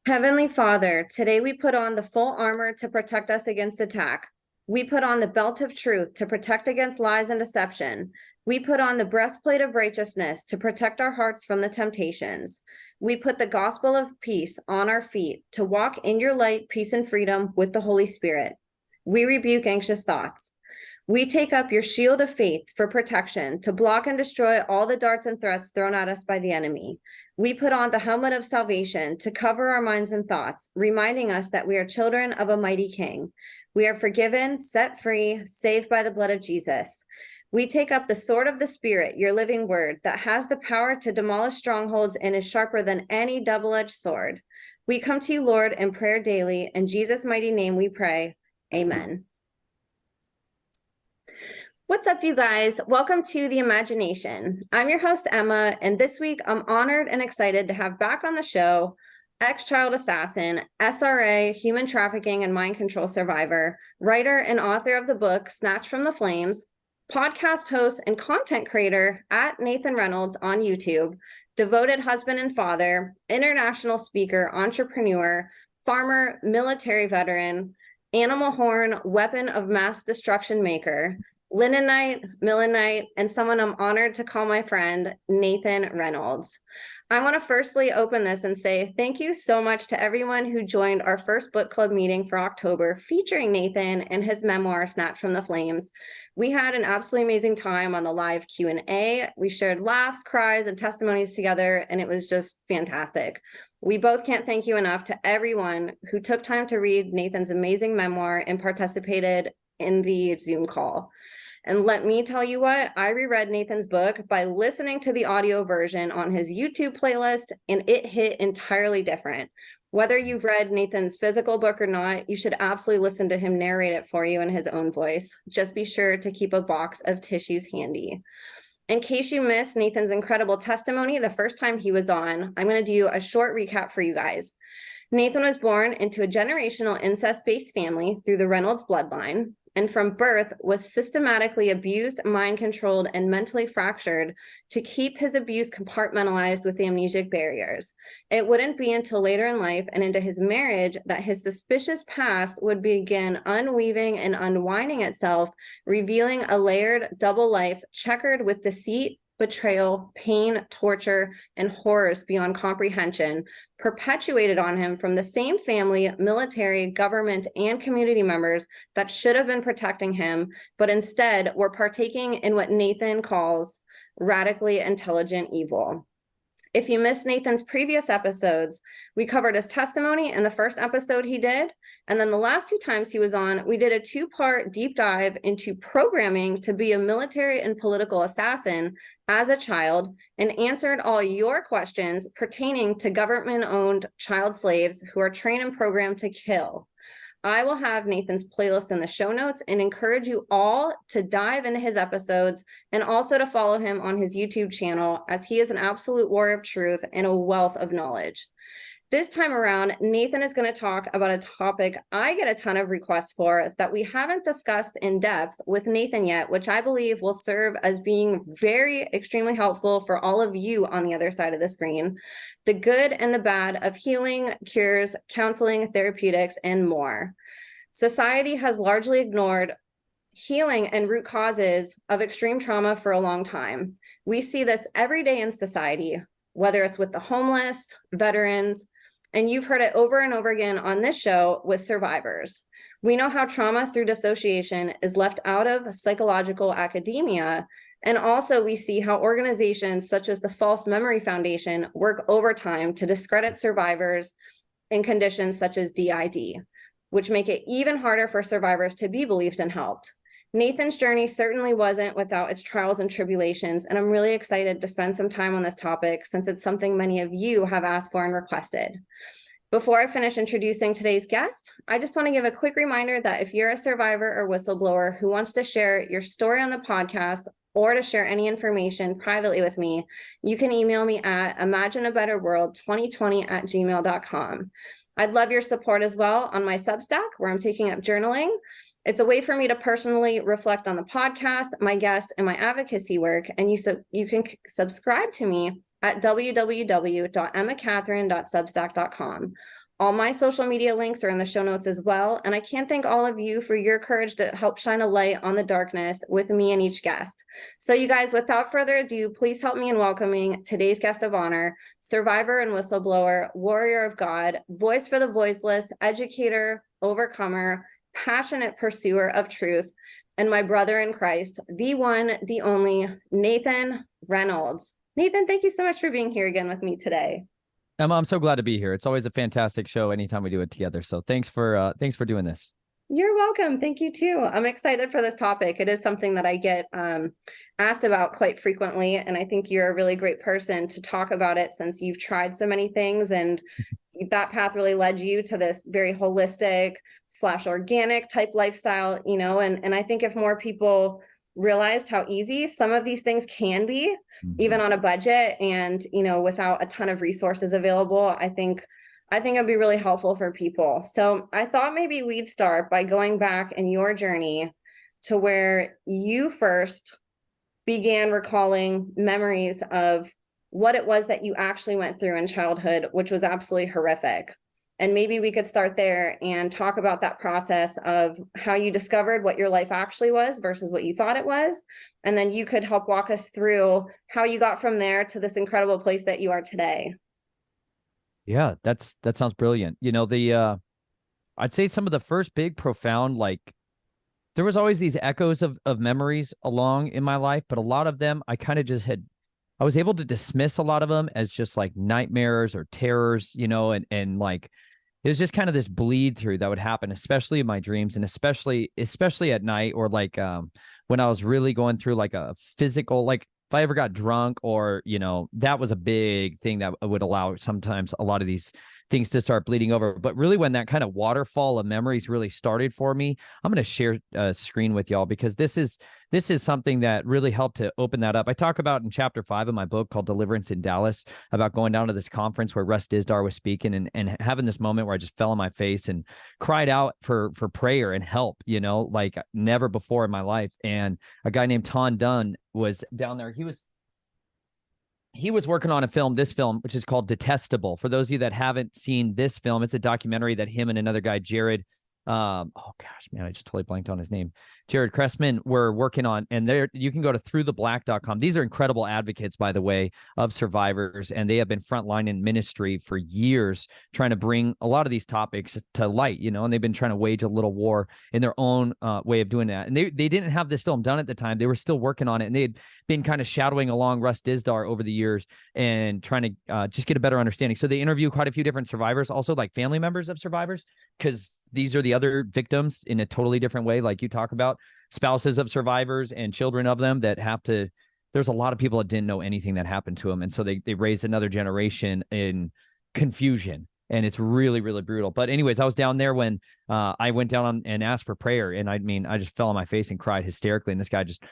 Heavenly Father, today we put on the full armor to protect us against attack. We put on the belt of truth to protect against lies and deception. We put on the breastplate of righteousness to protect our hearts from the temptations. We put the gospel of peace on our feet to walk in your light, peace, and freedom with the Holy Spirit. We rebuke anxious thoughts. We take up your shield of faith for protection to block and destroy all the darts and threats thrown at us by the enemy. We put on the helmet of salvation to cover our minds and thoughts, reminding us that we are children of a mighty King. We are forgiven, set free, saved by the blood of Jesus. We take up the sword of the Spirit, your living word, that has the power to demolish strongholds and is sharper than any double-edged sword. We come to you, Lord, in prayer daily. In Jesus' mighty name we pray. Amen. What's up, you guys? Welcome to The Imagination. I'm your host, Emma, and this week I'm honored and excited to have back on the show ex-child assassin, SRA, human trafficking and mind control survivor, writer and author of the book Snatched from the Flames, podcast host and content creator at Nathan Reynolds on YouTube, devoted husband and father, international speaker, entrepreneur, farmer, military veteran, animal horn, weapon of mass destruction maker, Linenite, Millenite, and someone I'm honored to call my friend, Nathan Reynolds. I want to firstly open this and say thank you so much to everyone who joined our first book club meeting for October featuring Nathan and his memoir, Snatched from the Flames. We had an absolutely amazing time on the live Q&A. We shared laughs, cries, and testimonies together, and it was just fantastic. We both can't thank you enough to everyone who took time to read Nathan's amazing memoir and participated in the Zoom call. And let me tell you what, I reread Nathan's book by listening to the audio version on his YouTube playlist, and it hit entirely different. Whether you've read Nathan's physical book or not, you should absolutely listen to him narrate it for you in his own voice. Just be sure to keep a box of tissues handy. In case you missed Nathan's incredible testimony the first time he was on, I'm going to do a short recap for you guys. Nathan was born into a generational incest-based family through the Reynolds bloodline, and from birth was systematically abused, mind-controlled, and mentally fractured to keep his abuse compartmentalized with amnesic barriers. It wouldn't be until later in life and into his marriage that his suspicious past would begin unweaving and unwinding itself, revealing a layered double life checkered with deceit, betrayal, pain, torture, and horrors beyond comprehension, perpetuated on him from the same family, military, government, and community members that should have been protecting him, but instead were partaking in what Nathan calls radically intelligent evil. If you missed Nathan's previous episodes, we covered his testimony in the first episode he did, and then the last two times he was on, we did a two-part deep dive into programming to be a military and political assassin as a child and answered all your questions pertaining to government-owned child slaves who are trained and programmed to kill. I will have Nathan's playlist in the show notes and encourage you all to dive into his episodes and also to follow him on his YouTube channel, as he is an absolute warrior of truth and a wealth of knowledge. This time around, Nathan is going to talk about a topic I get a ton of requests for that we haven't discussed in depth with Nathan yet, which I believe will serve as being very extremely helpful for all of you on the other side of the screen. The good and the bad of healing, cures, counseling, therapeutics, and more. Society has largely ignored healing and root causes of extreme trauma for a long time. We see this every day in society, whether it's with the homeless, veterans, and you've heard it over and over again on this show with survivors. We know how trauma through dissociation is left out of psychological academia. And also we see how organizations such as the False Memory Foundation work overtime to discredit survivors in conditions such as DID, which make it even harder for survivors to be believed and helped. Nathan's journey certainly wasn't without its trials and tribulations, and I'm really excited to spend some time on this topic since it's something many of you have asked for and requested. Before I finish introducing today's guest, I just want to give a quick reminder that if you're a survivor or whistleblower who wants to share your story on the podcast or to share any information privately with me, you can email me at imagineabetterworld2020@gmail.com. I'd love your support as well on my Substack, where I'm taking up journaling. It's a way for me to personally reflect on the podcast, my guests, and my advocacy work, and you can subscribe to me at www.emmacatherine.substack.com. All my social media links are in the show notes as well. And I can't thank all of you for your courage to help shine a light on the darkness with me and each guest. So you guys, without further ado, please help me in welcoming today's guest of honor, survivor and whistleblower, warrior of God, voice for the voiceless, educator, overcomer, passionate pursuer of truth, and my brother in Christ, the one, the only, Nathan Reynolds. Nathan, thank you so much for being here again with me today. Emma, I'm so glad to be here. It's always a fantastic show anytime we do it together. So thanks for doing this. You're welcome. Thank you too. I'm excited for this topic. It is something that I get asked about quite frequently, and I think you're a really great person to talk about it since you've tried so many things, and that path really led you to this very holistic / organic type lifestyle, you know, and I think if more people realized how easy some of these things can be, even on a budget and, you know, without a ton of resources available, I think it'd be really helpful for people. So I thought maybe we'd start by going back in your journey to where you first began recalling memories of what it was that you actually went through in childhood, which was absolutely horrific. And maybe we could start there and talk about that process of how you discovered what your life actually was versus what you thought it was. And then you could help walk us through how you got from there to this incredible place that you are today. Yeah, that sounds brilliant. You know, I'd say some of the first big profound, like there was always these echoes of memories along in my life, but a lot of them I kind of just I was able to dismiss a lot of them as just like nightmares or terrors, you know, and like it was just kind of this bleed through that would happen, especially in my dreams and especially at night, or like when I was really going through like a physical, like if I ever got drunk, or, you know, that was a big thing that would allow sometimes a lot of these things to start bleeding over. But really, when that kind of waterfall of memories really started for me, I'm going to share a screen with y'all because this is something that really helped to open that up. I talk about in chapter 5 of my book called Deliverance in Dallas about going down to this conference where Russ Dizdar was speaking, and having this moment where I just fell on my face and cried out for prayer and help, you know, like never before in my life. And a guy named Ton Dunn was down there. He was working on this film, which is called Detestable. For those of you that haven't seen this film, it's a documentary that him and another guy, Jared, oh gosh, man, I just totally blanked on his name. Jared Cressman were working on, and there you can go to throughtheblack.com. These are incredible advocates, by the way, of survivors, and they have been frontline in ministry for years, trying to bring a lot of these topics to light, you know, and they've been trying to wage a little war in their own way of doing that. And they didn't have this film done at the time. They were still working on it, and they had been kind of shadowing along Russ Dizdar over the years and trying to just get a better understanding. So they interview quite a few different survivors, also like family members of survivors, because these are the other victims in a totally different way, like you talk about, spouses of survivors and children of them that have to, there's a lot of people that didn't know anything that happened to them. And so they raised another generation in confusion. And it's really, really brutal. But anyways, I was down there when I went down and asked for prayer. And I mean, I just fell on my face and cried hysterically. And this guy just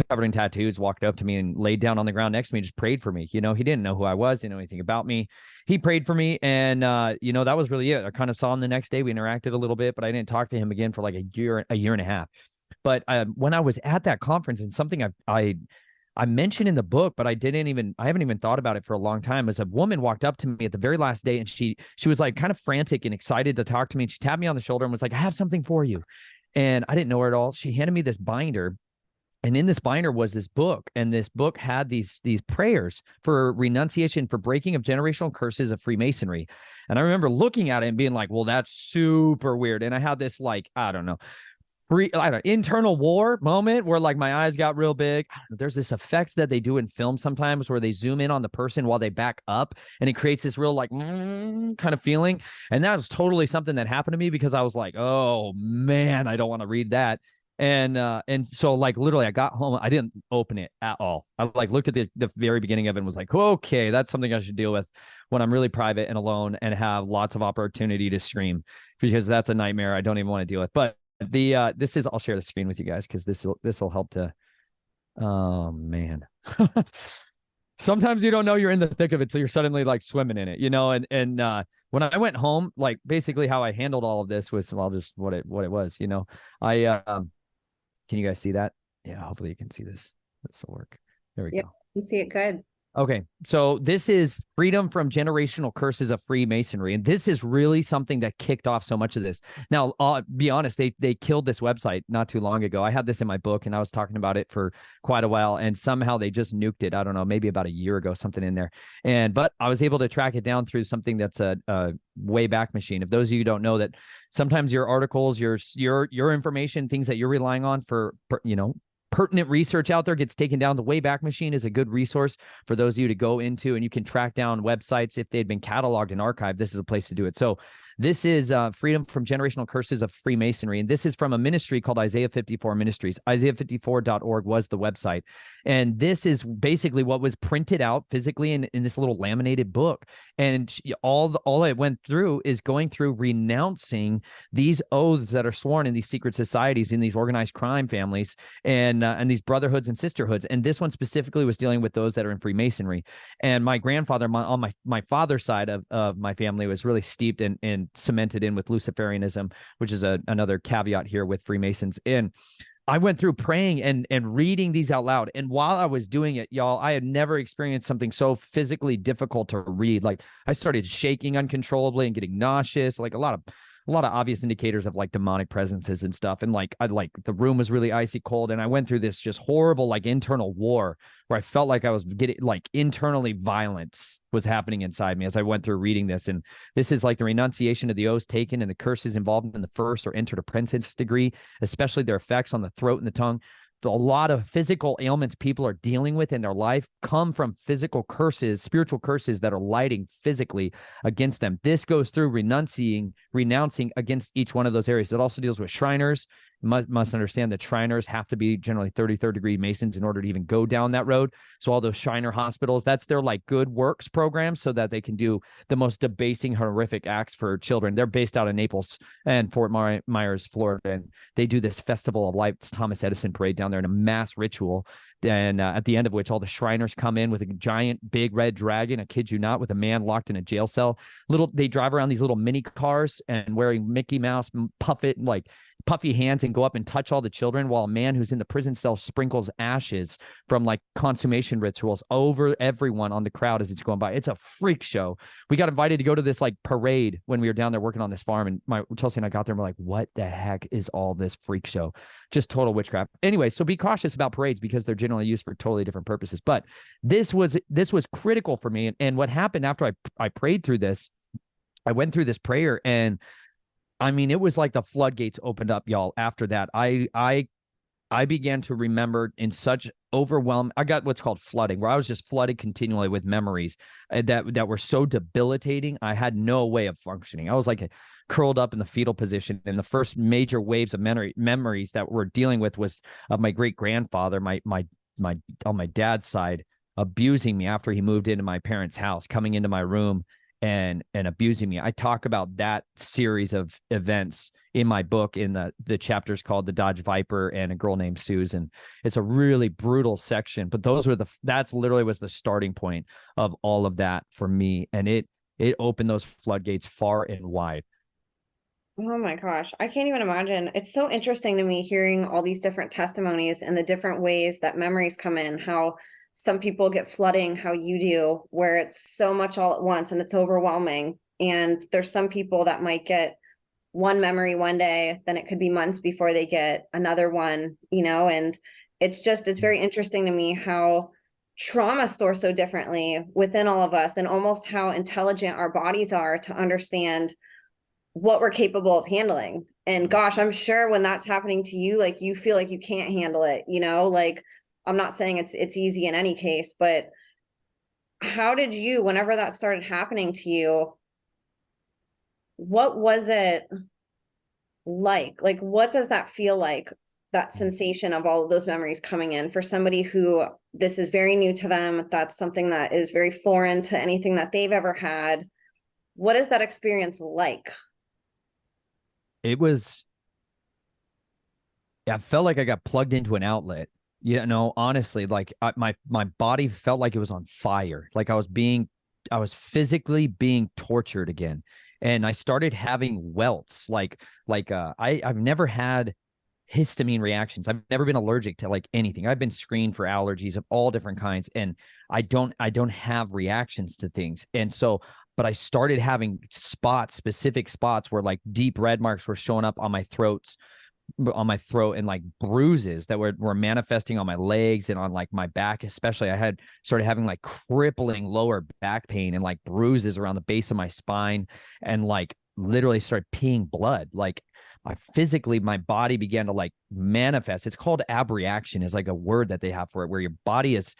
covered in tattoos walked up to me and laid down on the ground next to me and just prayed for me. You know, he didn't know who I was, didn't know anything about me. He prayed for me, and you know, that was really it. I kind of saw him the next day. We interacted a little bit, but I didn't talk to him again for like a year and a half. But when I was at that conference, and something I mentioned in the book, but I haven't even thought about it for a long time, as a woman walked up to me at the very last day, and she was like kind of frantic and excited to talk to me. And she tapped me on the shoulder and was like, "I have something for you." And I didn't know her at all. She handed me this binder. And in this binder was this book, and this book had these prayers for renunciation, for breaking of generational curses of Freemasonry. And I remember looking at it and being like, well, that's super weird. And I had this, like, I don't know, internal war moment where like my eyes got real big. There's this effect that they do in film sometimes where they zoom in on the person while they back up, and it creates this real like kind of feeling. And that was totally something that happened to me, because I was like, oh man, I don't want to read that. And so like literally I got home, I didn't open it at all. I like looked at the very beginning of it and was like, okay, that's something I should deal with when I'm really private and alone and have lots of opportunity to stream, because that's a nightmare I don't even want to deal with. But I'll share the screen with you guys, because this will help to, oh man. Sometimes you don't know you're in the thick of it till you're suddenly like swimming in it, you know. And when I went home, like basically how I handled all of this was, well, just what it was, you know. Can you guys see that? Yeah, hopefully you can see this. This will work. There we Yeah, go. you see it good. Okay, so this is Freedom from Generational Curses of Freemasonry, and this is really something that kicked off so much of this. Now, I'll be honest, they killed this website not too long ago. I had this in my book, and I was talking about it for quite a while, and somehow they just nuked it. I don't know, maybe about a year ago, something in there. But I was able to track it down through something that's a Wayback Machine. If those of you don't know that, sometimes your articles, your information, things that you're relying on for pertinent research out there gets taken down. The Wayback Machine is a good resource for those of you to go into, and you can track down websites if they'd been cataloged and archived. This is a place to do it. So this is Freedom from Generational Curses of Freemasonry. And this is from a ministry called Isaiah 54 Ministries. Isaiah54.org was the website. And this is basically what was printed out physically in this little laminated book. And all it went through is going through renouncing these oaths that are sworn in these secret societies, in these organized crime families, and these brotherhoods and sisterhoods. And this one specifically was dealing with those that are in Freemasonry. And my grandfather, on my father's side of my family, was really steeped and cemented in with Luciferianism, which is another caveat here with Freemasons. And I went through praying and reading these out loud. And while I was doing it, y'all, I had never experienced something so physically difficult to read. Like, I started shaking uncontrollably and getting nauseous, like a lot of obvious indicators of like demonic presences and stuff. And like the room was really icy cold. And I went through this just horrible like internal war where I felt like I was getting like internally violence was happening inside me as I went through reading this. And this is like the renunciation of the oaths taken and the curses involved in the first or entered apprentice degree, especially their effects on the throat and the tongue. A lot of physical ailments people are dealing with in their life come from physical curses, spiritual curses that are lighting physically against them. This goes through renouncing against each one of those areas. It also deals with Shriners. Must understand that Shriners have to be generally 33rd degree Masons in order to even go down that road. So all those Shriner hospitals, that's their like good works program so that they can do the most debasing, horrific acts for children. They're based out of Naples and Fort Myers, Florida. And they do this Festival of Lights, Thomas Edison parade down there in a mass ritual. And at the end of which all the Shriners come in with a giant big red dragon, I kid you not, with a man locked in a jail cell. They drive around these little mini cars and wearing Mickey Mouse puffy hands and go up and touch all the children, while a man who's in the prison cell sprinkles ashes from like consummation rituals over everyone on the crowd as it's going by. It's a freak show. We got invited to go to this like parade when we were down there working on this farm, and Chelsea and I got there and we're like, what the heck is all this freak show? Just total witchcraft. Anyway, so be cautious about parades because they're generally used for totally different purposes. But this was critical for me. And what happened after I prayed through this, I went through this prayer, and I mean, it was like the floodgates opened up, y'all. After that, I began to remember in such overwhelm. I got what's called flooding, where I was just flooded continually with memories that were so debilitating. I had no way of functioning. I was like curled up in the fetal position. And the first major waves of memories that we're dealing with was of my great grandfather, my on my dad's side, abusing me after he moved into my parents' house, coming into my room and abusing me. I talk about that series of events in my book in the chapters called The Dodge Viper and A Girl Named Susan. It's a really brutal section, but that's literally was the starting point of all of that for me. And it opened those floodgates far and wide. Oh my gosh, I can't even imagine. It's so interesting to me hearing all these different testimonies and the different ways that memories come in, how some people get flooding, how you do, where it's so much all at once and it's overwhelming. And there's some people that might get one memory one day, then it could be months before they get another one, and it's very interesting to me how trauma stores so differently within all of us, and almost how intelligent our bodies are to understand what we're capable of handling. And gosh, I'm sure when that's happening to you, like you feel like you can't handle it, like I'm not saying it's easy in any case, but how did you, whenever that started happening to you, what was it like? Like, what does that feel like? That sensation of all of those memories coming in for somebody who this is very new to them. That's something that is very foreign to anything that they've ever had. What is that experience like? I felt like I got plugged into an outlet. Honestly, like my body felt like it was on fire. Like I was physically being tortured again. And I started having welts. I've never had histamine reactions. I've never been allergic to like anything. I've been screened for allergies of all different kinds, and I don't have reactions to things. And so, but I started having specific spots where like deep red marks were showing up on my throat, and like bruises that were manifesting on my legs and on like my back. Especially I had started having like crippling lower back pain and like bruises around the base of my spine, and like literally started peeing blood. Like my body began to like manifest. It's called abreaction, is like a word that they have for it, where your body is,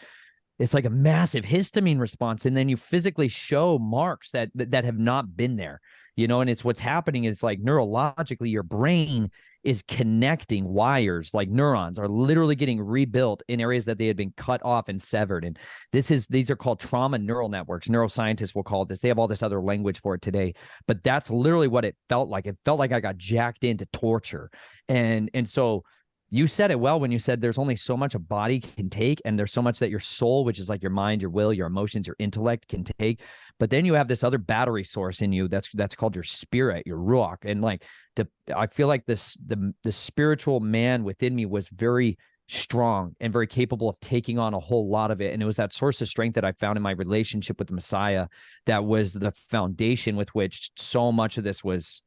it's like a massive histamine response, and then you physically show marks that have not been there, and it's what's happening is like neurologically your brain is connecting wires, like neurons are literally getting rebuilt in areas that they had been cut off and severed. And these are called trauma neural networks. Neuroscientists will call it this. They have all this other language for it today, but that's literally what it felt like. It felt like I got jacked into torture. And so you said it well when you said there's only so much a body can take, and there's so much that your soul, which is like your mind, your will, your emotions, your intellect, can take. But then you have this other battery source in you that's called your spirit, your ruach. And like I feel like the spiritual man within me was very strong and very capable of taking on a whole lot of it. And it was that source of strength that I found in my relationship with the Messiah that was the foundation with which so much of this was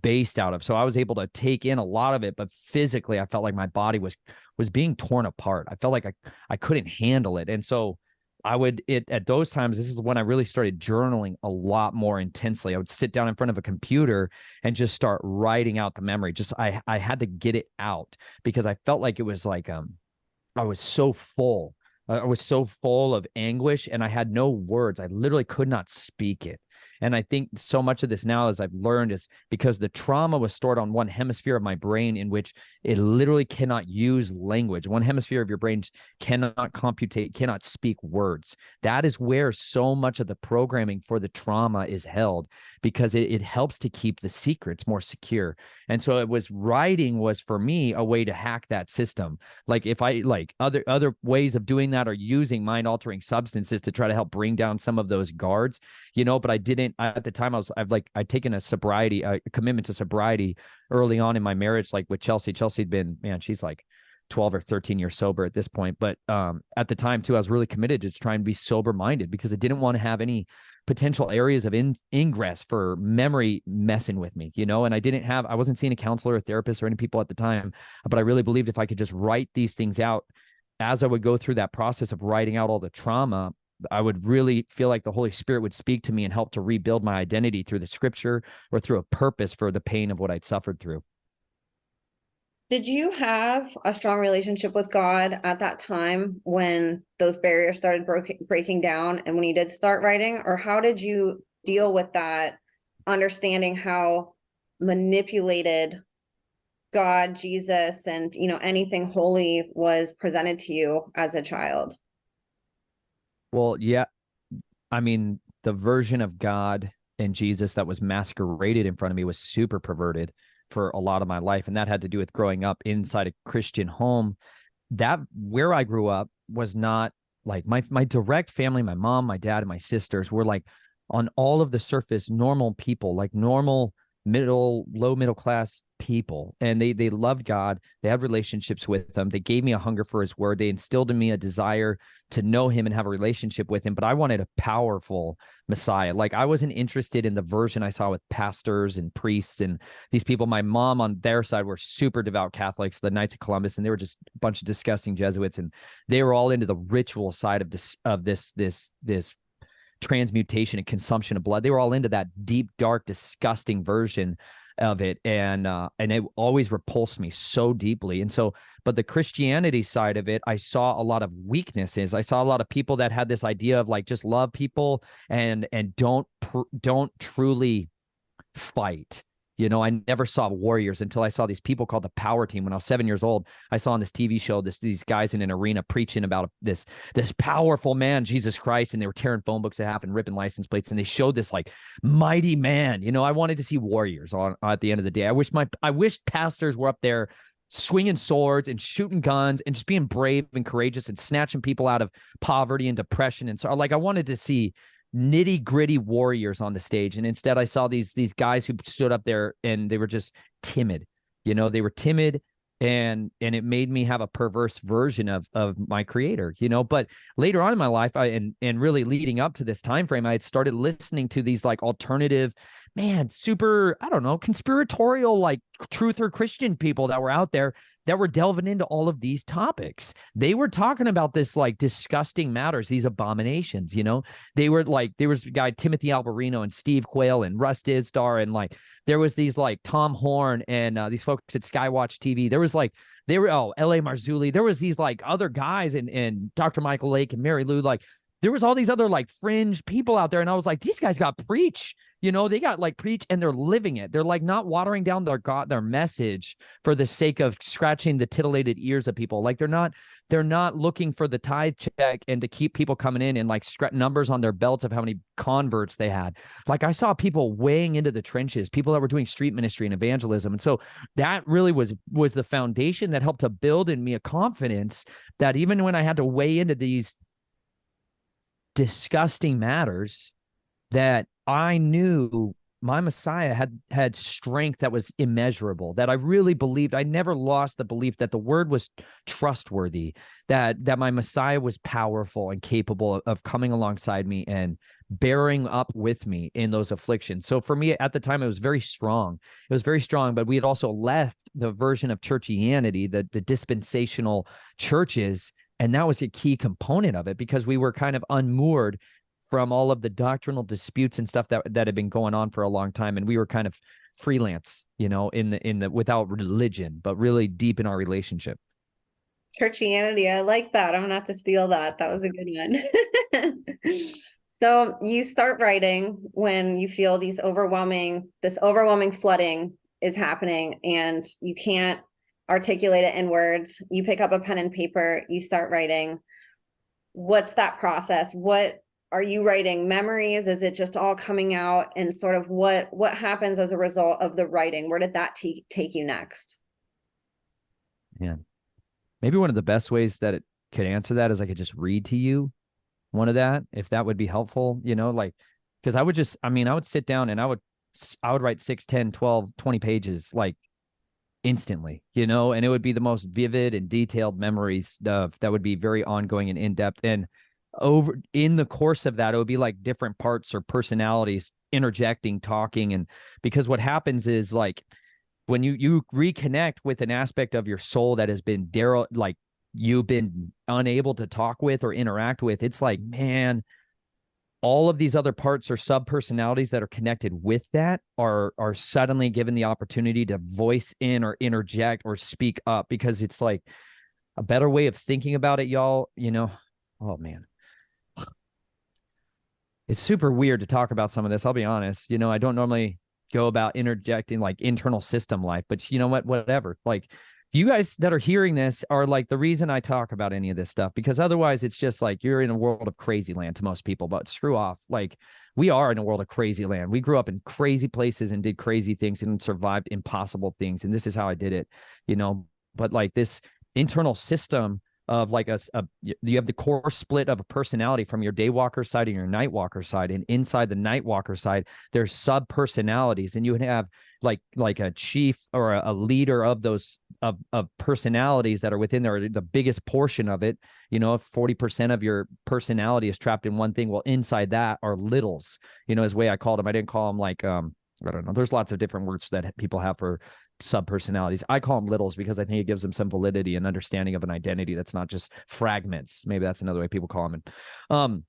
based out of. So I was able to take in a lot of it, but physically I felt like my body was being torn apart. I felt like I couldn't handle it. And so at those times, this is when I really started journaling a lot more intensely. I would sit down in front of a computer and just start writing out the memory. Just I had to get it out, because I felt like it was like I was so full. I was so full of anguish, and I had no words. I literally could not speak it. And I think so much of this now, as I've learned, is because the trauma was stored on one hemisphere of my brain, in which it literally cannot use language. One hemisphere of your brain cannot computate, cannot speak words. That is where so much of the programming for the trauma is held, because it helps to keep the secrets more secure. And so writing was for me a way to hack that system. Like if I like other ways of doing that are using mind altering substances to try to help bring down some of those guards, but I didn't at the time. I'd taken a commitment to sobriety early on in my marriage, like with Chelsea. Chelsea'd been, man, she's like 12 or 13 years sober at this point. But at the time too, I was really committed to trying to be sober minded, because I didn't want to have any potential areas of ingress for memory messing with me, and I wasn't seeing a counselor or therapist or any people at the time, but I really believed if I could just write these things out as I would go through that process of writing out all the trauma, I would really feel like the Holy Spirit would speak to me and help to rebuild my identity through the scripture or through a purpose for the pain of what I'd suffered through. Did you have a strong relationship with God at that time when those barriers started breaking down and when you did start writing? Or how did you deal with that, understanding how manipulated God, Jesus, and anything holy was presented to you as a child? Well, yeah. I mean, the version of God and Jesus that was masqueraded in front of me was super perverted for a lot of my life. And that had to do with growing up inside a Christian home. That where I grew up was not like my direct family. My mom, my dad, and my sisters were like on all of the surface normal people, like normal low middle class people, and they loved God. They had relationships with him. They gave me a hunger for his word. They instilled in me a desire to know him and have a relationship with him. But I wanted a powerful Messiah. Like I wasn't interested in the version I saw with pastors and priests and these people. My mom on their side were super devout Catholics, the Knights of Columbus, and they were just a bunch of disgusting Jesuits, and they were all into the ritual side of this transmutation and consumption of blood. They were all into that deep, dark, disgusting version of it, and it always repulsed me so deeply. And so, but the Christianity side of it, I saw a lot of weaknesses. I saw a lot of people that had this idea of like just love people and don't truly fight. I never saw warriors until I saw these people called the Power Team. When I was 7 years old, I saw on this TV show these guys in an arena preaching about this powerful man, Jesus Christ, and they were tearing phone books in half and ripping license plates, and they showed this like mighty man. I wanted to see warriors at the end of the day. I wish pastors were up there swinging swords and shooting guns and just being brave and courageous and snatching people out of poverty and depression. And so like I wanted to see nitty gritty warriors on the stage. And instead I saw these guys who stood up there and they were just timid. They were timid. and it made me have a perverse version of my creator, you know. But later on in my life, and really leading up to this time frame, I had started listening to these like alternative, man, super, I don't know, conspiratorial, like truther Christian people that were out there that were delving into all of these topics. They were talking about this like disgusting matters, these abominations, you know. They were like, there was a guy, Timothy Alberino and Steve Quayle and Russ Dizdar, and like there was these like Tom Horn and these folks at Skywatch TV. There was like, they were, L.A. Marzulli. There was these like other guys and Dr. Michael Lake and Mary Lou. Like there was all these other like fringe people out there. And I was like, these guys got preach, you know, they got like preach and they're living it. They're like not watering down their message for the sake of scratching the titillated ears of people. Like they're not looking for the tithe check and to keep people coming in and like numbers on their belts of how many converts they had. Like I saw people weighing into the trenches, people that were doing street ministry and evangelism. And so that really was the foundation that helped to build in me a confidence that even when I had to weigh into these disgusting matters, that I knew my Messiah had strength that was immeasurable, that I really believed. I never lost the belief that the word was trustworthy, that my Messiah was powerful and capable of coming alongside me and bearing up with me in those afflictions. So for me at the time, it was very strong. It was very strong, but we had also left the version of churchianity, the dispensational churches, and that was a key component of it because we were kind of unmoored from all of the doctrinal disputes and stuff that had been going on for a long time. And we were kind of freelance, you know, in the without religion, but really deep in our relationship. Churchianity. I like that. I'm gonna have to steal that. That was a good one. So you start writing when you feel this overwhelming flooding is happening and you can't articulate it in words. You pick up a pen and paper, you start writing. What's that process? What are you writing? Memories? Is it just all coming out? And sort of what happens as a result of the writing? Where did that take you next? Yeah. Maybe one of the best ways that it could answer that is I could just read to you one of that, if that would be helpful, you know, like, because I would sit down and I would write 6, 10, 12, 20 pages, like instantly, you know, and it would be the most vivid and detailed memories that would be very ongoing and in-depth. And over in the course of that, it would be like different parts or personalities interjecting, talking. And because what happens is like when you reconnect with an aspect of your soul that has been like you've been unable to talk with or interact with, it's like, man, all of these other parts or sub personalities that are connected with that are suddenly given the opportunity to voice in or interject or speak up, because it's like a better way of thinking about it, y'all, you know. Oh man, it's super weird to talk about some of this. I'll be honest. You know, I don't normally go about interjecting like internal system life, but you know what, whatever. Like you guys that are hearing this are like the reason I talk about any of this stuff, because otherwise it's just like you're in a world of crazy land to most people. But screw off. Like we are in a world of crazy land. We grew up in crazy places and did crazy things and survived impossible things. And this is how I did it, you know. But like this internal system of like you have the core split of a personality from your day walker side and your night walker side, and inside the night walker side there's sub personalities, and you would have like a chief or a leader of those of personalities that are within there, the biggest portion of it, you know, if 40% of your personality is trapped in one thing, well inside that are littles, you know, is the way I called them. I didn't call them like I don't know, there's lots of different words that people have for sub personalities. I call them littles because I think it gives them some validity and understanding of an identity that's not just fragments. Maybe that's another way people call them.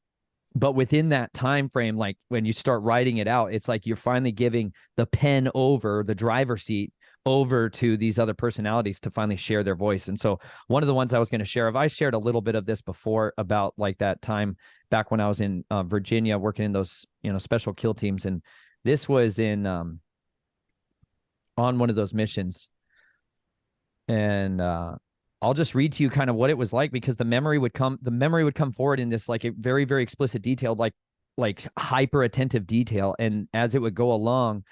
But within that time frame, like when you start writing it out, it's like you're finally giving the pen over, the driver's seat over to these other personalities to finally share their voice. And so one of the ones I was going to share, I shared a little bit of this before about like that time back when I was in Virginia working in those, you know, special kill teams. And this was in on one of those missions. And I'll just read to you kind of what it was like, because the memory would come forward in this like a very, very explicit detailed, like hyper attentive detail. And as it would go along,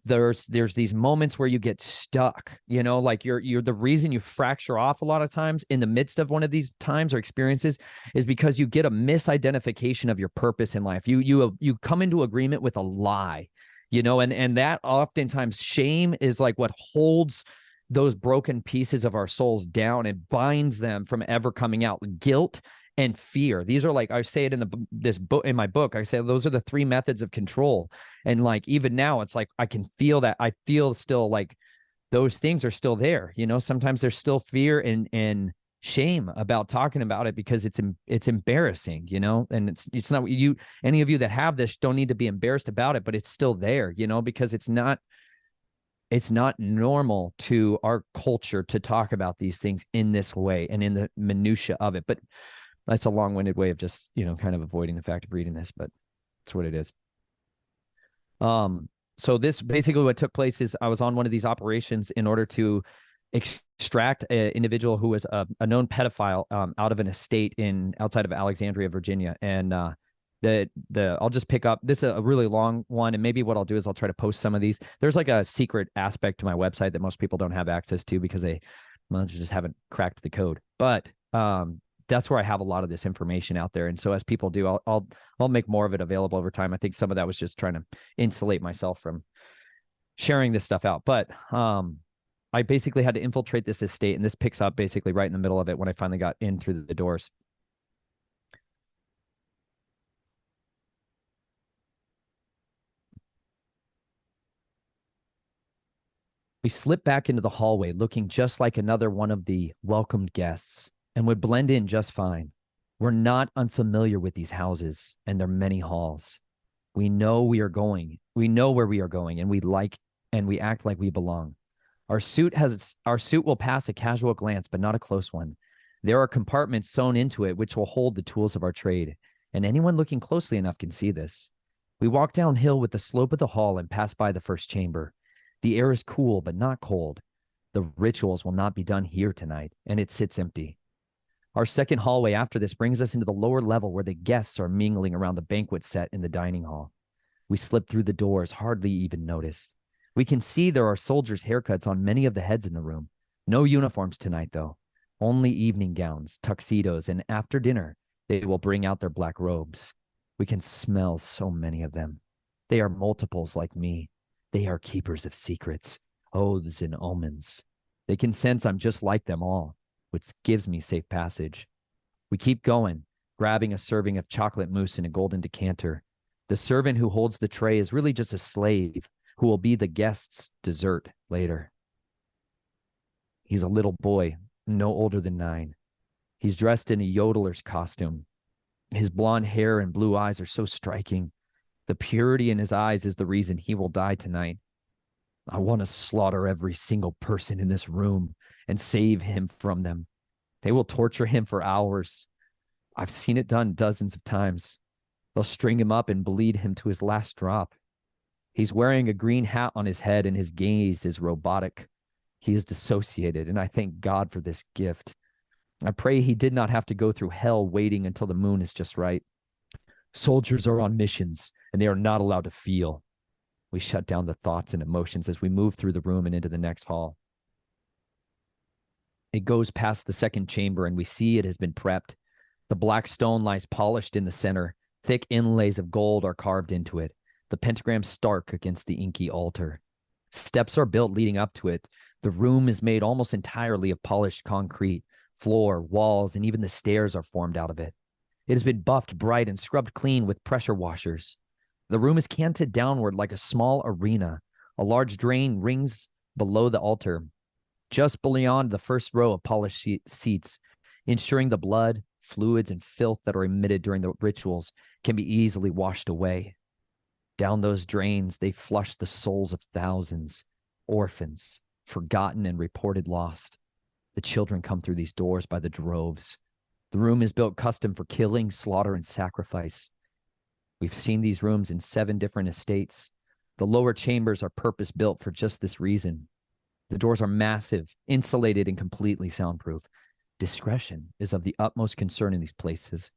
there's these moments where you get stuck, you know, like you're the reason you fracture off a lot of times in the midst of one of these times or experiences is because you get a misidentification of your purpose in life. You come into agreement with a lie, you know, and that oftentimes shame is like what holds those broken pieces of our souls down and binds them from ever coming out. Guilt and fear. These are like, I say it in this book, in my book, I say those are the 3 methods of control. And like, even now it's like, I can feel that. I feel still like those things are still there. You know, sometimes there's still fear and shame about talking about it because it's embarrassing, you know, and it's not you, any of you that have this don't need to be embarrassed about it, but it's still there, you know, because it's not normal to our culture to talk about these things in this way and in the minutia of it. But that's a long-winded way of just, you know, kind of avoiding the fact of reading this, but it's what it is. So this basically what took place is I was on one of these operations in order to extract an individual who was a known pedophile out of an estate outside of Alexandria, Virginia. And I'll just pick up, this is a really long one, and maybe what I'll do is I'll try to post some of these. There's like a secret aspect to my website that most people don't have access to because they just haven't cracked the code. But that's where I have a lot of this information out there. And so as people do, I'll make more of it available over time. I think some of that was just trying to insulate myself from sharing this stuff out. But I basically had to infiltrate this estate, and this picks up basically right in the middle of it when I finally got in through the doors. We slipped back into the hallway looking just like another one of the welcomed guests and would blend in just fine. We're not unfamiliar with these houses and their many halls. We know we are going. We know where we are going, and we act like we belong. Our suit will pass a casual glance, but not a close one. There are compartments sewn into it which will hold the tools of our trade, and anyone looking closely enough can see this. We walk downhill with the slope of the hall and pass by the first chamber. The air is cool, but not cold. The rituals will not be done here tonight, and it sits empty. Our second hallway after this brings us into the lower level where the guests are mingling around the banquet set in the dining hall. We slip through the doors, hardly even noticed. We can see there are soldiers' haircuts on many of the heads in the room. No uniforms tonight, though. Only evening gowns, tuxedos, and after dinner, they will bring out their black robes. We can smell so many of them. They are multiples like me. They are keepers of secrets, oaths and omens. They can sense I'm just like them all, which gives me safe passage. We keep going, grabbing a serving of chocolate mousse in a golden decanter. The servant who holds the tray is really just a slave who will be the guest's dessert later. He's a little boy, no older than 9. He's dressed in a yodeler's costume. His blonde hair and blue eyes are so striking. The purity in his eyes is the reason he will die tonight. I want to slaughter every single person in this room and save him from them. They will torture him for hours. I've seen it done dozens of times. They'll string him up and bleed him to his last drop. He's wearing a green hat on his head, and his gaze is robotic. He is dissociated, and I thank God for this gift. I pray he did not have to go through hell waiting until the moon is just right. Soldiers are on missions, and they are not allowed to feel. We shut down the thoughts and emotions as we move through the room and into the next hall. It goes past the second chamber, and we see it has been prepped. The black stone lies polished in the center. Thick inlays of gold are carved into it, the pentagram stark against the inky altar. Steps are built leading up to it. The room is made almost entirely of polished concrete. Floor, walls, and even the stairs are formed out of it. It has been buffed bright and scrubbed clean with pressure washers. The room is canted downward like a small arena. A large drain rings below the altar, just beyond the first row of polished seats, ensuring the blood, fluids, and filth that are emitted during the rituals can be easily washed away. Down those drains, they flush the souls of thousands, orphans, forgotten and reported lost. The children come through these doors by the droves. The room is built custom for killing, slaughter, and sacrifice. We've seen these rooms in 7 different estates. The lower chambers are purpose-built for just this reason. The doors are massive, insulated, and completely soundproof. Discretion is of the utmost concern in these places.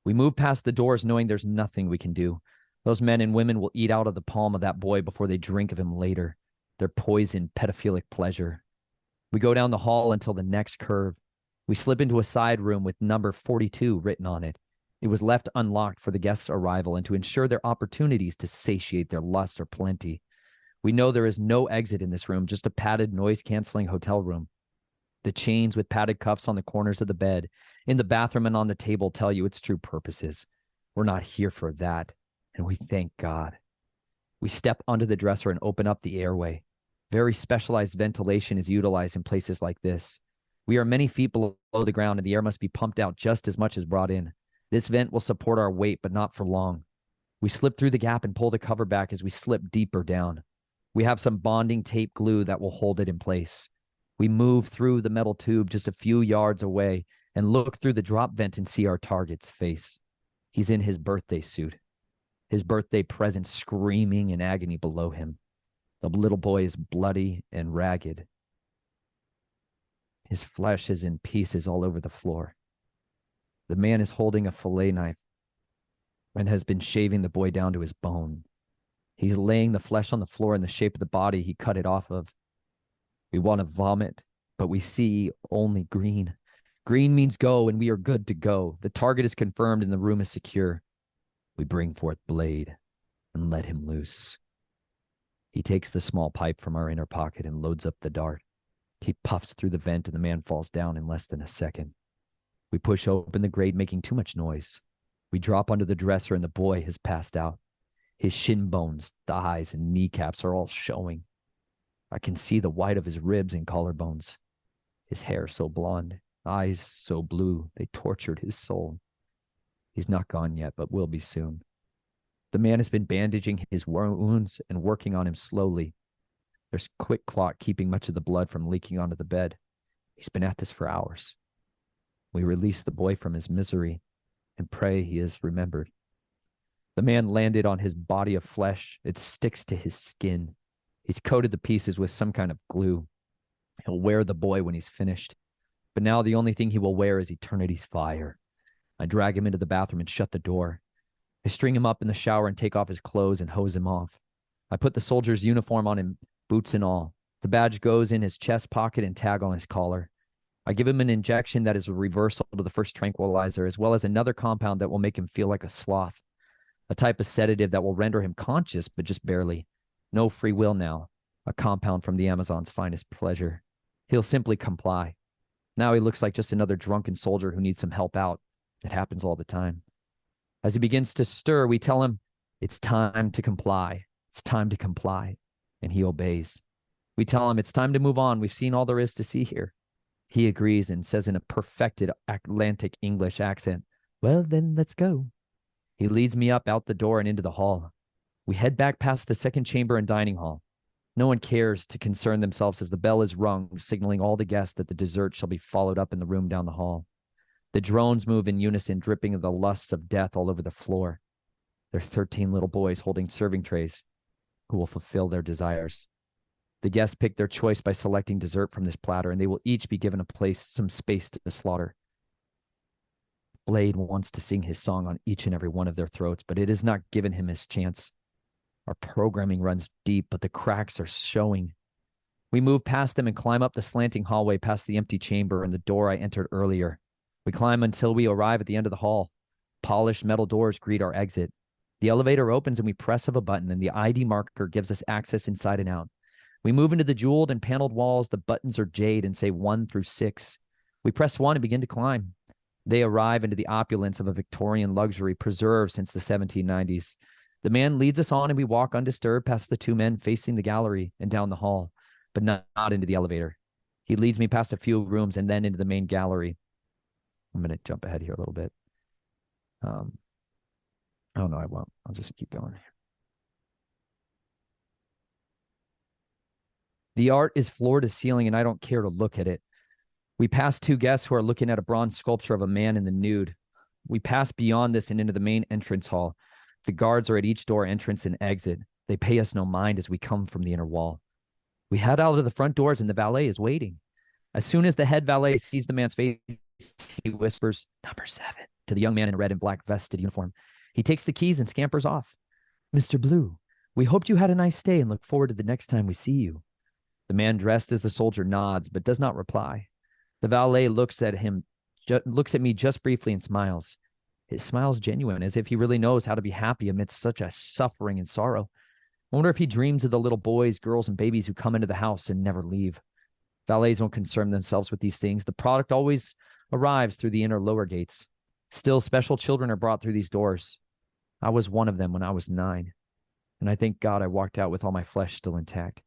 We move past the doors knowing there's nothing we can do. Those men and women will eat out of the palm of that boy before they drink of him later. Their poisoned, pedophilic pleasure. We go down the hall until the next curve. We slip into a side room with number 42 written on it. It was left unlocked for the guests' arrival and to ensure their opportunities to satiate their lust are plenty. We know there is no exit in this room, just a padded, noise-canceling hotel room. The chains with padded cuffs on the corners of the bed, in the bathroom, and on the table tell you its true purposes. We're not here for that, and we thank God. We step onto the dresser and open up the airway. Very specialized ventilation is utilized in places like this. We are many feet below the ground, and the air must be pumped out just as much as brought in. This vent will support our weight, but not for long. We slip through the gap and pull the cover back as we slip deeper down. We have some bonding tape glue that will hold it in place. We move through the metal tube just a few yards away and look through the drop vent and see our target's face. He's in his birthday suit, his birthday present screaming in agony below him. The little boy is bloody and ragged. His flesh is in pieces all over the floor. The man is holding a fillet knife and has been shaving the boy down to his bone. He's laying the flesh on the floor in the shape of the body he cut it off of. We want to vomit, but we see only green. Green means go, and we are good to go. The target is confirmed and the room is secure. We bring forth blade and let him loose. He takes the small pipe from our inner pocket and loads up the dart. He puffs through the vent and the man falls down in less than a second. We push open the grate, making too much noise. We drop onto the dresser and the boy has passed out. His shin bones, thighs, and kneecaps are all showing. I can see the white of his ribs and collarbones. His hair so blonde, eyes so blue, they tortured his soul. He's not gone yet, but will be soon. The man has been bandaging his wounds and working on him slowly. There's quick clot keeping much of the blood from leaking onto the bed. He's been at this for hours. We release the boy from his misery and pray he is remembered. The man landed on his body of flesh. It sticks to his skin. He's coated the pieces with some kind of glue. He'll wear the boy when he's finished. But now the only thing he will wear is eternity's fire. I drag him into the bathroom and shut the door. I string him up in the shower and take off his clothes and hose him off. I put the soldier's uniform on him, boots and all. The badge goes in his chest pocket and tag on his collar. I give him an injection that is a reversal to the first tranquilizer, as well as another compound that will make him feel like a sloth. A type of sedative that will render him conscious, but just barely. No free will now. A compound from the Amazon's finest pleasure. He'll simply comply. Now he looks like just another drunken soldier who needs some help out. It happens all the time. As he begins to stir, we tell him, it's time to comply. It's time to comply. And he obeys. We tell him it's time to move on. We've seen all there is to see here. He agrees and says in a perfected Atlantic English accent, well, then let's go. He leads me up out the door and into the hall. We head back past the second chamber and dining hall. No one cares to concern themselves as the bell is rung, signaling all the guests that the dessert shall be followed up in the room down the hall. The drones move in unison, dripping of the lusts of death all over the floor. There are 13 little boys holding serving trays who will fulfill their desires. The guests pick their choice by selecting dessert from this platter, and they will each be given some space to slaughter. Blade wants to sing his song on each and every one of their throats, but it is not given him his chance. Our programming runs deep, but the cracks are showing. We move past them and climb up the slanting hallway past the empty chamber and the door I entered earlier. We climb until we arrive at the end of the hall. Polished metal doors greet our exit. The elevator opens and we press of a button, and the ID marker gives us access inside and out. We move into the jeweled and paneled walls. The buttons are jade and say 1 through 6. We press 1 and begin to climb. They arrive into the opulence of a Victorian luxury preserved since the 1790s. The man leads us on and we walk undisturbed past the two men facing the gallery and down the hall, but not into the elevator. He leads me past a few rooms and then into the main gallery. I'm going to jump ahead here a little bit. Oh, no, I won't. I'll just keep going. The art is floor to ceiling, and I don't care to look at it. We pass two guests who are looking at a bronze sculpture of a man in the nude. We pass beyond this and into the main entrance hall. The guards are at each door entrance and exit. They pay us no mind as we come from the inner wall. We head out of the front doors, and the valet is waiting. As soon as the head valet sees the man's face, he whispers, "Number 7," to the young man in a red and black vested uniform. He takes the keys and scampers off. "Mr. Blue, we hoped you had a nice stay and look forward to the next time we see you." The man dressed as the soldier nods, but does not reply. The valet looks at me just briefly and smiles. His smile is genuine, as if he really knows how to be happy amidst such a suffering and sorrow. I wonder if he dreams of the little boys, girls, and babies who come into the house and never leave. Valets don't concern themselves with these things. The product always arrives through the inner lower gates. Still, special children are brought through these doors. I was one of them when I was 9, and I thank God I walked out with all my flesh still intact.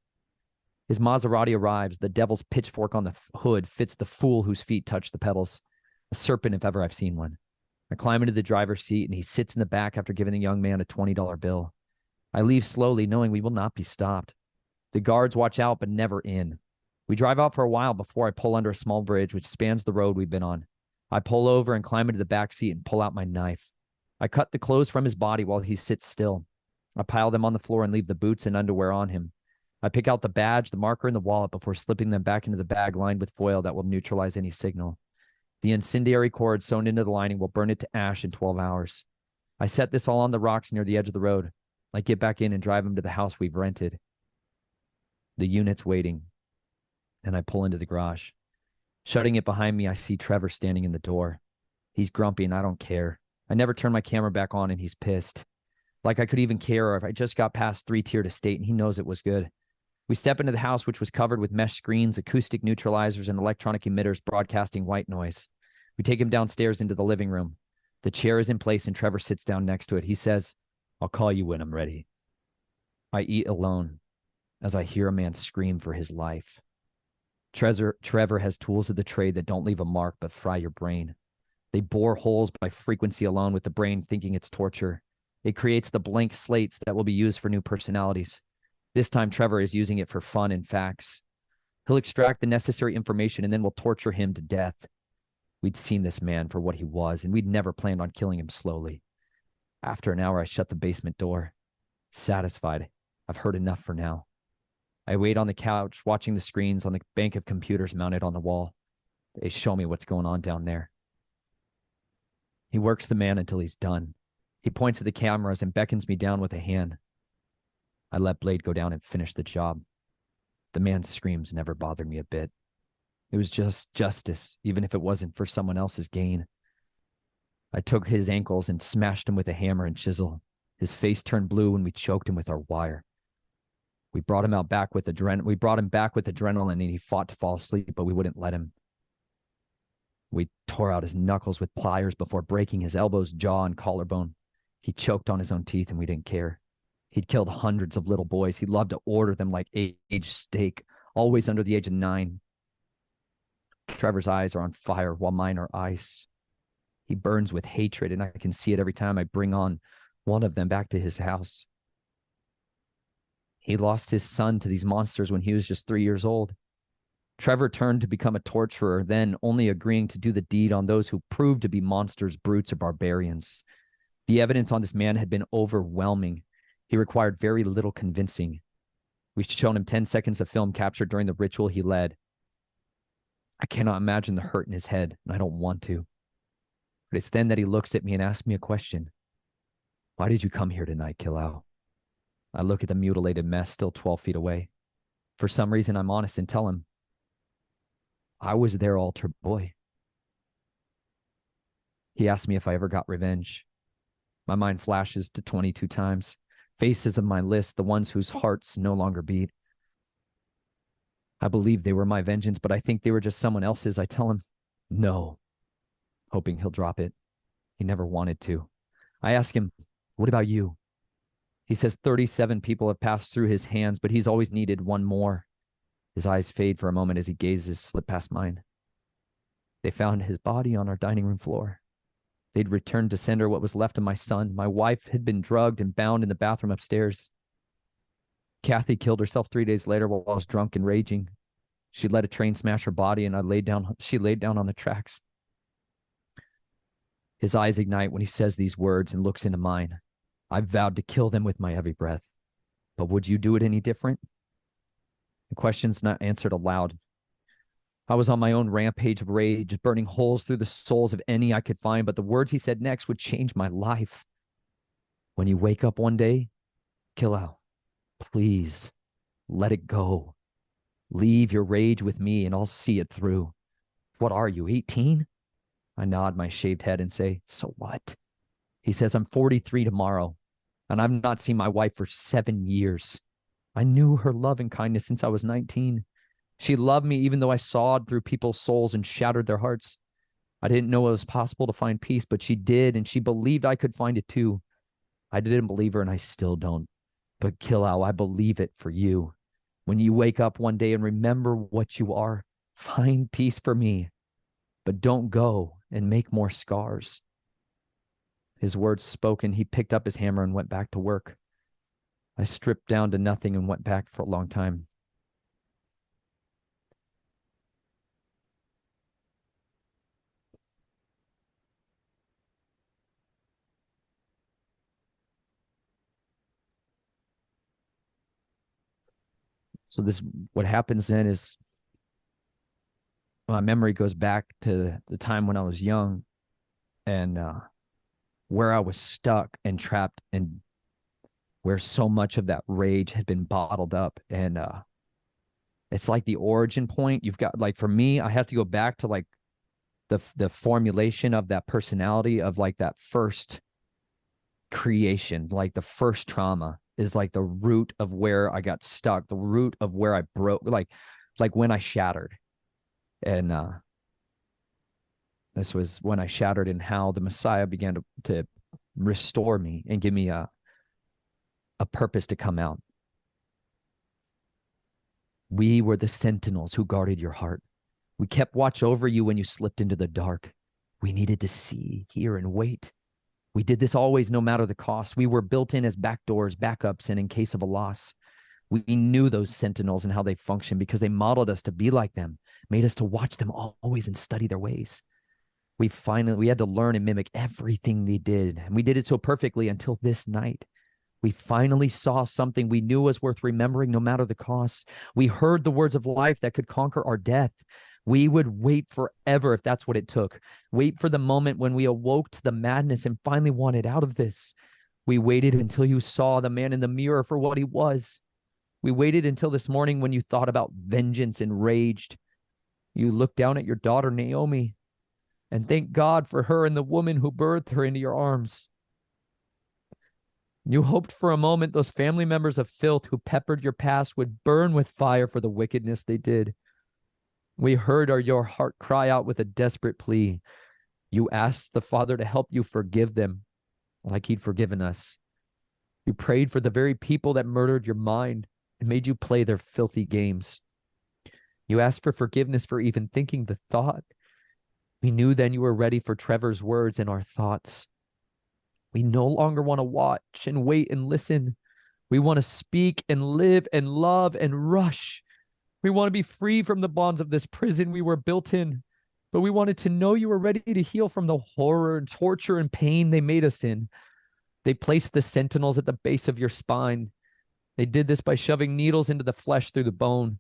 His Maserati arrives. The devil's pitchfork on the hood fits the fool whose feet touch the pedals. A serpent, if ever I've seen one. I climb into the driver's seat, and he sits in the back after giving the young man a $20 bill. I leave slowly, knowing we will not be stopped. The guards watch out, but never in. We drive out for a while before I pull under a small bridge which spans the road we've been on. I pull over and climb into the back seat and pull out my knife. I cut the clothes from his body while he sits still. I pile them on the floor and leave the boots and underwear on him. I pick out the badge, the marker, and the wallet before slipping them back into the bag lined with foil that will neutralize any signal. The incendiary cord sewn into the lining will burn it to ash in 12 hours. I set this all on the rocks near the edge of the road. I get back in and drive him to the house we've rented. The unit's waiting, and I pull into the garage. Shutting it behind me, I see Trevor standing in the door. He's grumpy, and I don't care. I never turn my camera back on, and he's pissed. Like I could even care if I just got past 3-tiered estate, and he knows it was good. We step into the house, which was covered with mesh screens, acoustic neutralizers, and electronic emitters broadcasting white noise. We take him downstairs into the living room. The chair is in place, and Trevor sits down next to it. He says, "I'll call you when I'm ready." I eat alone as I hear a man scream for his life. Trevor has tools of the trade that don't leave a mark but fry your brain. They bore holes by frequency alone, with the brain thinking it's torture. It creates the blank slates that will be used for new personalities. This time, Trevor is using it for fun and facts. He'll extract the necessary information and then we'll torture him to death. We'd seen this man for what he was, and we'd never planned on killing him slowly. After an hour, I shut the basement door. Satisfied, I've heard enough for now. I wait on the couch, watching the screens on the bank of computers mounted on the wall. They show me what's going on down there. He works the man until he's done. He points at the cameras and beckons me down with a hand. I let Blade go down and finish the job. The man's screams never bothered me a bit. It was just justice, even if it wasn't for someone else's gain. I took his ankles and smashed him with a hammer and chisel. His face turned blue and we choked him with our wire. We brought him back with adrenaline, and he fought to fall asleep, but we wouldn't let him. We tore out his knuckles with pliers before breaking his elbows, jaw, and collarbone. He choked on his own teeth, and we didn't care. He'd killed hundreds of little boys. He loved to order them like aged steak, always under the age of 9. Trevor's eyes are on fire while mine are ice. He burns with hatred, and I can see it every time I bring on one of them back to his house. He lost his son to these monsters when he was just 3 years old. Trevor turned to become a torturer, then only agreeing to do the deed on those who proved to be monsters, brutes, or barbarians. The evidence on this man had been overwhelming. He required very little convincing. We'd shown him 10 seconds of film captured during the ritual he led. I cannot imagine the hurt in his head, and I don't want to. But it's then that he looks at me and asks me a question. "Why did you come here tonight, Killau?" I look at the mutilated mess still 12 feet away. For some reason, I'm honest and tell him, "I was their altar boy." He asks me if I ever got revenge. My mind flashes to 22 times. Faces of my list, the ones whose hearts no longer beat. I believe they were my vengeance, but I think they were just someone else's. I tell him, "No," hoping he'll drop it. He never wanted to. I ask him, "What about you?" He says 37 people have passed through his hands, but he's always needed one more. His eyes fade for a moment as he gazes slip past mine. They found his body on our dining room floor. They'd returned to send her what was left of my son. My wife had been drugged and bound in the bathroom upstairs. Kathy killed herself 3 days later while I was drunk and raging. She let a train smash her body, and she laid down on the tracks. His eyes ignite when he says these words and looks into mine. I vowed to kill them with my every breath. But would you do it any different? The question's not answered aloud. I was on my own rampage of rage, burning holes through the souls of any I could find, but the words he said next would change my life. "When you wake up one day, Killau, please let it go. Leave your rage with me and I'll see it through." "What are you, 18? I nod my shaved head and say, "So what?" He says, "I'm 43 tomorrow. And I've not seen my wife for 7 years. I knew her love and kindness since I was 19. She loved me even though I sawed through people's souls and shattered their hearts. I didn't know it was possible to find peace, but she did, and she believed I could find it too. I didn't believe her, and I still don't. But Killau, I believe it for you. When you wake up one day and remember what you are, find peace for me, but don't go and make more scars. His words spoken, he picked up his hammer and went back to work. I stripped down to nothing and went back for a long time. So what happens then is my memory goes back to the time when I was young and where I was stuck and trapped and where so much of that rage had been bottled up. And it's like the origin point. You've got, like, for me, I have to go back to like the formulation of that personality, of like that first creation, like the first trauma is like the root of where I got stuck, the root of where I broke, like when I shattered. And this was when I shattered, and how the Messiah began to restore me and give me a purpose to come out. We were the sentinels who guarded your heart. We kept watch over you when you slipped into the dark. We needed to see, hear, and wait. We did this always, no matter the cost. We were built in as backdoors, backups, and in case of a loss. We knew those sentinels and how they function because they modeled us to be like them, made us to watch them always and study their ways. We had to learn and mimic everything they did. And we did it so perfectly until this night. We finally saw something we knew was worth remembering no matter the cost. We heard the words of life that could conquer our death. We would wait forever if that's what it took. Wait for the moment when we awoke to the madness and finally wanted out of this. We waited until you saw the man in the mirror for what he was. We waited until this morning when you thought about vengeance and raged. You looked down at your daughter, Naomi, and thank God for her and the woman who birthed her into your arms. You hoped for a moment those family members of filth who peppered your past would burn with fire for the wickedness they did. We heard your heart cry out with a desperate plea. You asked the Father to help you forgive them like he'd forgiven us. You prayed for the very people that murdered your mind and made you play their filthy games. You asked for forgiveness for even thinking the thought. We knew then you were ready for Trevor's words and our thoughts. We no longer want to watch and wait and listen. We want to speak and live and love and rush. We want to be free from the bonds of this prison we were built in. But we wanted to know you were ready to heal from the horror and torture and pain they made us in. They placed the sentinels at the base of your spine. They did this by shoving needles into the flesh through the bone.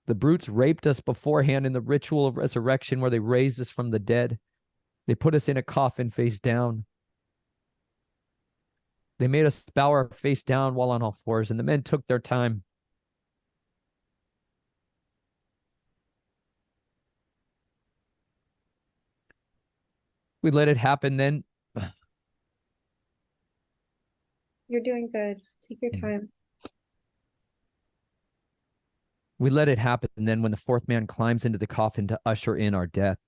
The brutes raped us beforehand in the ritual of resurrection where they raised us from the dead. They put us in a coffin face down. They made us bow our face down while on all fours, and the men took their time. We let it happen then. You're doing good. Take your time. We let it happen, and then when the fourth man climbs into the coffin to usher in our death,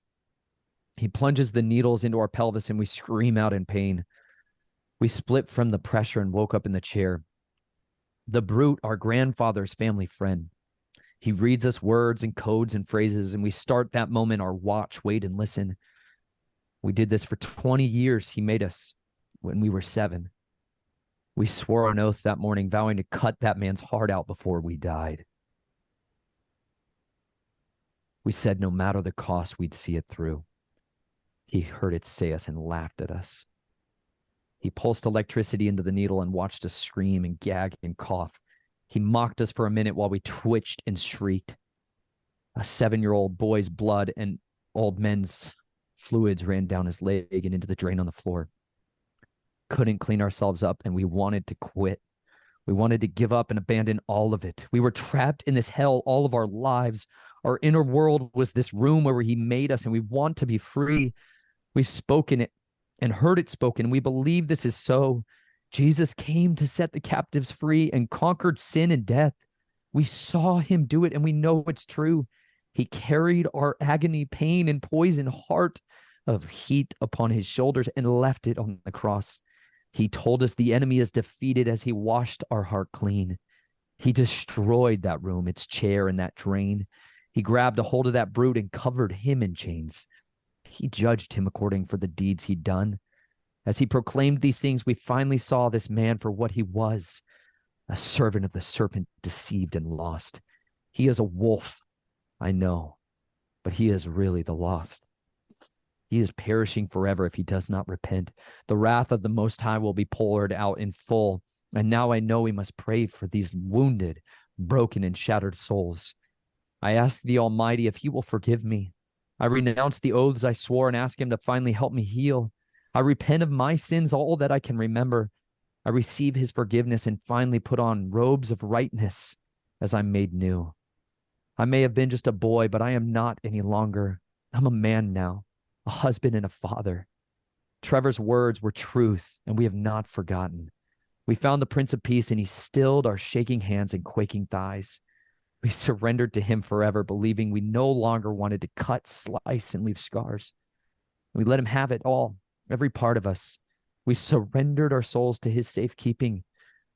he plunges the needles into our pelvis and we scream out in pain. We split from the pressure and woke up in the chair. The brute, our grandfather's family friend. He reads us words and codes and phrases, and we start that moment our watch, wait, and listen. We did this for 20 years. He made us when we were 7. We swore an oath that morning, vowing to cut that man's heart out before we died. We said no matter the cost, we'd see it through. He heard it say us and laughed at us. He pulsed electricity into the needle and watched us scream and gag and cough. He mocked us for a minute while we twitched and shrieked. A 7-year-old boy's blood and old men's fluids ran down his leg and into the drain on the floor. Couldn't clean ourselves up, and we wanted to quit. We wanted to give up and abandon all of it. We were trapped in this hell all of our lives. Our inner world was this room where he made us, and we want to be free. We've spoken it and heard it spoken. We believe this is so. Jesus came to set the captives free and conquered sin and death. We saw him do it, and we know it's true. He carried our agony, pain, and poison heart of heat upon his shoulders and left it on the cross. He told us the enemy is defeated as he washed our heart clean. He destroyed that room, its chair, and that drain. He grabbed a hold of that brute and covered him in chains. He judged him according for the deeds he'd done. As he proclaimed these things, we finally saw this man for what he was, a servant of the serpent, deceived and lost. He is a wolf, I know, but he is really the lost. He is perishing forever if he does not repent. The wrath of the Most High will be poured out in full. And now I know we must pray for these wounded, broken, and shattered souls. I ask the Almighty if he will forgive me. I renounce the oaths I swore and ask him to finally help me heal. I repent of my sins, all that I can remember. I receive his forgiveness and finally put on robes of rightness as I'm made new. I may have been just a boy, but I am not any longer. I'm a man now, a husband and a father. Trevor's words were truth, and we have not forgotten. We found the Prince of Peace, and he stilled our shaking hands and quaking thighs. We surrendered to him forever, believing we no longer wanted to cut, slice, and leave scars. We let him have it all, every part of us. We surrendered our souls to his safekeeping.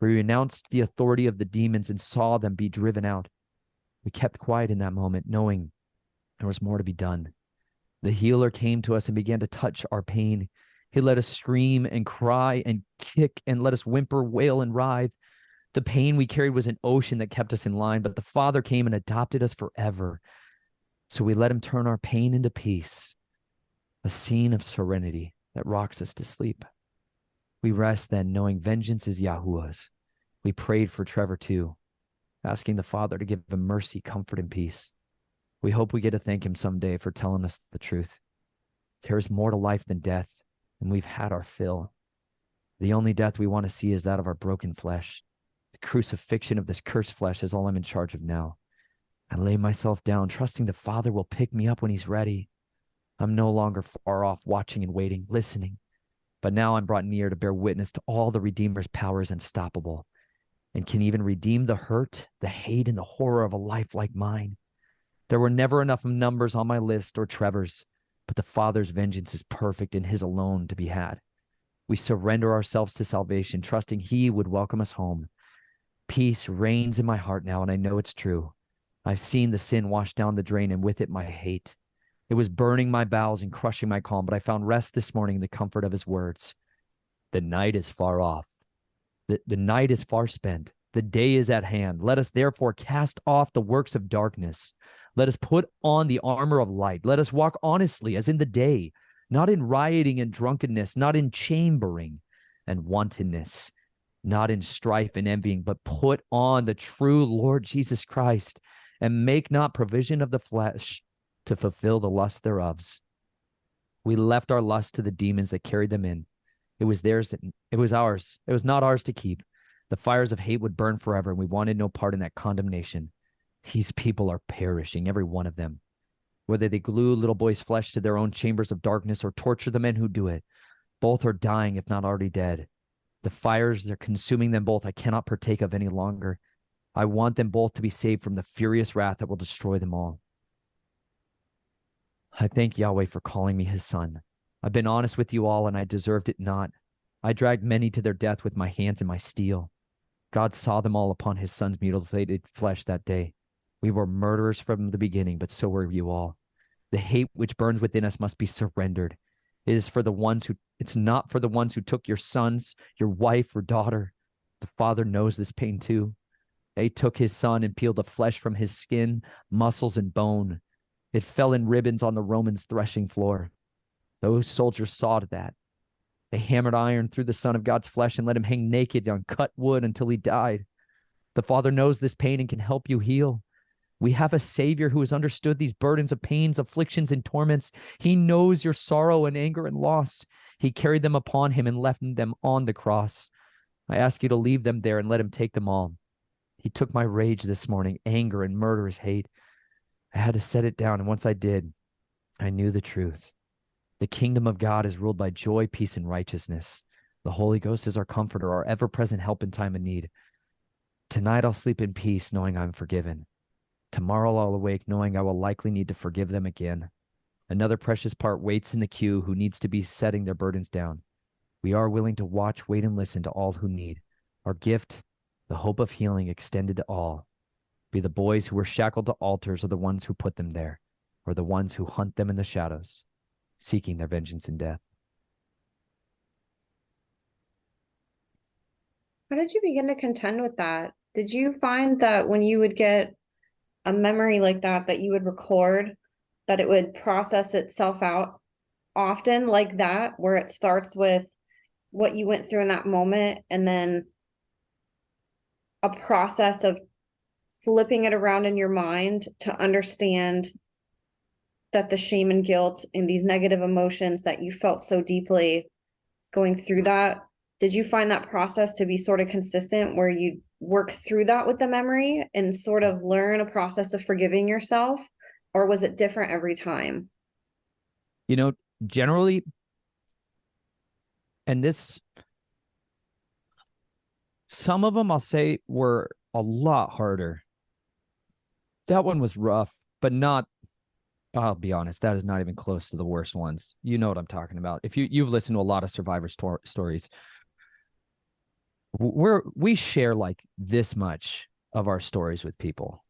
We renounced the authority of the demons and saw them be driven out. We kept quiet in that moment, knowing there was more to be done. The healer came to us and began to touch our pain. He let us scream and cry and kick and let us whimper, wail, and writhe. The pain we carried was an ocean that kept us in line, but the Father came and adopted us forever. So we let him turn our pain into peace, a scene of serenity that rocks us to sleep. We rest then, knowing vengeance is Yahuwah's. We prayed for Trevor too, asking the Father to give him mercy, comfort, and peace. We hope we get to thank him someday for telling us the truth. There is more to life than death, and we've had our fill. The only death we want to see is that of our broken flesh. The crucifixion of this cursed flesh is all I'm in charge of now. I lay myself down, trusting the Father will pick me up when he's ready. I'm no longer far off, watching and waiting, listening. But now I'm brought near to bear witness to all the Redeemer's power is unstoppable and can even redeem the hurt, the hate, and the horror of a life like mine. There were never enough numbers on my list or Trevor's, but the Father's vengeance is perfect and his alone to be had. We surrender ourselves to salvation, trusting he would welcome us home. Peace reigns in my heart now, and I know it's true. I've seen the sin wash down the drain, and with it my hate. It was burning my bowels and crushing my calm, but I found rest this morning in the comfort of his words. The night is far off. The night is far spent. The day is at hand. Let us therefore cast off the works of darkness. Let us put on the armor of light. Let us walk honestly as in the day, not in rioting and drunkenness, not in chambering and wantonness, not in strife and envying, but put on the true Lord Jesus Christ and make not provision of the flesh to fulfill the lust thereof. We left our lust to the demons that carried them in. It was theirs. It was ours. It was not ours to keep. The fires of hate would burn forever, and we wanted no part in that condemnation. These people are perishing, every one of them. Whether they glue little boys' flesh to their own chambers of darkness or torture the men who do it, both are dying, if not already dead. The fires, they're consuming them both. I cannot partake of any longer. I want them both to be saved from the furious wrath that will destroy them all. I thank Yahweh for calling me his son. I've been honest with you all, and I deserved it not. I dragged many to their death with my hands and my steel. God saw them all upon his son's mutilated flesh that day. We were murderers from the beginning, but so were you all. The hate which burns within us must be surrendered. It's not for the ones who took your sons, your wife or daughter. The Father knows this pain too. They took his son and peeled the flesh from his skin, muscles, and bone. It fell in ribbons on the Romans' threshing floor. Those soldiers saw to that. They hammered iron through the Son of God's flesh and let him hang naked on cut wood until he died. The Father knows this pain and can help you heal. We have a Savior who has understood these burdens of pains, afflictions, and torments. He knows your sorrow and anger and loss. He carried them upon him and left them on the cross. I ask you to leave them there and let him take them all. He took my rage this morning, anger and murderous hate. I had to set it down, and once I did, I knew the truth. The kingdom of God is ruled by joy, peace, and righteousness. The Holy Ghost is our comforter, our ever-present help in time of need. Tonight I'll sleep in peace, knowing I'm forgiven. Tomorrow I'll awake, knowing I will likely need to forgive them again. Another precious part waits in the queue who needs to be setting their burdens down. We are willing to watch, wait, and listen to all who need. Our gift, the hope of healing extended to all. Be the boys who were shackled to altars or the ones who put them there, or the ones who hunt them in the shadows, seeking their vengeance in death. How did you begin to contend with that? Did you find that when you would get a memory like that you would record, that it would process itself out often like that, where it starts with what you went through in that moment and then a process of flipping it around in your mind to understand that the shame and guilt and these negative emotions that you felt so deeply going through that, did you find that process to be sort of consistent where you work through that with the memory and sort of learn a process of forgiving yourself? Or was it different every time? You know, generally, and this, some of them I'll say were a lot harder. That one was rough, but not, I'll be honest, that is not even close to the worst ones. You know what I'm talking about. If you've listened to a lot of survivor stories, we share like this much of our stories with people.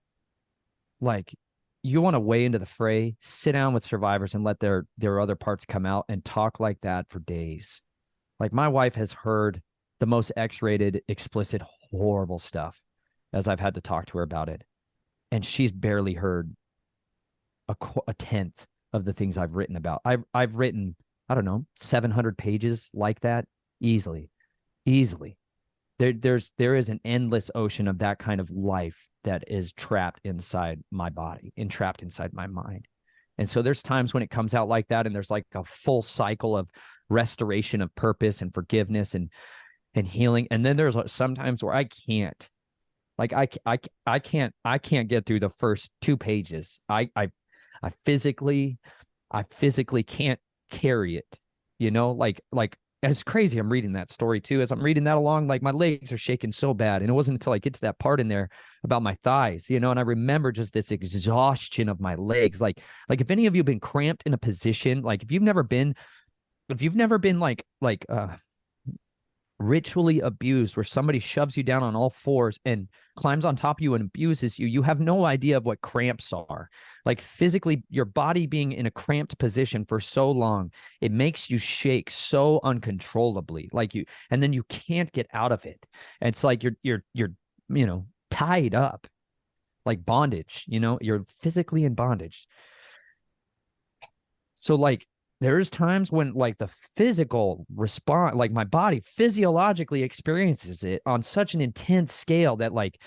Like, you want to weigh into the fray, sit down with survivors and let their other parts come out and talk like that for days. Like, my wife has heard the most X-rated, explicit, horrible stuff as I've had to talk to her about it. And she's barely heard a tenth of the things I've written about. I've written, I don't know, 700 pages like that easily. There is an endless ocean of that kind of life that is trapped inside my body and trapped inside my mind. And so there's times when it comes out like that, and there's like a full cycle of restoration of purpose and forgiveness and healing. And then there's some times where I can't, like I can't get through the first 2 pages. I physically can't carry it, like it's crazy. I'm reading that story too. As I'm reading that along, like my legs are shaking so bad. And it wasn't until I get to that part in there about my thighs, and I remember just this exhaustion of my legs. Like if any of you have been cramped in a position, like if you've never been like ritually abused, where somebody shoves you down on all fours and climbs on top of you and abuses you, you have no idea of what cramps are. Like, physically, your body being in a cramped position for so long, it makes you shake so uncontrollably, and then you can't get out of it. And it's like you're tied up, like bondage. You're physically in bondage. So like, there's times when like the physical response, like my body physiologically experiences it on such an intense scale that like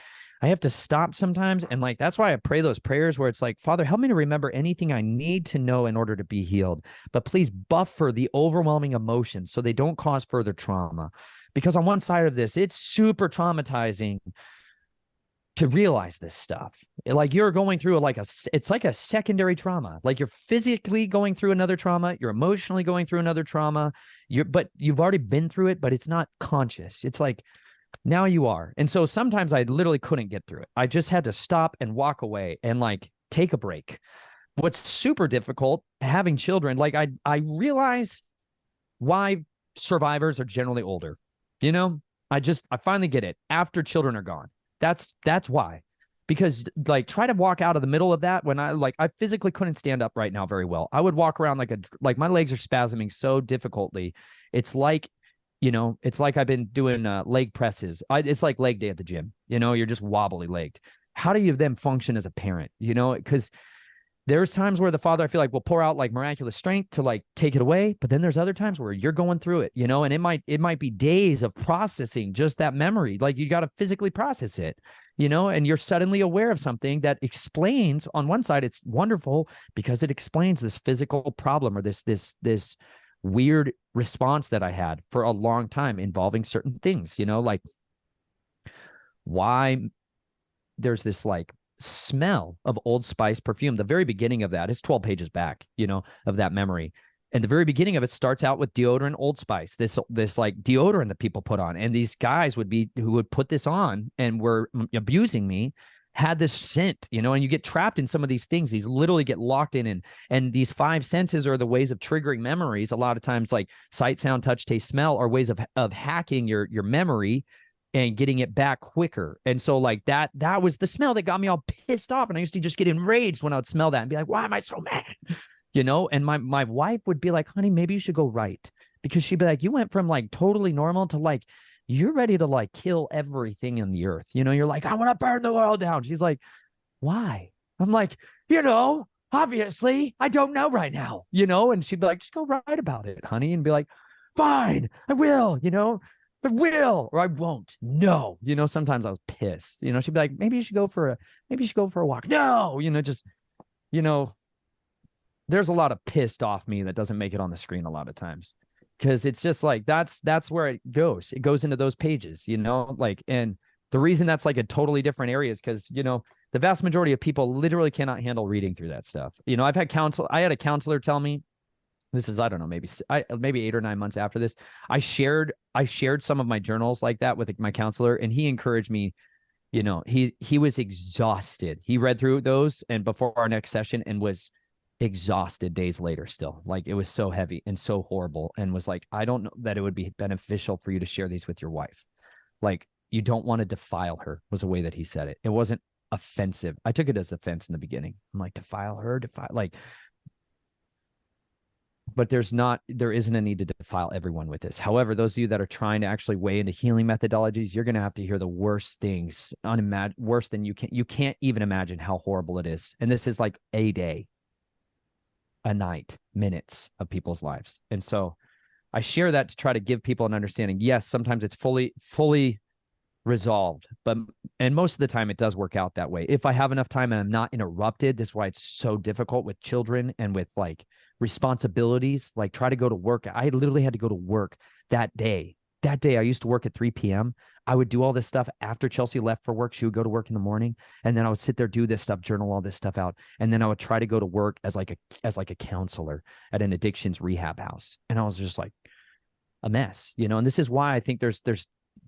I have to stop sometimes. And like, that's why I pray those prayers where it's like, Father, help me to remember anything I need to know in order to be healed, but please buffer the overwhelming emotions so they don't cause further trauma. Because on one side of this, it's super traumatizing to realize this stuff. Like, you're going through it's like a secondary trauma. Like, you're physically going through another trauma, you're emotionally going through another trauma, but you've already been through it, but it's not conscious. It's like, now you are. And so sometimes I literally couldn't get through it. I just had to stop and walk away and like take a break. What's super difficult having children, like I realize why survivors are generally older. I finally get it after children are gone. That's why. Because like, try to walk out of the middle of that when I physically couldn't stand up right now very well. I would walk around like my legs are spasming so difficultly. It's like, it's like I've been doing leg presses. It's like leg day at the gym. You're just wobbly legged. How do you then function as a parent? Because there's times where the father, I feel like, will pour out like miraculous strength to like take it away. But then there's other times where you're going through it, and it might be days of processing just that memory. Like, you got to physically process it, and you're suddenly aware of something that explains, on one side, it's wonderful because it explains this physical problem or this weird response that I had for a long time involving certain things, like why there's this like smell of Old Spice perfume. The very beginning of that, it's 12 pages back, of that memory. And the very beginning of it starts out with deodorant, Old Spice, this like deodorant that people put on. And these guys who would put this on and were abusing me had this scent, and you get trapped in some of these things. These literally get locked in. And these five senses are the ways of triggering memories. A lot of times, like sight, sound, touch, taste, smell, are ways of hacking your memory and getting it back quicker. And so like that was the smell that got me all pissed off. And I used to just get enraged when I would smell that and be like, why am I so mad? And my wife would be like, honey, maybe you should go right. Because she'd be like, you went from like totally normal to like, you're ready to like kill everything on the earth. You're like, I want to burn the world down. She's like, why? I'm like, obviously I don't know right now, and she'd be like, just go write about it, honey. And be like, fine, I will, I will, or I won't. No, sometimes I was pissed, she'd be like, maybe you should go for a walk. No, there's a lot of pissed off me that doesn't make it on the screen a lot of times. Because it's just like that's where it goes. It goes into those pages, like, and the reason that's like a totally different area is because, the vast majority of people literally cannot handle reading through that stuff. I had a counselor tell me, this is, I don't know, maybe 8 or 9 months after this, I shared some of my journals like that with my counselor, and he encouraged me. He was exhausted. He read through those and before our next session and was exhausted days later still. Like, it was so heavy and so horrible, and was like, I don't know that it would be beneficial for you to share these with your wife. Like, you don't want to defile her, was a way that he said it. It wasn't offensive. I took it as offense in the beginning. I'm like, defile her, like, but there isn't a need to defile everyone with this. However, those of you that are trying to actually weigh into healing methodologies, you're going to have to hear the worst things, worse than you can't even imagine how horrible it is. And this is like a day, a night, minutes of people's lives. And so I share that to try to give people an understanding. Yes, sometimes it's fully resolved, and most of the time it does work out that way. If I have enough time and I'm not interrupted, this is why it's so difficult with children and with like responsibilities. Like, try to go to work. I literally had to go to work that day. That day I used to work at 3 p.m. I would do all this stuff after Chelsea left for work. She would go to work in the morning, and then I would sit there, do this stuff, journal all this stuff out. And then I would try to go to work as like a counselor at an addictions rehab house. And I was just like a mess, and this is why I think there's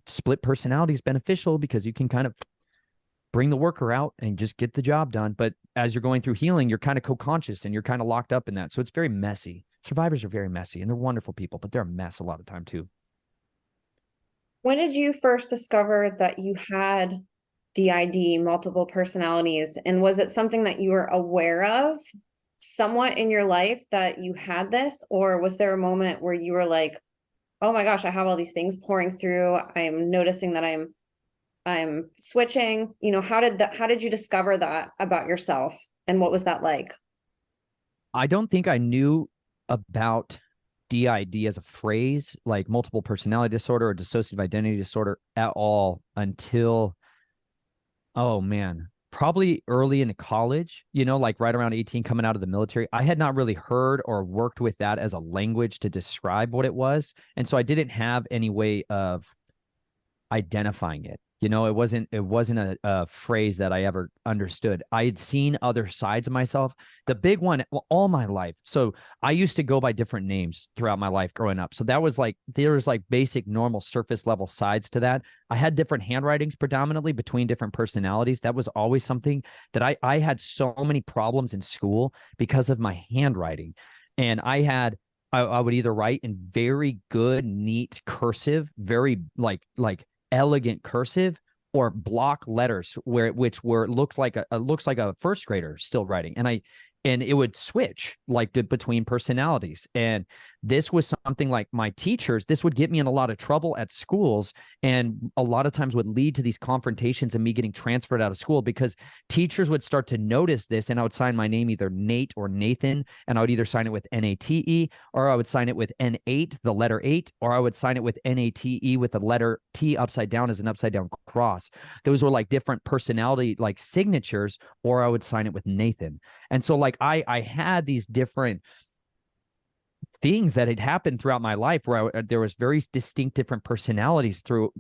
split personality is beneficial, because you can kind of bring the worker out and just get the job done. But as you're going through healing, you're kind of co-conscious and you're kind of locked up in that. So it's very messy. Survivors are very messy, and they're wonderful people, but they're a mess a lot of time too. When did you first discover that you had DID, multiple personalities? And was it something that you were aware of somewhat in your life that you had this? Or was there a moment where you were like, oh my gosh, I have all these things pouring through. I'm noticing that I'm switching. How did you discover that about yourself? And what was that like? I don't think I knew about DID as a phrase, like multiple personality disorder or dissociative identity disorder, at all until, oh man, probably early in college, like right around 18, coming out of the military. I had not really heard or worked with that as a language to describe what it was. And so I didn't have any way of identifying it. It wasn't a phrase that I ever understood. I had seen other sides of myself. The big one, all my life. So I used to go by different names throughout my life growing up. So there was like basic, normal, surface level sides to that. I had different handwritings predominantly between different personalities. That was always something that I had so many problems in school because of my handwriting. And I would either write in very good, neat cursive, very like elegant cursive, or block letters which looks like a first grader still writing. And it would switch like between personalities. And this was something like my teachers, this would get me in a lot of trouble at schools, and a lot of times would lead to these confrontations and me getting transferred out of school, because teachers would start to notice this. And I would sign my name either Nate or Nathan, and I would either sign it with NATE, or I would sign it with N8, the letter 8, or I would sign it with NATE with the letter T upside down as an upside down cross. Those were like different personality like signatures, or I would sign it with Nathan. And so like I had these different things that had happened throughout my life where there was very distinct different personalities through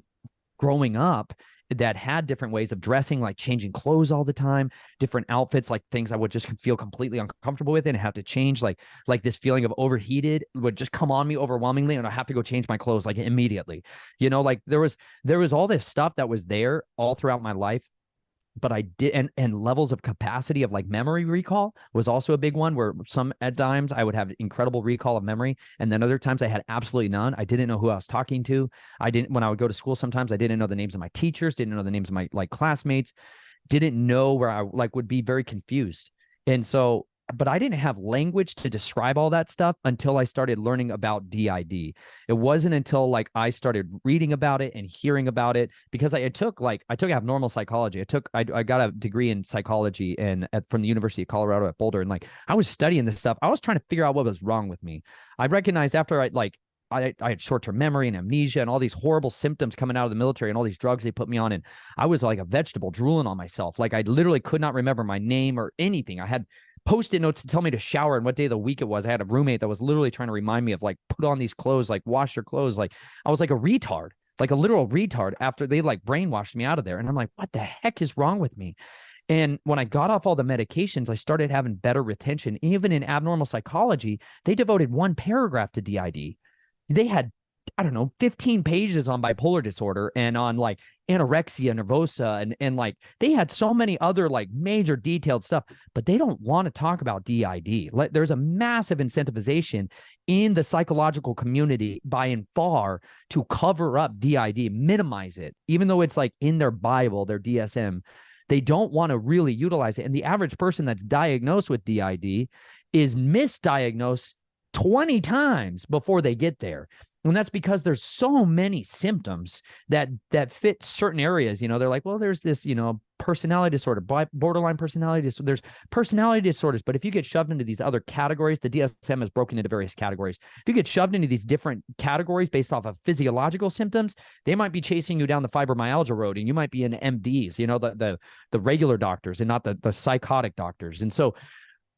growing up. that had different ways of dressing, like changing clothes all the time, different outfits, like things I would just feel completely uncomfortable with and have to change. Like this feeling of overheated would just come on me overwhelmingly, and I have to go change my clothes like immediately. Like there was all this stuff that was there all throughout my life, but I did, and levels of capacity of like memory recall was also a big one, where some at times I would have incredible recall of memory, and then other times I had absolutely none. I didn't know who I was talking to. I didn't When I would go to school, sometimes I didn't know the names of my teachers, didn't know the names of my like classmates, didn't know where I like would be very confused. And so, but I didn't have language to describe all that stuff until I started learning about DID. It wasn't until like I started reading about it and hearing about it, because I took abnormal psychology. I got a degree in psychology from the University of Colorado at Boulder, and like I was studying this stuff. I was trying to figure out what was wrong with me. I recognized after I had short-term memory and amnesia and all these horrible symptoms coming out of the military and all these drugs they put me on. And I was like a vegetable drooling on myself. Like I literally could not remember my name or anything. I had Post-it notes to tell me to shower and what day of the week it was. I had a roommate that was literally trying to remind me of like, put on these clothes, like wash your clothes. Like I was like a retard, like a literal retard after they like brainwashed me out of there. And I'm like, what the heck is wrong with me? And when I got off all the medications, I started having better retention. Even in abnormal psychology, they devoted one paragraph to DID. They had, I don't know, 15 pages on bipolar disorder and on like anorexia nervosa. And like they had so many other like major detailed stuff, but they don't want to talk about DID. Like there's a massive incentivization in the psychological community by and far to cover up DID, minimize it, even though it's like in their Bible, their DSM. They don't want to really utilize it. And the average person that's diagnosed with DID is misdiagnosed 20 times before they get there. And that's because there's so many symptoms that fit certain areas. They're like, well, there's this, personality disorder, borderline personality disorder. There's personality disorders. But if you get shoved into these other categories, the DSM is broken into various categories. If you get shoved into these different categories based off of physiological symptoms, they might be chasing you down the fibromyalgia road, and you might be in MDs, the regular doctors and not the psychotic doctors. And so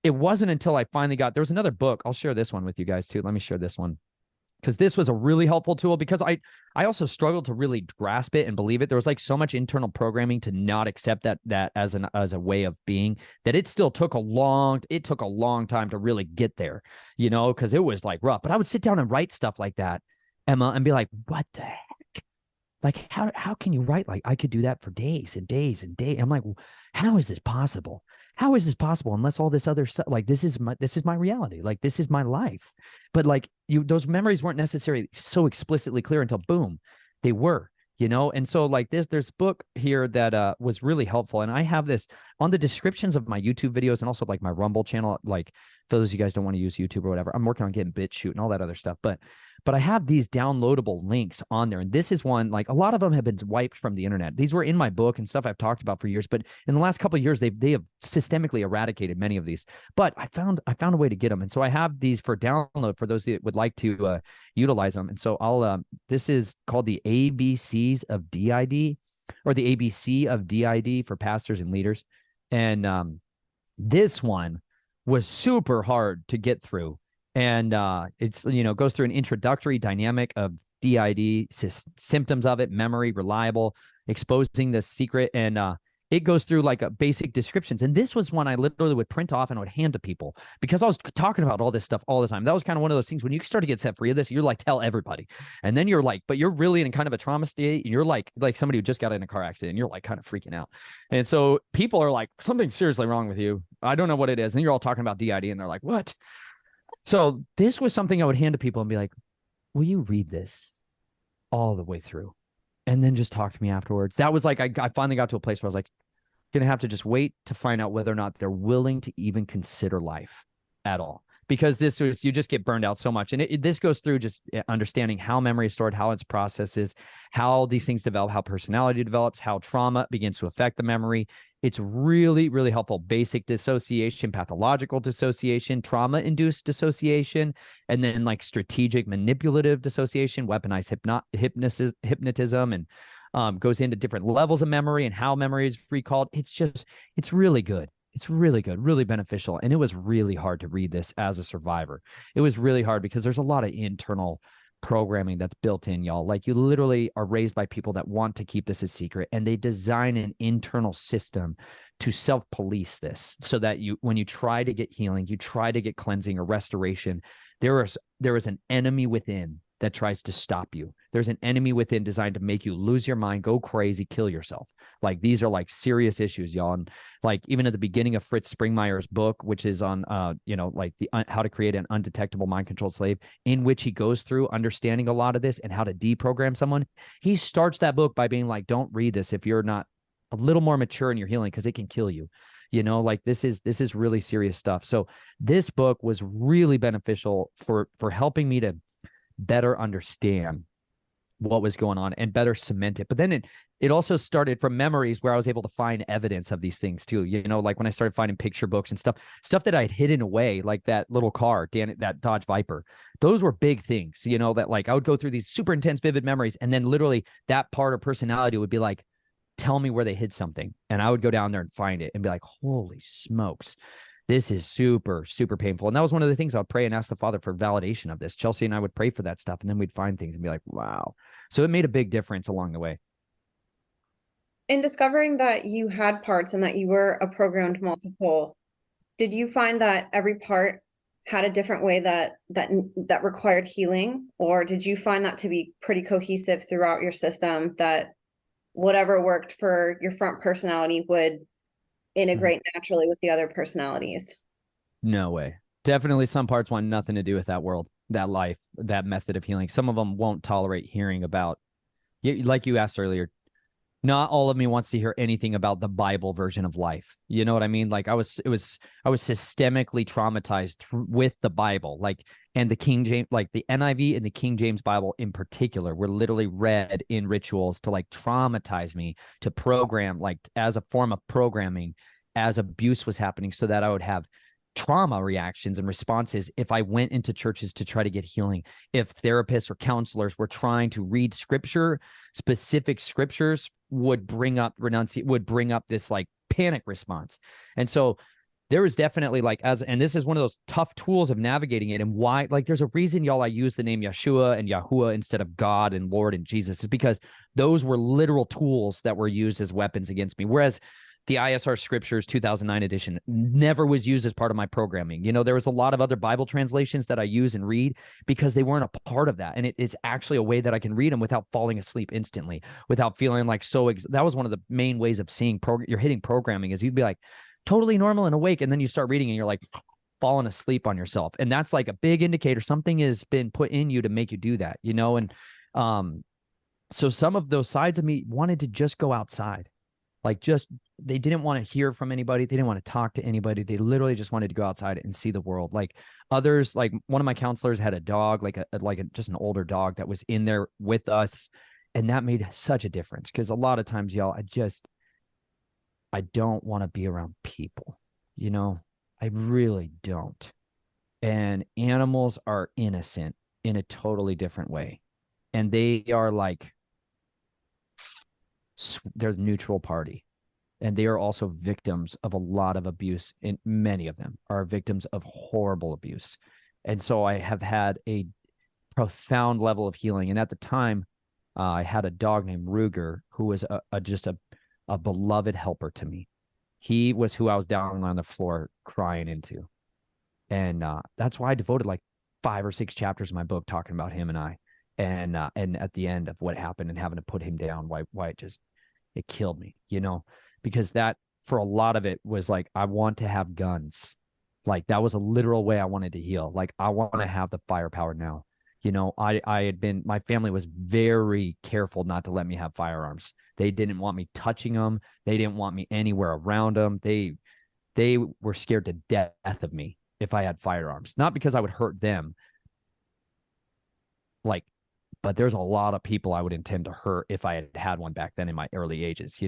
it wasn't until I finally there was another book. I'll share this one with you guys too. Let me share this one, because this was a really helpful tool, because I also struggled to really grasp it and believe it. There was like so much internal programming to not accept that as a way of being, that it took a long time to really get there, because it was like rough. But I would sit down and write stuff like that, Emma, and be like, what the heck? Like, how can you write? Like, I could do that for days and days and days. I'm like, how is this possible? How is this possible? Unless all this other stuff, like this is my reality. Like, this is my life. But like those memories weren't necessarily so explicitly clear until boom, they were, And so like there's book here that was really helpful. And I have this on the descriptions of my YouTube videos and also like my Rumble channel. Like, for those of you guys don't want to use YouTube or whatever, I'm working on getting BitChute and all that other stuff. But I have these downloadable links on there. And this is one, like a lot of them have been wiped from the internet. These were in my book and stuff I've talked about for years. But in the last couple of years, they have systemically eradicated many of these. But I found a way to get them. And so I have these for download for those that would like to utilize them. And so this is called the ABCs of DID, or the ABC of DID for pastors and leaders. And this one was super hard to get through. And it's, goes through an introductory dynamic of DID, symptoms of it, memory, reliable, exposing the secret. And it goes through like a basic descriptions. And this was one I literally would print off and would hand to people, because I was talking about all this stuff all the time. That was kind of one of those things when you start to get set free of this, you're like, tell everybody. And then you're like, but you're really in kind of a trauma state. And you're like somebody who just got in a car accident. And you're like kind of freaking out. And so people are like, something's seriously wrong with you. I don't know what it is. And then you're all talking about DID and they're like, what? So this was something I would hand to people and be like, will you read this all the way through and then just talk to me afterwards? That was like, I finally got to a place where I was like, going to have to just wait to find out whether or not they're willing to even consider life at all. Because you just get burned out so much. And this goes through just understanding how memory is stored, how its processes, how these things develop, how personality develops, how trauma begins to affect the memory. It's really, really helpful. Basic dissociation, pathological dissociation, trauma-induced dissociation, and then like strategic manipulative dissociation, weaponized hypnotism, and goes into different levels of memory and how memory is recalled. It's really good. It's really good, really beneficial. And it was really hard to read this as a survivor. It was really hard because there's a lot of internal programming that's built in, y'all. Like, you literally are raised by people that want to keep this a secret, and they design an internal system to self-police this, so that when you try to get healing, you try to get cleansing or restoration, there is an enemy within that tries to stop you. There's an enemy within designed to make you lose your mind, go crazy, kill yourself. Like, these are like serious issues, y'all. And like, even at the beginning of Fritz Springmeier's book, which is on like the how to create an undetectable mind controlled slave, in which he goes through understanding a lot of this and how to deprogram someone. He starts that book by being like, don't read this if you're not a little more mature in your healing, because it can kill you. Like, this is really serious stuff. So this book was really beneficial for helping me to better understand what was going on and better cement it. But then it also started from memories where I was able to find evidence of these things too. Like when I started finding picture books and stuff that I'd hidden away, like that little car, that Dodge Viper. Those were big things, that like I would go through these super intense, vivid memories, and then literally that part of personality would be like, tell me where they hid something. And I would go down there and find it and be like, holy smokes, this is super, super painful. And that was one of the things I would pray and ask the Father for validation of this. Chelsea and I would pray for that stuff, and then we'd find things and be like, wow. So it made a big difference along the way. In discovering that you had parts and that you were a programmed multiple, did you find that every part had a different way that required healing, or did you find that to be pretty cohesive throughout your system, that whatever worked for your front personality would integrate naturally with the other personalities? No way. Definitely some parts want nothing to do with that world, that life, that method of healing. Some of them won't tolerate hearing about, like you asked earlier, not all of me wants to hear anything about the Bible version of life. You know what I mean? Like, I was systemically traumatized with the Bible, like, and the King James, like the NIV and the King James Bible in particular, were literally read in rituals to like traumatize me, to program, like as a form of programming, as abuse was happening, so that I would have trauma reactions and responses if I went into churches to try to get healing. If therapists or counselors were trying to read scripture, specific scriptures would bring up this like panic response. And so there is definitely like, and this is one of those tough tools of navigating it. And why, like, there's a reason, y'all, I use the name Yeshua and Yahuwah instead of God and Lord and Jesus, is because those were literal tools that were used as weapons against me. Whereas the ISR Scriptures 2009 edition never was used as part of my programming. There was a lot of other Bible translations that I use and read because they weren't a part of that. And it's actually a way that I can read them without falling asleep instantly, without feeling like that was one of the main ways of seeing you're hitting programming, is you'd be like totally normal and awake, and then you start reading and you're like falling asleep on yourself. And that's like a big indicator something has been put in you to make you do that, and so some of those sides of me wanted to just go outside. Like, they didn't want to hear from anybody. They didn't want to talk to anybody. They literally just wanted to go outside and see the world. Like others, like one of my counselors had a dog, just an older dog that was in there with us. And that made such a difference, because a lot of times, y'all, I don't want to be around people, I really don't. And animals are innocent in a totally different way. And they are like, they're the neutral party, and they are also victims of a lot of abuse, and many of them are victims of horrible abuse. And so I have had a profound level of healing. And at the time, I had a dog named Ruger, who was just a beloved helper to me. He was who I was down on the floor crying into. And that's why I devoted like 5 or 6 chapters of my book talking about him and I. And at the end of what happened and having to put him down, why it killed me, because that, for a lot of it, was like, I want to have guns. Like, that was a literal way I wanted to heal. Like, I want to have the firepower now. My family was very careful not to let me have firearms. They didn't want me touching them. They didn't want me anywhere around them. They were scared to death of me if I had firearms, not because I would hurt them. Like, but there's a lot of people I would intend to hurt if I had had one back then in my early ages.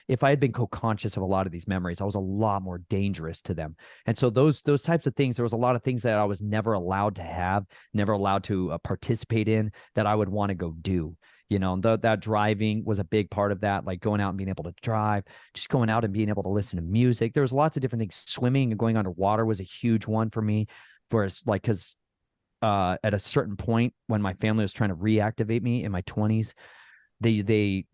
If I had been co-conscious of a lot of these memories, I was a lot more dangerous to them. And so those types of things, there was a lot of things that I was never allowed to have, never allowed to participate in, that I would want to go do. That driving was a big part of that, like going out and being able to drive, just going out and being able to listen to music. There was lots of different things. Swimming and going underwater was a huge one for me, because at a certain point when my family was trying to reactivate me in my 20s. The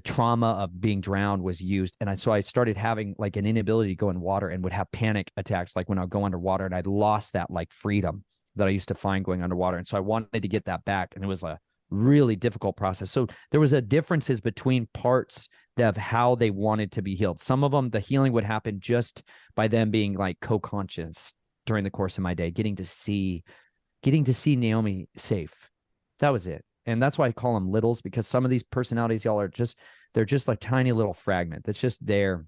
trauma of being drowned was used, and so I started having like an inability to go in water and would have panic attacks like when I would go underwater, and I'd lost that like freedom that I used to find going underwater. And so I wanted to get that back, and it was a really difficult process. So there was a differences between parts of how they wanted to be healed. Some of them, the healing would happen just by them being like co-conscious during the course of my day, getting to see Naomi safe. That was it. And that's why I call them littles, because some of these personalities, y'all, they're just like tiny little fragment that's just there.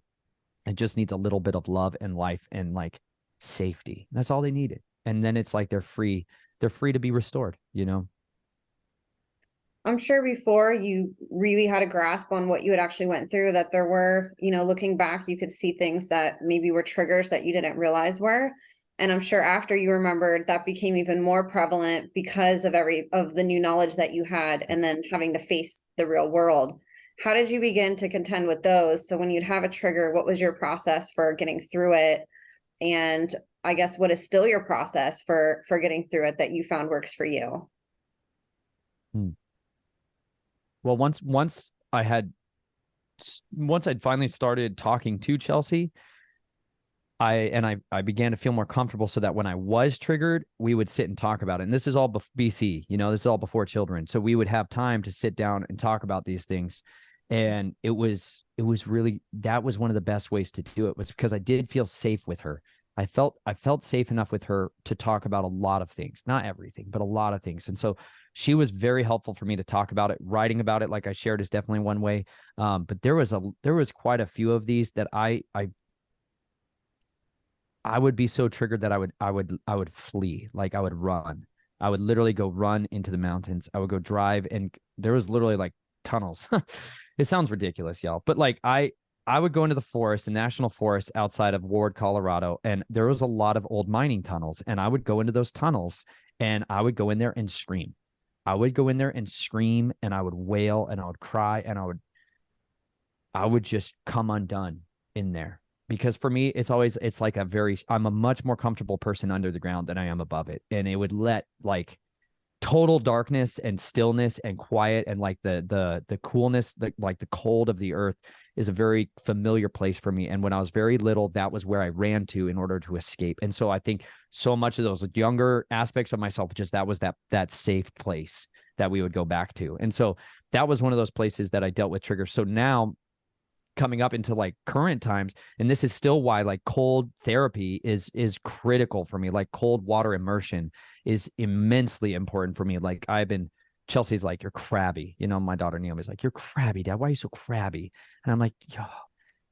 It just needs a little bit of love and life and like safety. That's all they needed. And then it's like they're free. They're free to be restored, you know? I'm sure before you really had a grasp on what you had actually went through, that there were, looking back, you could see things that maybe were triggers that you didn't realize were. And I'm sure after you remembered, that became even more prevalent because of the new knowledge that you had, and then having to face the real world. How did you begin to contend with those? So when you'd have a trigger, what was your process for getting through it? And I guess what is still your process for getting through it that you found works for you? Hmm. Well, once I'd finally started talking to Chelsea, I began to feel more comfortable, so that when I was triggered, we would sit and talk about it. And this is all BC, this is all before children. So we would have time to sit down and talk about these things. And it was really, that was one of the best ways to do it, was because I did feel safe with her. I felt safe enough with her to talk about a lot of things, not everything, but a lot of things. And so she was very helpful for me to talk about it. Writing about it, like I shared, is definitely one way. But there was quite a few of these that I would be so triggered that I would flee. Like I would run. I would literally go run into the mountains. I would go drive, and there was literally like tunnels. It sounds ridiculous, y'all, but like I would go into the forest, the national forest outside of Ward, Colorado, and there was a lot of old mining tunnels, and I would go into those tunnels, and I would go in there and scream. I would go in there and scream, and I would wail, and I would cry, and I would just come undone in there. Because for me, it's like I'm a much more comfortable person under the ground than I am above it. And it would let like total darkness and stillness and quiet and like the coolness, like the cold of the earth is a very familiar place for me. And when I was very little, that was where I ran to in order to escape. And so I think so much of those younger aspects of myself, just that was that safe place that we would go back to. And so that was one of those places that I dealt with triggers. So now, coming up into like current times, and this is still why like cold therapy is critical for me. Like cold water immersion is immensely important for me. Like Chelsea's like, "You're crabby," my daughter Naomi's like, "You're crabby, Dad, why are you so crabby?" And I'm like, "Yo,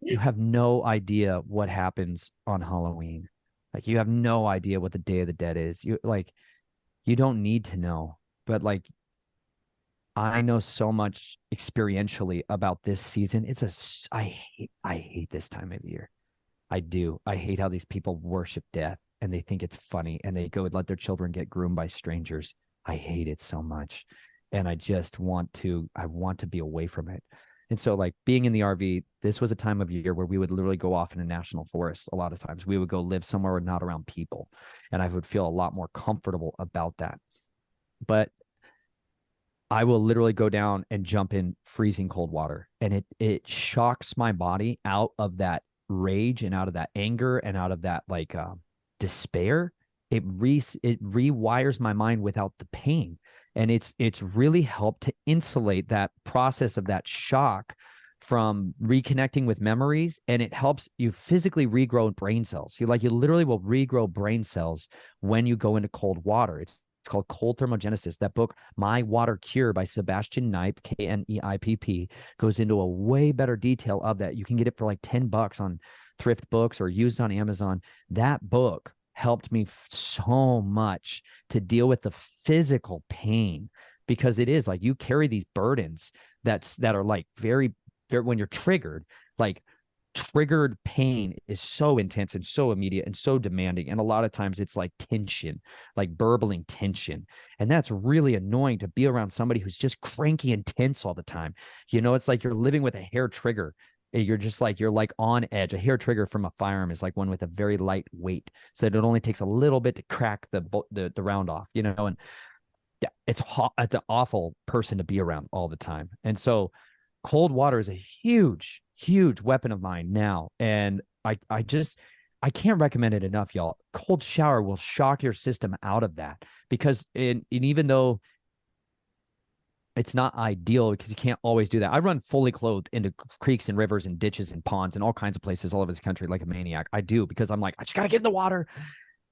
you have no idea what happens on Halloween. Like you have no idea what the Day of the Dead is. You don't need to know, but like I know so much experientially about this season. I hate this time of year. I do. I hate how these people worship death and they think it's funny, and they go and let their children get groomed by strangers. I hate it so much. And I want to be away from it. And so like being in the RV, this was a time of year where we would literally go off in a national forest. A lot of times we would go live somewhere not around people, and I would feel a lot more comfortable about that. But I will literally go down and jump in freezing cold water, and it shocks my body out of that rage and out of that anger and out of that like despair. It rewires my mind without the pain, and it's really helped to insulate that process of that shock from reconnecting with memories, and it helps you physically regrow brain cells. You literally will regrow brain cells when you go into cold water. It's called Cold Thermogenesis. That book, My Water Cure by Sebastian Knipe, Kneipp, goes into a way better detail of that. You can get it for like $10 on thrift books or used on Amazon. That book helped me so much to deal with the physical pain, because it is like you carry these burdens that are like very, very, when you're triggered, like triggered pain is so intense and so immediate and so demanding. And a lot of times it's like tension, like burbling tension. And that's really annoying to be around somebody who's just cranky and tense all the time. It's like you're living with a hair trigger. You're just like, you're like on edge. A hair trigger from a firearm is like one with a very light weight. So it only takes a little bit to crack the round off, you know, and yeah, it's hot. It's an awful person to be around all the time. And so cold water is a huge, huge weapon of mine now. And I can't recommend it enough, y'all. Cold shower will shock your system out of that because even though it's not ideal because you can't always do that. I run fully clothed into creeks and rivers and ditches and ponds and all kinds of places all over this country like a maniac. I do because I'm like, I just got to get in the water.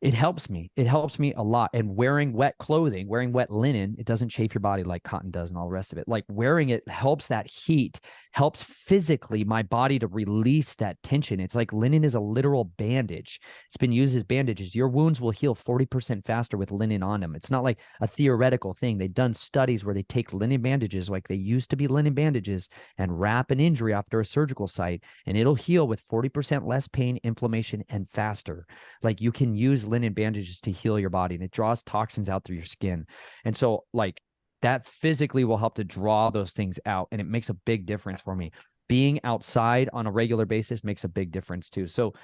It helps me. It helps me a lot. And wearing wet clothing, wearing wet linen, it doesn't chafe your body like cotton does and all the rest of it. Like wearing it helps that heat, helps physically my body to release that tension. It's like linen is a literal bandage. It's been used as bandages. Your wounds will heal 40% faster with linen on them. It's not like a theoretical thing. They've done studies where they take linen bandages like they used to be linen bandages and wrap an injury after a surgical site, and it'll heal with 40% less pain, inflammation, and faster. Like you can use linen bandages to heal your body, and it draws toxins out through your skin. And so like that physically will help to draw those things out, and it makes a big difference for me. Being outside on a regular basis makes a big difference too. So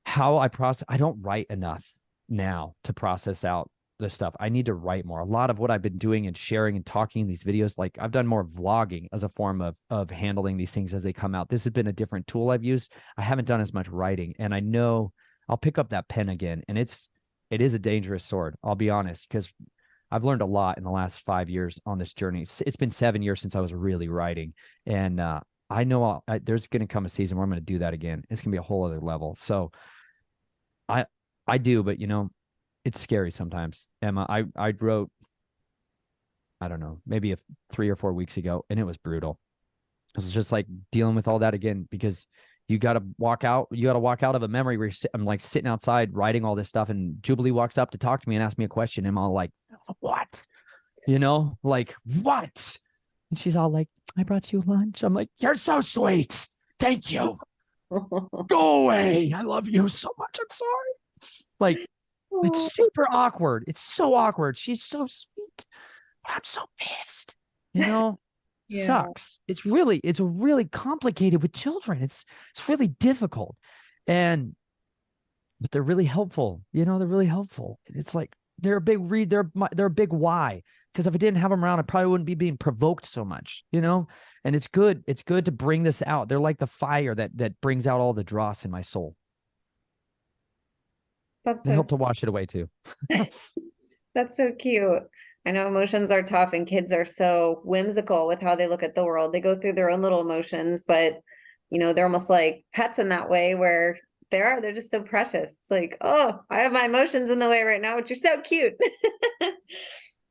how I process, I don't write enough now to process out this stuff. I need to write more. A lot of what I've been doing and sharing and talking in these videos, like I've done more vlogging as a form of handling these things as they come out. This has been a different tool I've used. I haven't done as much writing, and I know I'll pick up that pen again. And it is a dangerous sword. I'll be honest, because I've learned a lot in the last 5 years on this journey. It's been 7 years since I was really writing. And I know there's going to come a season where I'm going to do that again. It's going to be a whole other level. So I do, but you know, it's scary sometimes. Emma, I wrote, I don't know, maybe 3 or 4 weeks ago, and it was brutal. It was just like dealing with all that again, because you got to walk out of a memory where I'm like sitting outside writing all this stuff, and Jubilee walks up to talk to me and ask me a question, and I'm all like, what? You know, like, what? And she's all like, I brought you lunch. I'm like, you're so sweet. Thank you. Go away. I love you so much. I'm sorry. Like, it's super awkward. It's so awkward. She's so sweet, but I'm so pissed. You know, Yeah. sucks. It's really complicated with children. It's really difficult, but they're really helpful. You know, they're really helpful. It's like they're a big read. They're a big why. Because if I didn't have them around, I probably wouldn't be being provoked so much. You know, and it's good. It's good to bring this out. They're like the fire that brings out all the dross in my soul. That's They so help to wash it away too. that's so cute. I know emotions are tough and kids are so whimsical with how they look at the world. They go through their own little emotions, but you know, they're almost like pets in that way where they're just so precious. It's like, oh, I have my emotions in the way right now, but you're so cute.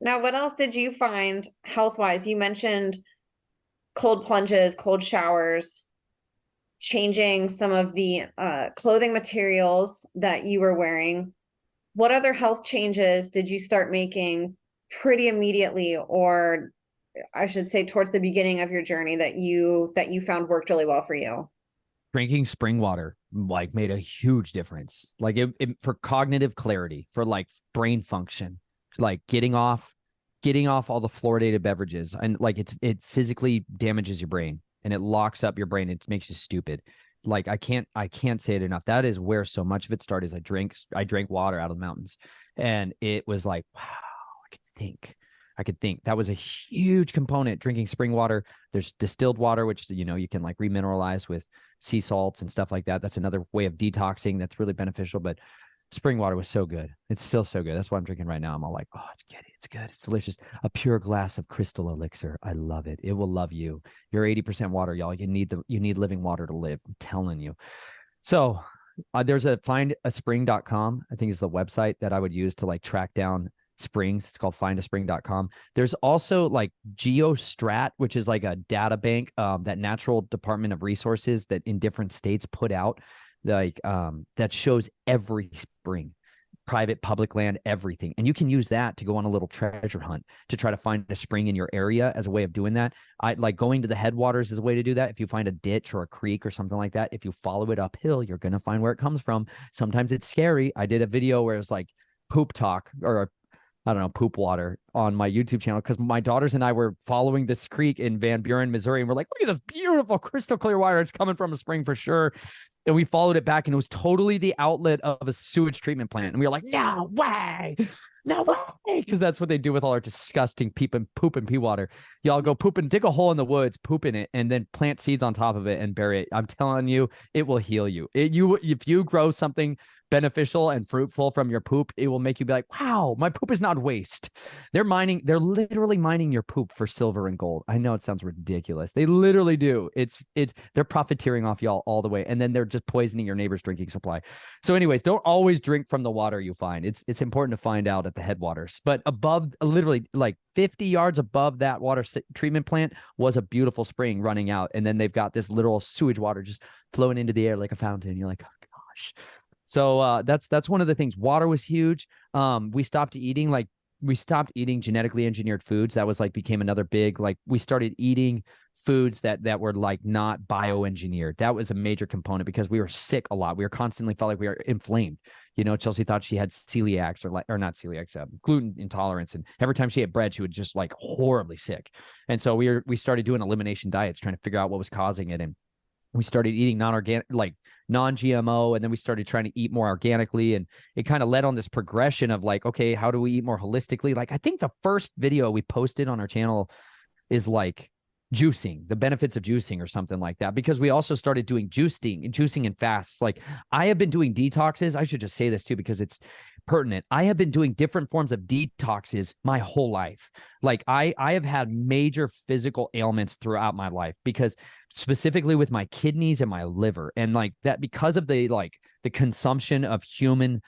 Now, what else did you find health-wise? You mentioned cold plunges, cold showers, changing some of the clothing materials that you were wearing. What other health changes did you start making pretty immediately, or I should say towards the beginning of your journey that you found worked really well for you? Drinking spring water like made a huge difference. Like it for cognitive clarity, for like brain function, like getting off all the fluoridated beverages, and like it physically damages your brain and it locks up your brain. It makes you stupid. Like I can't say it enough. That is where so much of it started. Is I drank water out of the mountains, and it was like, wow, I could think. That was a huge component. Drinking spring water. There's distilled water, which you know you can like remineralize with sea salts and stuff like that. That's another way of detoxing that's really beneficial. But spring water was so good. It's still so good. That's what I'm drinking right now. I'm all like, oh, it's good. It's good. It's delicious. A pure glass of crystal elixir. I love it. It will love you. You're 80% water, y'all. You need living water to live. I'm telling you. So there's a findaspring.com, I think is the website that I would use to like track down springs. It's called findaspring.com. There's also like GeoStrat, which is like a data bank that Natural Department of Resources that in different states put out, like that shows every spring, private, public land, everything. And you can use that to go on a little treasure hunt to try to find a spring in your area as a way of doing that. I like going to the headwaters is a way to do that. If you find a ditch or a creek or something like that, if you follow it uphill, you're going to find where it comes from. Sometimes it's scary. I did a video where it was like poop talk or I don't know, poop water on my YouTube channel because my daughters and I were following this creek in Van Buren, Missouri. And we're like, look at this beautiful crystal clear water. It's coming from a spring for sure. And we followed it back, and it was totally the outlet of a sewage treatment plant. And we were like, no way, no way. Because that's what they do with all our disgusting poop and pee water. Y'all go poop and dig a hole in the woods, poop in it, and then plant seeds on top of it and bury it. I'm telling you, it will heal you. If you grow something beneficial and fruitful from your poop, it will make you be like, wow, my poop is not waste. They're literally mining your poop for silver and gold. I know it sounds ridiculous. They literally do. They're profiteering off y'all all the way. And then they're just poisoning your neighbor's drinking supply. So anyways, don't always drink from the water you find. It's important to find out at the headwaters. But above, literally like 50 yards above that water treatment plant was a beautiful spring running out. And then they've got this literal sewage water just flowing into the air like a fountain. You're like, oh gosh. So that's one of the things. Water was huge. We stopped eating genetically engineered foods. That was like became another big, like we started eating foods that were like not bioengineered. That was a major component because we were sick a lot. We were constantly felt like we were inflamed. You know, Chelsea thought she had celiacs or not celiacs, gluten intolerance. And every time she ate bread, she would just like horribly sick. And so we started doing elimination diets, trying to figure out what was causing it. And we started eating non-organic, like non-GMO, and then we started trying to eat more organically. And it kind of led on this progression of like, okay, how do we eat more holistically? Like, I think the first video we posted on our channel is like juicing, the benefits of juicing or something like that, because we also started doing juicing and fasts. Like, I have been doing detoxes. I should just say this too, because it's pertinent. I have been doing different forms of detoxes my whole life. Like I have had major physical ailments throughout my life because specifically with my kidneys and my liver, and like that because of the consumption of human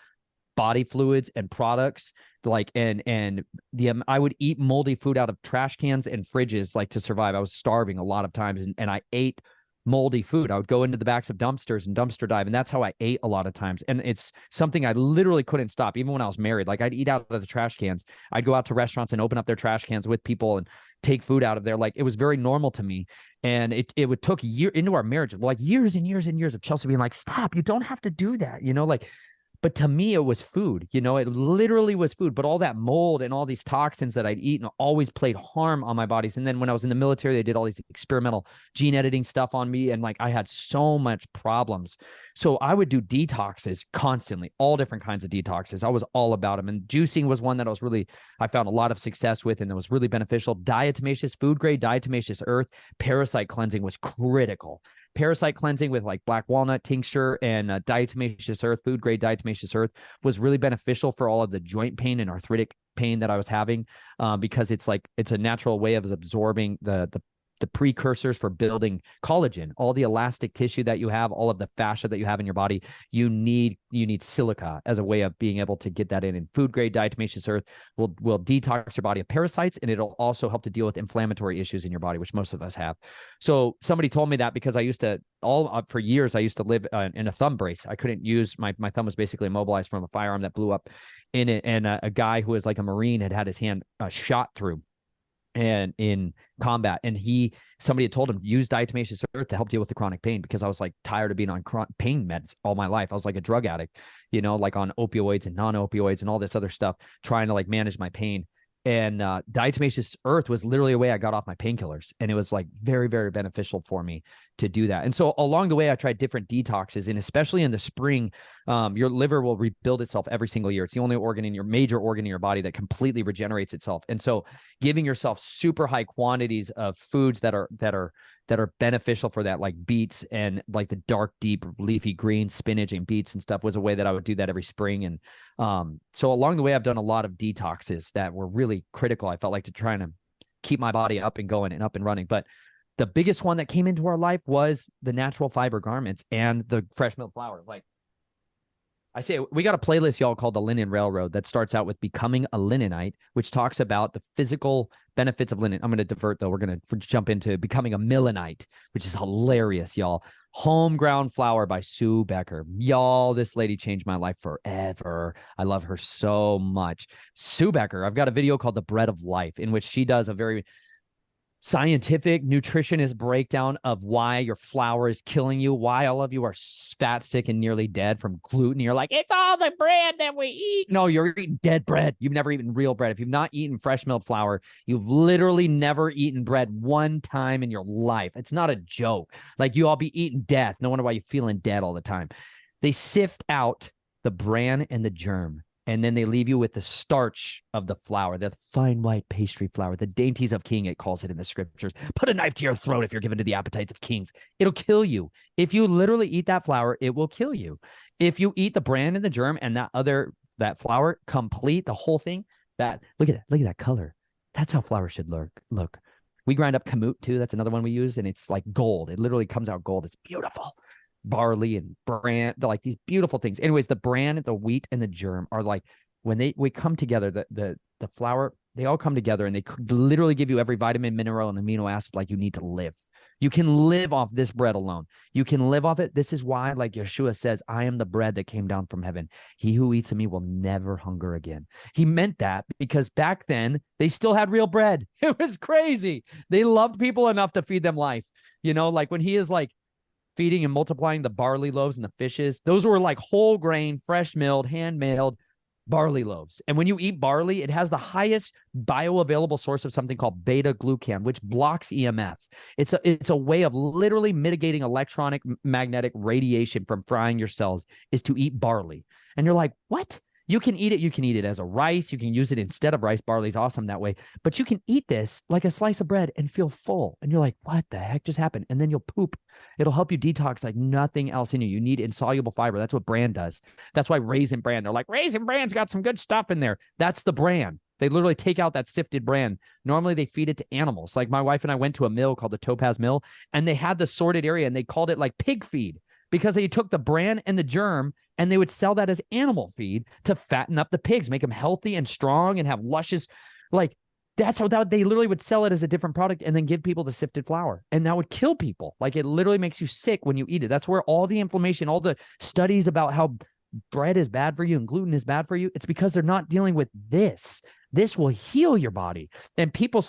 body fluids and products, like and the I would eat moldy food out of trash cans and fridges like to survive. I was starving a lot of times, and I ate moldy food. I would go into the backs of dumpsters and dumpster dive, and that's how I ate a lot of times. And it's something I literally couldn't stop, even when I was married. Like, I'd eat out of the trash cans. I'd go out to restaurants and open up their trash cans with people and take food out of there. Like, it was very normal to me. And it would took year into our marriage, like years and years and years of Chelsea being like, stop, you don't have to do that. You know, like, but to me, it was food, you know, it literally was food. But all that mold and all these toxins that I'd eaten always played harm on my bodies. And then when I was in the military, they did all these experimental gene editing stuff on me. And like, I had so much problems. So I would do detoxes constantly, all different kinds of detoxes. I was all about them. And juicing was one that I found a lot of success with, and it was really beneficial. Diatomaceous, food grade diatomaceous earth, parasite cleansing was critical. Parasite cleansing with like black walnut tincture and diatomaceous earth, food grade diatomaceous earth, was really beneficial for all of the joint pain and arthritic pain that I was having, because it's a natural way of absorbing the precursors for building collagen, all the elastic tissue that you have, all of the fascia that you have in your body. You need silica as a way of being able to get that in. And food grade diatomaceous earth will detox your body of parasites, and it'll also help to deal with inflammatory issues in your body, which most of us have. So somebody told me that because I used to for years I used to live in a thumb brace. I couldn't use my thumb was basically immobilized from a firearm that blew up in it, and a guy who was like a Marine had his hand shot through and in combat, and somebody had told him use diatomaceous earth to help deal with the chronic pain, because I was like tired of being on pain meds all my life. I was like a drug addict, you know, like on opioids and non-opioids and all this other stuff, trying to like manage my pain. And diatomaceous earth was literally a way I got off my painkillers, and it was like very, very beneficial for me to do that. And so along the way, I tried different detoxes, and especially in the spring, your liver will rebuild itself every single year. It's the only major organ in your body that completely regenerates itself. And so giving yourself super high quantities of foods that are beneficial for that, like beets and like the dark, deep leafy greens, spinach and beets and stuff, was a way that I would do that every spring. And so along the way, I've done a lot of detoxes that were really critical, I felt like, to trying to keep my body up and going and up and running. But the biggest one that came into our life was the natural fiber garments and the fresh milled flour. Like I say, we got a playlist, y'all, called The Linen Railroad that starts out with becoming a linenite, which talks about the physical benefits of linen. I'm going to divert, though. We're going to jump into becoming a millenite, which is hilarious, y'all. Homegrown flour by Sue Becker. Y'all, this lady changed my life forever. I love her so much. Sue Becker, I've got a video called The Bread of Life, in which she does a very scientific nutritionist breakdown of why your flour is killing you, why all of you are fat, sick, and nearly dead from gluten. You're like, it's all the bread that we eat. No, you're eating dead bread. You've never eaten real bread. If you've not eaten fresh milled flour, you've literally never eaten bread one time in your life. It's not a joke. Like, you all be eating death. No wonder why you're feeling dead all the time. They sift out the bran and the germ, and then they leave you with the starch of the flour, the fine white pastry flour, the dainties of king, it calls it in the scriptures. Put a knife to your throat if you're given to the appetites of kings. It'll kill you. If you literally eat that flour, it will kill you. If you eat the bran and the germ and that flour complete, the whole thing, look at that color. That's how flour should look. We grind up kamut too. That's another one we use, and it's like gold. It literally comes out gold. It's beautiful. Barley and bran, they're like these beautiful things. Anyways, the bran, the wheat, and the germ are like, when we come together, the flour, they all come together, and they literally give you every vitamin, mineral, and amino acid like you need to live. You can live off this bread alone. You can live off it. This is why, like Yeshua says, I am the bread that came down from heaven. He who eats of me will never hunger again. He meant that because back then they still had real bread. It was crazy. They loved people enough to feed them life. Like when he is like feeding and multiplying the barley loaves and the fishes, those were like whole grain, fresh milled, hand milled barley loaves. And when you eat barley, it has the highest bioavailable source of something called beta glucan, which blocks EMF. It's a way of literally mitigating electronic magnetic radiation from frying your cells, is to eat barley. And you're like, what? You can eat it. You can eat it as a rice. You can use it instead of rice. Barley's awesome that way. But you can eat this like a slice of bread and feel full. And you're like, what the heck just happened? And then you'll poop. It'll help you detox like nothing else in you. You need insoluble fiber. That's what bran does. That's why Raisin Bran, they're like, Raisin Bran's got some good stuff in there. That's the bran. They literally take out that sifted bran. Normally they feed it to animals. Like my wife and I went to a mill called the Topaz Mill, and they had the sorted area, and they called it like pig feed, because they took the bran and the germ and they would sell that as animal feed to fatten up the pigs, make them healthy and strong and have luscious, like that's how they literally would sell it as a different product and then give people the sifted flour. And that would kill people. Like, it literally makes you sick when you eat it. That's where all the inflammation, all the studies about how bread is bad for you and gluten is bad for you, it's because they're not dealing with this. This will heal your body. And people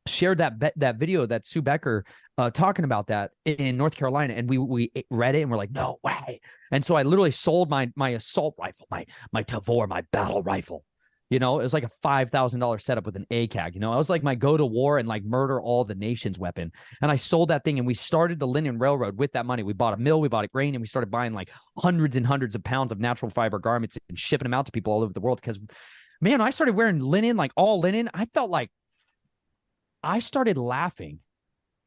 shared that video that Sue Becker talking about that in North Carolina, and we read it and we're like, no way. And so I literally sold my assault rifle, my Tavor, my battle rifle. It was like a $5,000 setup with an ACAG. I was like my go to war and like murder all the nations weapon. And I sold that thing, and we started the Linen Railroad with that money. We bought a mill, we bought a grain, and we started buying like hundreds and hundreds of pounds of natural fiber garments and shipping them out to people all over the world. Because, man, I started wearing linen, like all linen. I felt like I started laughing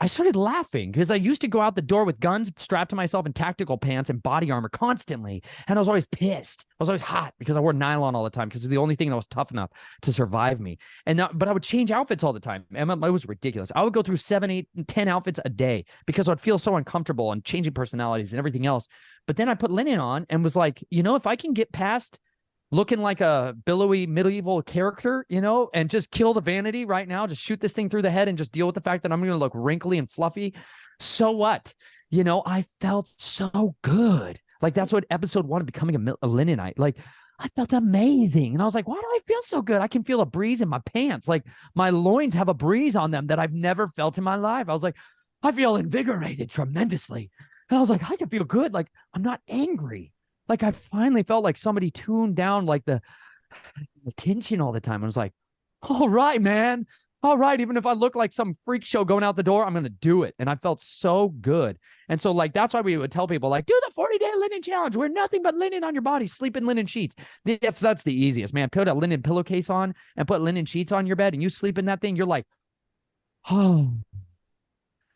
because I used to go out the door with guns strapped to myself and tactical pants and body armor constantly. And I was always pissed. I was always hot because I wore nylon all the time, because it was the only thing that was tough enough to survive me. But I would change outfits all the time. And it was ridiculous. I would go through 7, 8, 10 outfits a day because I'd feel so uncomfortable and changing personalities and everything else. But then I put linen on and was like, if I can get past looking like a billowy medieval character, and just kill the vanity right now, just shoot this thing through the head and just deal with the fact that I'm going to look wrinkly and fluffy. So what? I felt so good. Like, that's what episode 1 of becoming a Linenite. Like, I felt amazing. And I was like, why do I feel so good? I can feel a breeze in my pants. Like, my loins have a breeze on them that I've never felt in my life. I was like, I feel invigorated tremendously. And I was like, I can feel good. Like, I'm not angry. Like, I finally felt like somebody tuned down like the tension all the time. I was like, all right, man. All right. Even if I look like some freak show going out the door, I'm going to do it. And I felt so good. And so, like, that's why we would tell people, like, do the 40-day linen challenge. Wear nothing but linen on your body. Sleep in linen sheets. That's the easiest, man. Put a linen pillowcase on and put linen sheets on your bed, and you sleep in that thing. You're like, oh.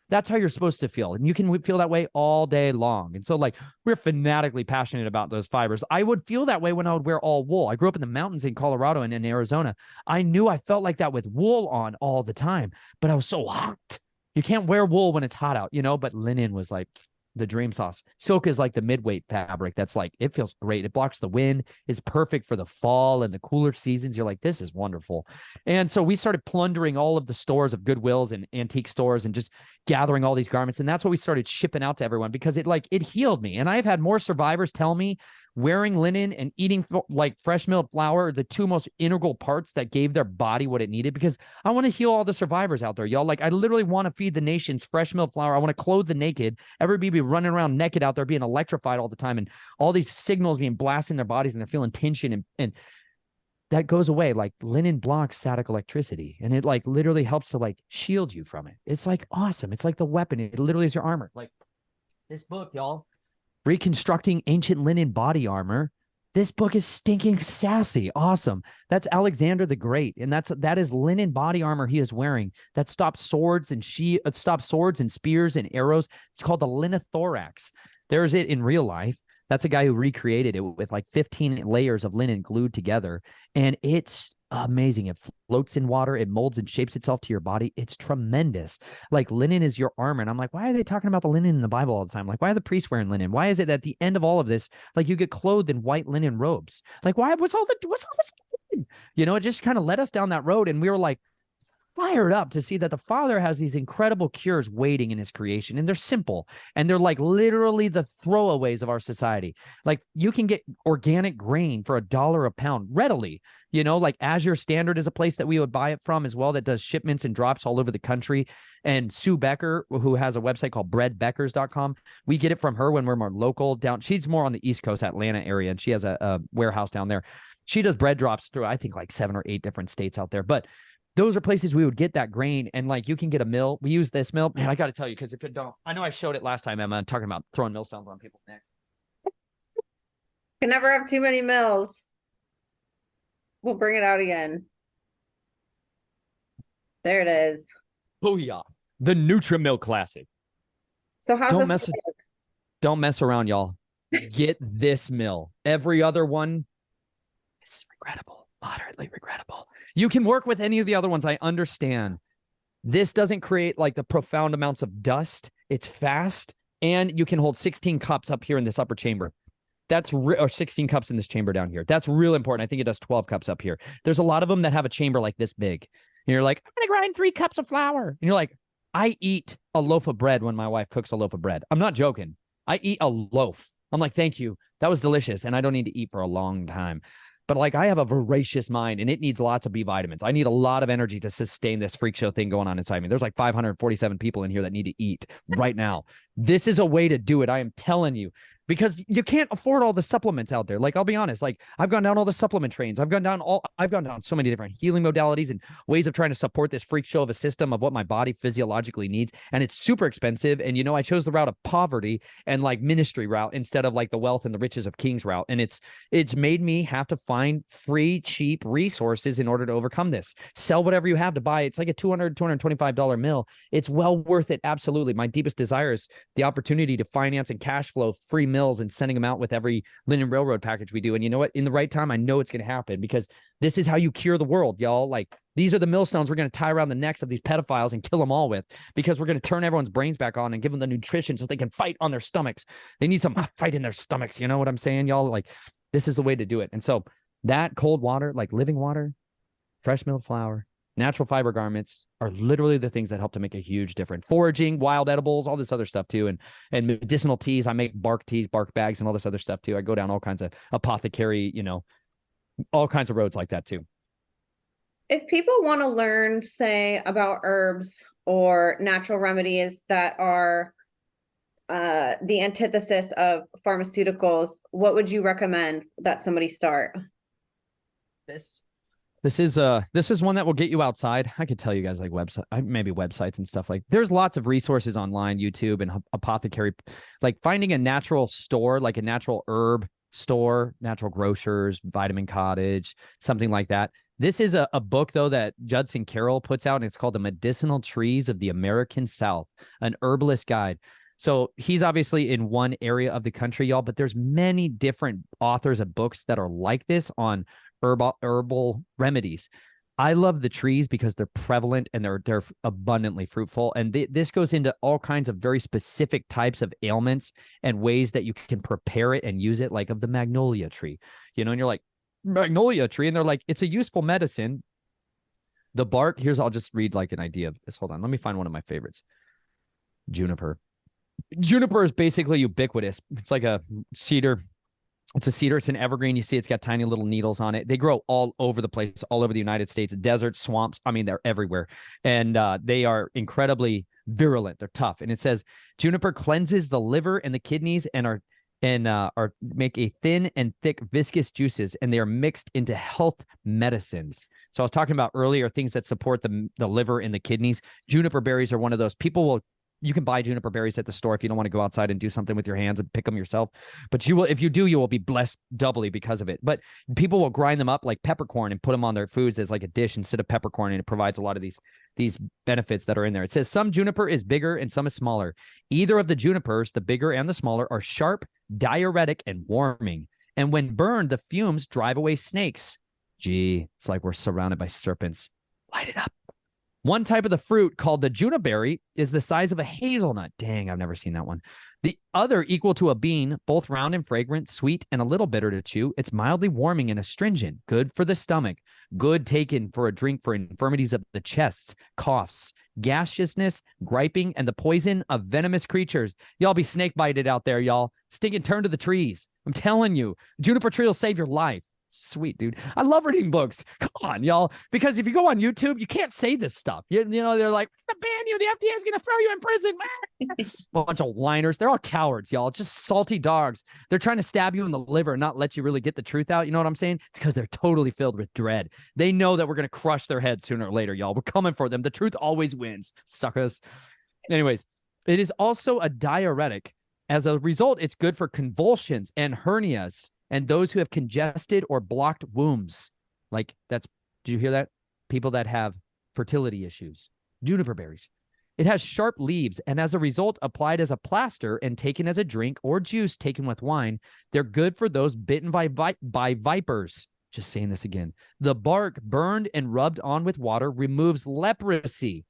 That's how you're supposed to feel. And you can feel that way all day long. And so, like, we're fanatically passionate about those fibers. I would feel that way when I would wear all wool. I grew up in the mountains in Colorado and in Arizona. I knew I felt like that with wool on all the time, but I was so hot. You can't wear wool when it's hot out, but linen was like the dream sauce. Silk is like the midweight fabric. That's like, it feels great. It blocks the wind. It's perfect for the fall and the cooler seasons. You're like, this is wonderful. And so we started plundering all of the stores of Goodwills and antique stores and just gathering all these garments. And that's what we started shipping out to everyone, because it healed me. And I've had more survivors tell me wearing linen and eating like fresh milled flour are the two most integral parts that gave their body what it needed. Because I want to heal all the survivors out there, y'all. Like, I literally want to feed the nations fresh milled flour. I want to clothe the naked. Everybody be running around naked out there being electrified all the time, and all these signals being blasted in their bodies, and they're feeling tension, and that goes away. Like, linen blocks static electricity, and it like literally helps to like shield you from it. It's like awesome. It's like the weapon. It literally is your armor. Like this book, y'all, Reconstructing Ancient Linen Body Armor. This book is stinking sassy. Awesome. That's Alexander the Great. And that is linen body armor he is wearing that stops swords and spears and arrows. It's called the linothorax. There's it in real life. That's a guy who recreated it with like 15 layers of linen glued together. And it's amazing. It floats in water. It molds and shapes itself to your body. It's tremendous. Like, linen is your armor. And I'm like, why are they talking about the linen in the Bible all the time? Like, why are the priests wearing linen? Why is it at the end of all of this, like, you get clothed in white linen robes? Like, what's all this? You know, it just kind of led us down that road. And we were like, fired up to see that the Father has these incredible cures waiting in his creation, and they're simple, and they're like literally the throwaways of our society. Like, you can get organic grain for $1 a pound readily. You know, like Azure Standard is a place that we would buy it from as well, that does shipments and drops all over the country. And Sue Becker, who has a website called breadbeckers.com, we get it from her when we're more local down. She's more on the East Coast, Atlanta area, and she has a warehouse down there. She does bread drops through, I think, like 7 or 8 different states out there. But those are places we would get that grain. And like, you can get a mill. We use this mill. Man, I got to tell you, because if you don't, I know I showed it last time, Emma, talking about throwing millstones on people's necks. Can never have too many mills. We'll bring it out again. There it is. Oh yeah, the Nutri-Mill Classic. So how's this? Don't mess around, y'all. Get this mill. Every other one is regrettable, moderately regrettable. You can work with any of the other ones. I understand. This doesn't create like the profound amounts of dust. It's fast, and you can hold 16 cups up here in this upper chamber. Or 16 cups in this chamber down here. That's real important. I think it does 12 cups up here. There's a lot of them that have a chamber like this big. And you're like, I'm going to grind 3 cups of flour. And you're like, I eat a loaf of bread when my wife cooks a loaf of bread. I'm not joking. I eat a loaf. I'm like, thank you. That was delicious. And I don't need to eat for a long time. But like, I have a voracious mind, and it needs lots of B vitamins. I need a lot of energy to sustain this freak show thing going on inside me. There's like 547 people in here that need to eat right now. This is a way to do it. I am telling you, because you can't afford all the supplements out there. Like, I'll be honest, like, I've gone down all the supplement trains. I've gone down so many different healing modalities and ways of trying to support this freak show of a system of what my body physiologically needs. And it's super expensive. And, you know, I chose the route of poverty and like ministry route instead of like the wealth and the riches of kings route. And it's made me have to find free, cheap resources in order to overcome this. Sell whatever you have to buy. It's like a $225 mill. It's well worth it. Absolutely. My deepest desire is the opportunity to finance and cash flow free mills and sending them out with every Linen Railroad package we do. And you know what? In the right time, I know it's going to happen, because this is how you cure the world, y'all. Like, these are the millstones we're going to tie around the necks of these pedophiles and kill them all with, because we're going to turn everyone's brains back on and give them the nutrition so they can fight on their stomachs. They need some fight in their stomachs. You know what I'm saying, y'all? Like, this is the way to do it. And so that cold water, like living water, fresh milled flour, natural fiber garments are literally the things that help to make a huge difference. Foraging, wild edibles, all this other stuff too. And medicinal teas. I make bark teas, bark bags, and all this other stuff too. I go down all kinds of apothecary, you know, all kinds of roads like that too. If people want to learn, say, about herbs or natural remedies that are the antithesis of pharmaceuticals, what would you recommend that somebody start? This is one that will get you outside. I could tell you guys like maybe websites and stuff. Like, there's lots of resources online, YouTube and apothecary, like finding a natural store, like a natural herb store, natural grocers, Vitamin Cottage, something like that. This is a book though that Judson Carroll puts out, and it's called The Medicinal Trees of the American South, an herbalist guide. So he's obviously in one area of the country, y'all, but there's many different authors of books that are like this on herbal remedies. I love the trees because they're prevalent and they're abundantly fruitful. And this goes into all kinds of very specific types of ailments and ways that you can prepare it and use it, like of the magnolia tree, you know, and you're like, magnolia tree. And they're like, it's a useful medicine. The bark, I'll just read like an idea of this. Hold on. Let me find one of my favorites. Juniper. Juniper is basically ubiquitous. It's like a cedar. It's a cedar. It's an evergreen. You see, it's got tiny little needles on it. They grow all over the place, all over the United States, deserts, swamps. I mean, they're everywhere. And they are incredibly virulent. They're tough. And it says juniper cleanses the liver and the kidneys and are make a thin and thick viscous juices, and they are mixed into health medicines. So I was talking about earlier things that support the liver and the kidneys. Juniper berries are one of those. You can buy juniper berries at the store if you don't want to go outside and do something with your hands and pick them yourself. But if you do, you will be blessed doubly because of it. But people will grind them up like peppercorn and put them on their foods as like a dish instead of peppercorn, and it provides a lot of these benefits that are in there. It says some juniper is bigger and some is smaller. Either of the junipers, the bigger and the smaller, are sharp, diuretic, and warming. And when burned, the fumes drive away snakes. Gee, it's like we're surrounded by serpents. Light it up. One type of the fruit, called the juniperberry, is the size of a hazelnut. Dang, I've never seen that one. The other, equal to a bean, both round and fragrant, sweet and a little bitter to chew. It's mildly warming and astringent, good for the stomach, good taken for a drink for infirmities of the chest, coughs, gaseousness, griping, and the poison of venomous creatures. Y'all be snake bited out there, y'all. Stink and turn to the trees. I'm telling you, juniper tree will save your life. Sweet, dude. I love reading books. Come on, y'all. Because if you go on YouTube, you can't say this stuff. You know, they're like, "We're gonna ban you. The FDA is going to throw you in prison." Bunch of whiners. They're all cowards, y'all. Just salty dogs. They're trying to stab you in the liver and not let you really get the truth out. You know what I'm saying? It's because they're totally filled with dread. They know that we're going to crush their head sooner or later, y'all. We're coming for them. The truth always wins, suckers. Anyways, it is also a diuretic. As a result, it's good for convulsions and hernias and those who have congested or blocked wombs. Like did you hear that? People that have fertility issues. Juniper berries. It has sharp leaves, and as a result, applied as a plaster and taken as a drink or juice taken with wine, they're good for those bitten by vipers. Just saying this again. The bark burned and rubbed on with water removes leprosy,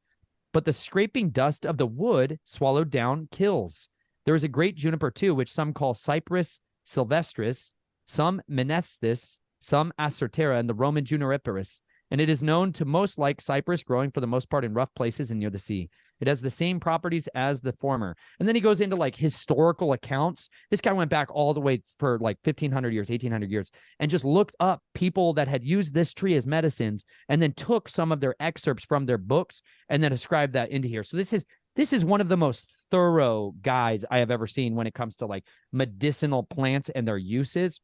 but the scraping dust of the wood swallowed down kills. There is a great juniper too, which some call Cypress sylvestris, some Menethus, some Acertera, and the Roman Juniperus, and it is known to most like cypress, growing for the most part in rough places and near the sea. It has the same properties as the former. And then he goes into like historical accounts. This guy went back all the way for like 1,500 years, 1,800 years, and just looked up people that had used this tree as medicines and then took some of their excerpts from their books and then ascribed that into here. So this is one of the most thorough guides I have ever seen when it comes to like medicinal plants and their uses.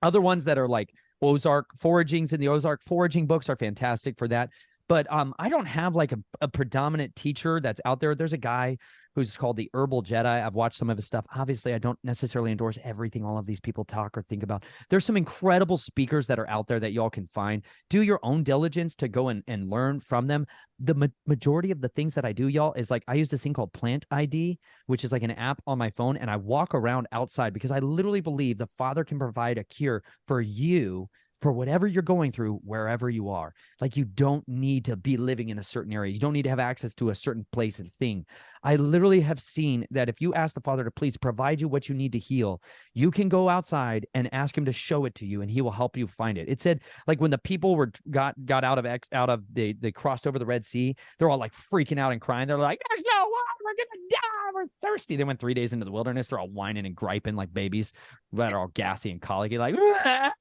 Other ones that are like Ozark foragings, and the Ozark foraging books are fantastic for that. But I don't have like a predominant teacher that's out there. There's a guy who's called the Herbal Jedi. I've watched some of his stuff. Obviously, I don't necessarily endorse everything all of these people talk or think about. There's some incredible speakers that are out there that y'all can find. Do your own diligence to go and learn from them. The majority of the things that I do, y'all, is like I use this thing called Plant ID, which is like an app on my phone, and I walk around outside because I literally believe the Father can provide a cure for you for whatever you're going through, wherever you are. Like, you don't need to be living in a certain area. You don't need to have access to a certain place and thing. I literally have seen that if you ask the Father to please provide you what you need to heal, you can go outside and ask him to show it to you, and he will help you find it. It said, like, when the people got they crossed over the Red Sea, they're all like freaking out and crying. They're like, "There's no water, we're gonna die, we're thirsty." They went 3 days into the wilderness. They're all whining and griping like babies that are all gassy and colicky, like, "Ah."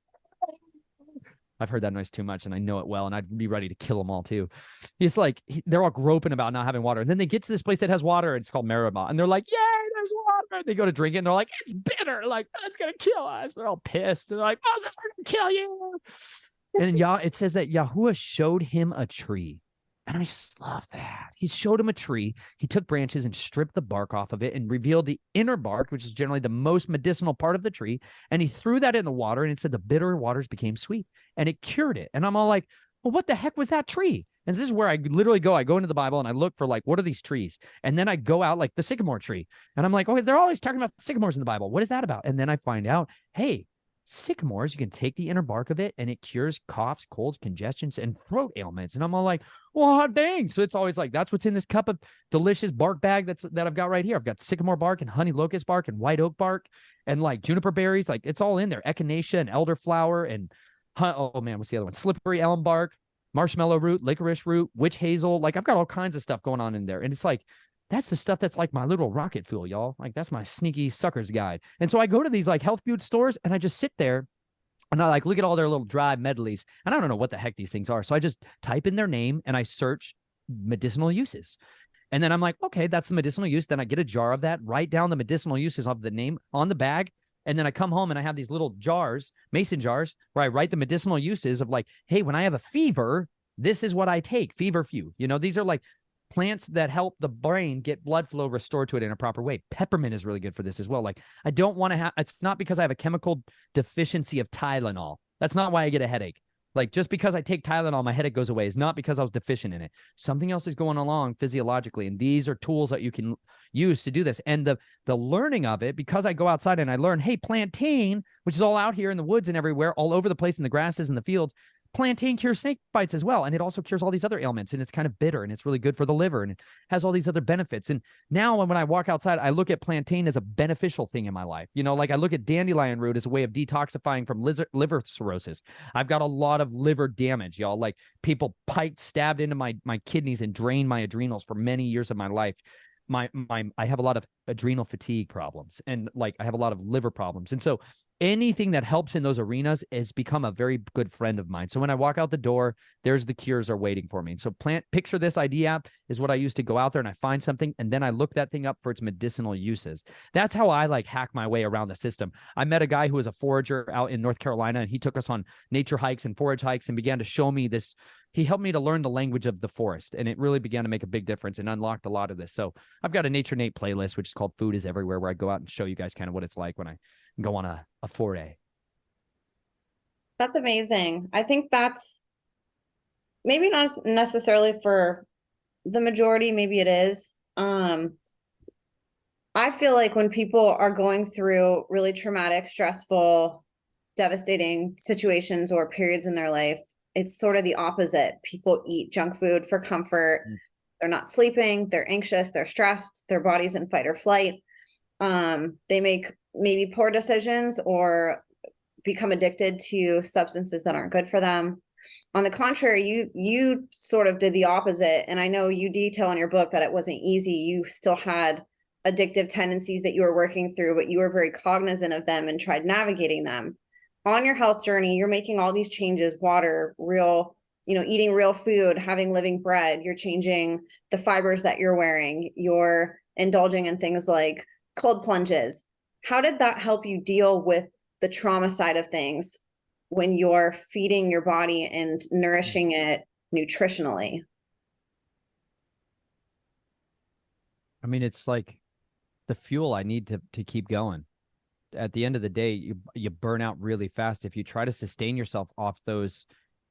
I've heard that noise too much, and I know it well, and I'd be ready to kill them all too. It's like they're all groping about not having water, and then they get to this place that has water, and it's called Meribah, and they're like, "Yay, there's water!" They go to drink it, and they're like, "It's bitter, like it's gonna kill us." They're all pissed. They're like, "Moses, we're gonna kill you." And it says that Yahuwah showed him a tree. And I just love that. He showed him a tree. He took branches and stripped the bark off of it and revealed the inner bark, which is generally the most medicinal part of the tree. And he threw that in the water, and it said the bitter waters became sweet, and it cured it. And I'm all like, well, what the heck was that tree? And this is where I literally go. I go into the Bible and I look for like, what are these trees? And then I go out like the sycamore tree. And I'm like, okay, they're always talking about sycamores in the Bible. What is that about? And then I find out, hey, sycamores, you can take the inner bark of it and it cures coughs, colds, congestions, and throat ailments. And I'm all like, well, dang. So it's always like, that's what's in this cup of delicious bark bag that I've got right here. I've got sycamore bark and honey locust bark and white oak bark and like juniper berries. Like, it's all in there. Echinacea and elderflower and, oh man, what's the other one? Slippery elm bark, marshmallow root, licorice root, witch hazel. Like, I've got all kinds of stuff going on in there. And it's like, That's the stuff that's like my little rocket fuel, y'all. Like that's my sneaky sucker's guide. And so I go to these like health food stores and I just sit there and I like look at all their little dry medleys and I don't know what the heck these things are. So I just type in their name and I search medicinal uses. And then I'm like, okay, that's the medicinal use. Then I get a jar of that, write down the medicinal uses of the name on the bag. And then I come home and I have these little jars, mason jars, where I write the medicinal uses of like, hey, when I have a fever, this is what I take, feverfew. You know, these are like plants that help the brain get blood flow restored to it in a proper way. Peppermint is really good for this as well. Like I don't want to have, it's not because I have a chemical deficiency of Tylenol. That's not why I get a headache. Like just because I take Tylenol, my headache goes away. It's not because I was deficient in it. Something else is going along physiologically. And these are tools that you can use to do this. And the learning of it, because I go outside and I learn, hey, plantain, which is all out here in the woods and everywhere, all over the place in the grasses and the fields, plantain cures snake bites as well. And it also cures all these other ailments. And it's kind of bitter and it's really good for the liver and it has all these other benefits. And now when I walk outside, I look at plantain as a beneficial thing in my life. You know, like I look at dandelion root as a way of detoxifying from liver cirrhosis. I've got a lot of liver damage, y'all. Like people stabbed into my kidneys and drained my adrenals for many years of my life. I have a lot of adrenal fatigue problems and like I have a lot of liver problems. And so anything that helps in those arenas has become a very good friend of mine. So when I walk out the door, there's the cures are waiting for me. And so picture this idea app is what I used to go out there and I find something and then I look that thing up for its medicinal uses. That's how I like hack my way around the system. I met a guy who was a forager out in North Carolina and he took us on nature hikes and forage hikes and began to show me this. He helped me to learn the language of the forest and it really began to make a big difference and unlocked a lot of this. So I've got a Nature Nate playlist, which is called Food is Everywhere, where I go out and show you guys kind of what it's like when I go on a foray. That's amazing. I think that's maybe not necessarily for the majority, maybe it is. I feel like when people are going through really traumatic, stressful, devastating situations or periods in their life, it's sort of the opposite. People eat junk food for comfort. They're not sleeping, they're anxious, they're stressed, their body's in fight or flight. They make maybe poor decisions or become addicted to substances that aren't good for them. On the contrary, you sort of did the opposite. And I know you detail in your book that it wasn't easy. You still had addictive tendencies that you were working through, but you were very cognizant of them and tried navigating them. On your health journey, you're making all these changes, water, real, eating real food, having living bread, you're changing the fibers that you're wearing, you're indulging in things like cold plunges. How did that help you deal with the trauma side of things when you're feeding your body and nourishing it nutritionally? I mean, it's like the fuel I need to keep going. At the end of the day, you burn out really fast if you try to sustain yourself off those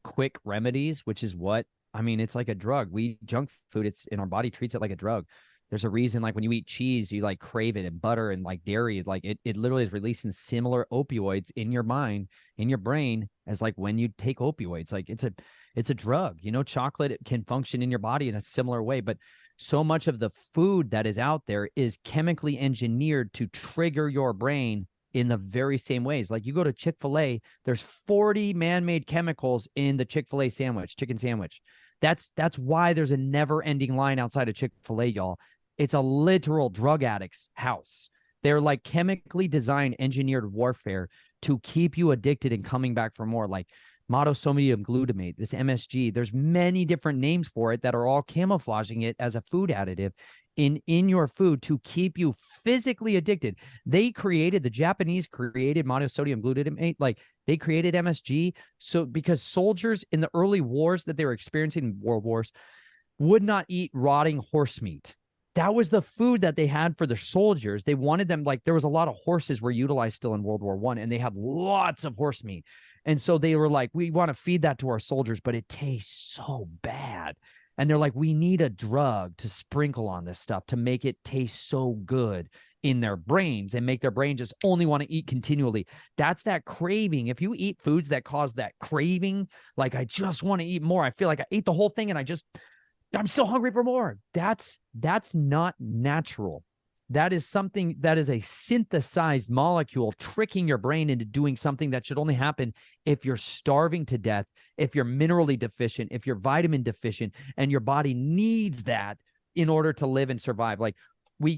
quick remedies, which is what I mean, it's like a drug. We eat junk food, it's in our body treats it like a drug. There's a reason, like when you eat cheese, you like crave it, and butter and like dairy, like it literally is releasing similar opioids in your mind, in your brain, as like when you take opioids. Like it's a drug. Chocolate can function in your body in a similar way, but so much of the food that is out there is chemically engineered to trigger your brain in the very same ways. Like you go to Chick-fil-A, there's 40 man-made chemicals in the Chick-fil-A sandwich, chicken sandwich. That's why there's a never-ending line outside of Chick-fil-A, y'all. It's a literal drug addict's house. They're like chemically designed, engineered warfare to keep you addicted and coming back for more. Like monosodium glutamate, this MSG, there's many different names for it that are all camouflaging it as a food additive in your food to keep you physically addicted. The Japanese created monosodium glutamate, like they created MSG. So because soldiers in the early wars that they were experiencing in world wars would not eat rotting horse meat. That was the food that they had for their soldiers. They wanted them, like there was a lot of horses were utilized still in World War I, and they had lots of horse meat. And so they were like, we want to feed that to our soldiers, but it tastes so bad. And they're like, we need a drug to sprinkle on this stuff to make it taste so good in their brains and make their brain just only want to eat continually. That's that craving. If you eat foods that cause that craving, like I just want to eat more, I feel like I ate the whole thing and I'm still hungry for more. That's not natural. That is something that is a synthesized molecule tricking your brain into doing something that should only happen if you're starving to death, if you're minerally deficient, if you're vitamin deficient, and your body needs that in order to live and survive. Like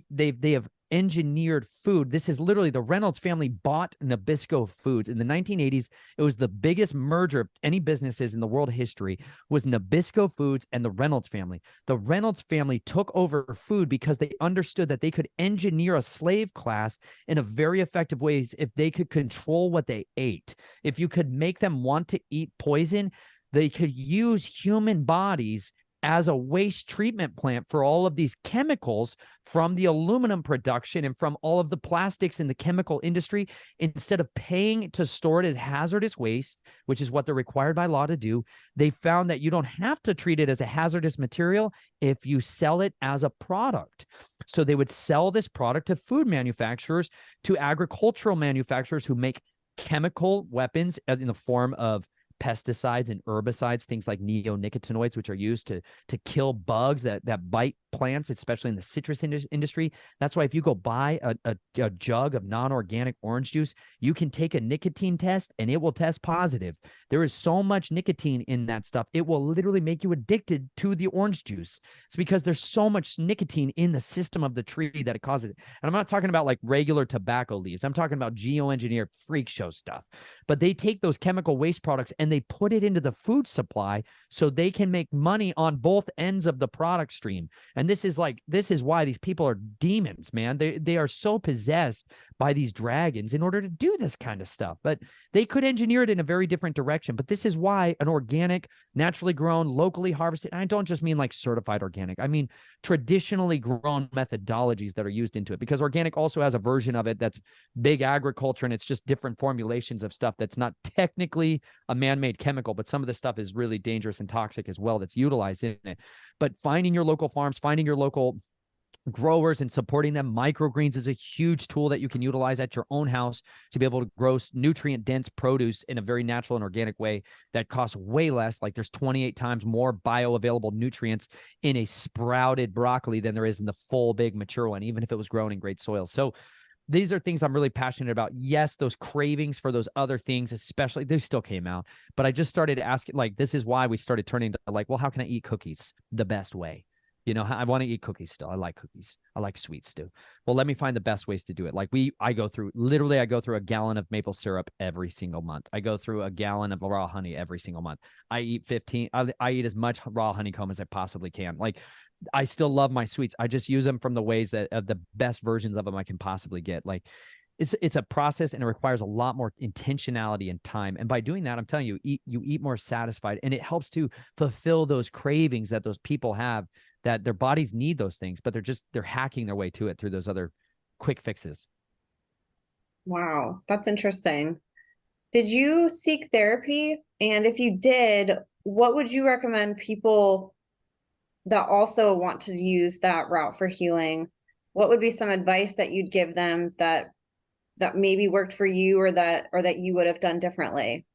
they have engineered food. This is literally the Reynolds family bought Nabisco Foods in the 1980s. It was the biggest merger of any businesses in the world history, was Nabisco Foods and the Reynolds family. The Reynolds family took over food because they understood that they could engineer a slave class in a very effective ways if they could control what they ate. If you could make them want to eat poison, they could use human bodies as a waste treatment plant for all of these chemicals from the aluminum production and from all of the plastics in the chemical industry. Instead of paying to store it as hazardous waste, which is what they're required by law to do, they found that you don't have to treat it as a hazardous material if you sell it as a product. So they would sell this product to food manufacturers, to agricultural manufacturers who make chemical weapons in the form of pesticides and herbicides, things like neonicotinoids, which are used to kill bugs that bite plants, especially in the citrus industry. That's why if you go buy a jug of non-organic orange juice, you can take a nicotine test and it will test positive. There is so much nicotine in that stuff, it will literally make you addicted to the orange juice. It's because there's so much nicotine in the system of the tree that it causes it. And I'm not talking about like regular tobacco leaves. I'm talking about geoengineered freak show stuff. But they take those chemical waste products and they put it into the food supply so they can make money on both ends of the product stream. And this is why these people are demons, man. They are so possessed by these dragons in order to do this kind of stuff. But they could engineer it in a very different direction. But this is why an organic, naturally grown, locally harvested, and I don't just mean like certified organic, I mean traditionally grown methodologies that are used into it, because organic also has a version of it that's big agriculture, and it's just different formulations of stuff that's not technically a man-made chemical, but some of the stuff is really dangerous and toxic as well that's utilized in it. But finding your local farms, finding your local growers and supporting them. Microgreens is a huge tool that you can utilize at your own house to be able to grow nutrient dense produce in a very natural and organic way that costs way less. Like there's 28 times more bioavailable nutrients in a sprouted broccoli than there is in the full big mature one, even if it was grown in great soil. So these are things I'm really passionate about. Yes, those cravings for those other things, especially, they still came out. But I just started asking, like, this is why we started turning to like, well, how can I eat cookies the best way? You know, I want to eat cookies still. I like cookies. I like sweets too. Well, let me find the best ways to do it. Like I go through a gallon of maple syrup every single month. I go through a gallon of raw honey every single month. I eat I eat as much raw honeycomb as I possibly can. Like I still love my sweets. I just use them from the ways that the best versions of them I can possibly get. Like it's a process, and it requires a lot more intentionality and time. And by doing that, I'm telling you, you eat more satisfied, and it helps to fulfill those cravings that those people have, that their bodies need those things, but they're hacking their way to it through those other quick fixes. Wow, that's interesting. Did you seek therapy? And if you did, what would you recommend people that also want to use that route for healing? What would be some advice that you'd give them that maybe worked for you, or that you would have done differently?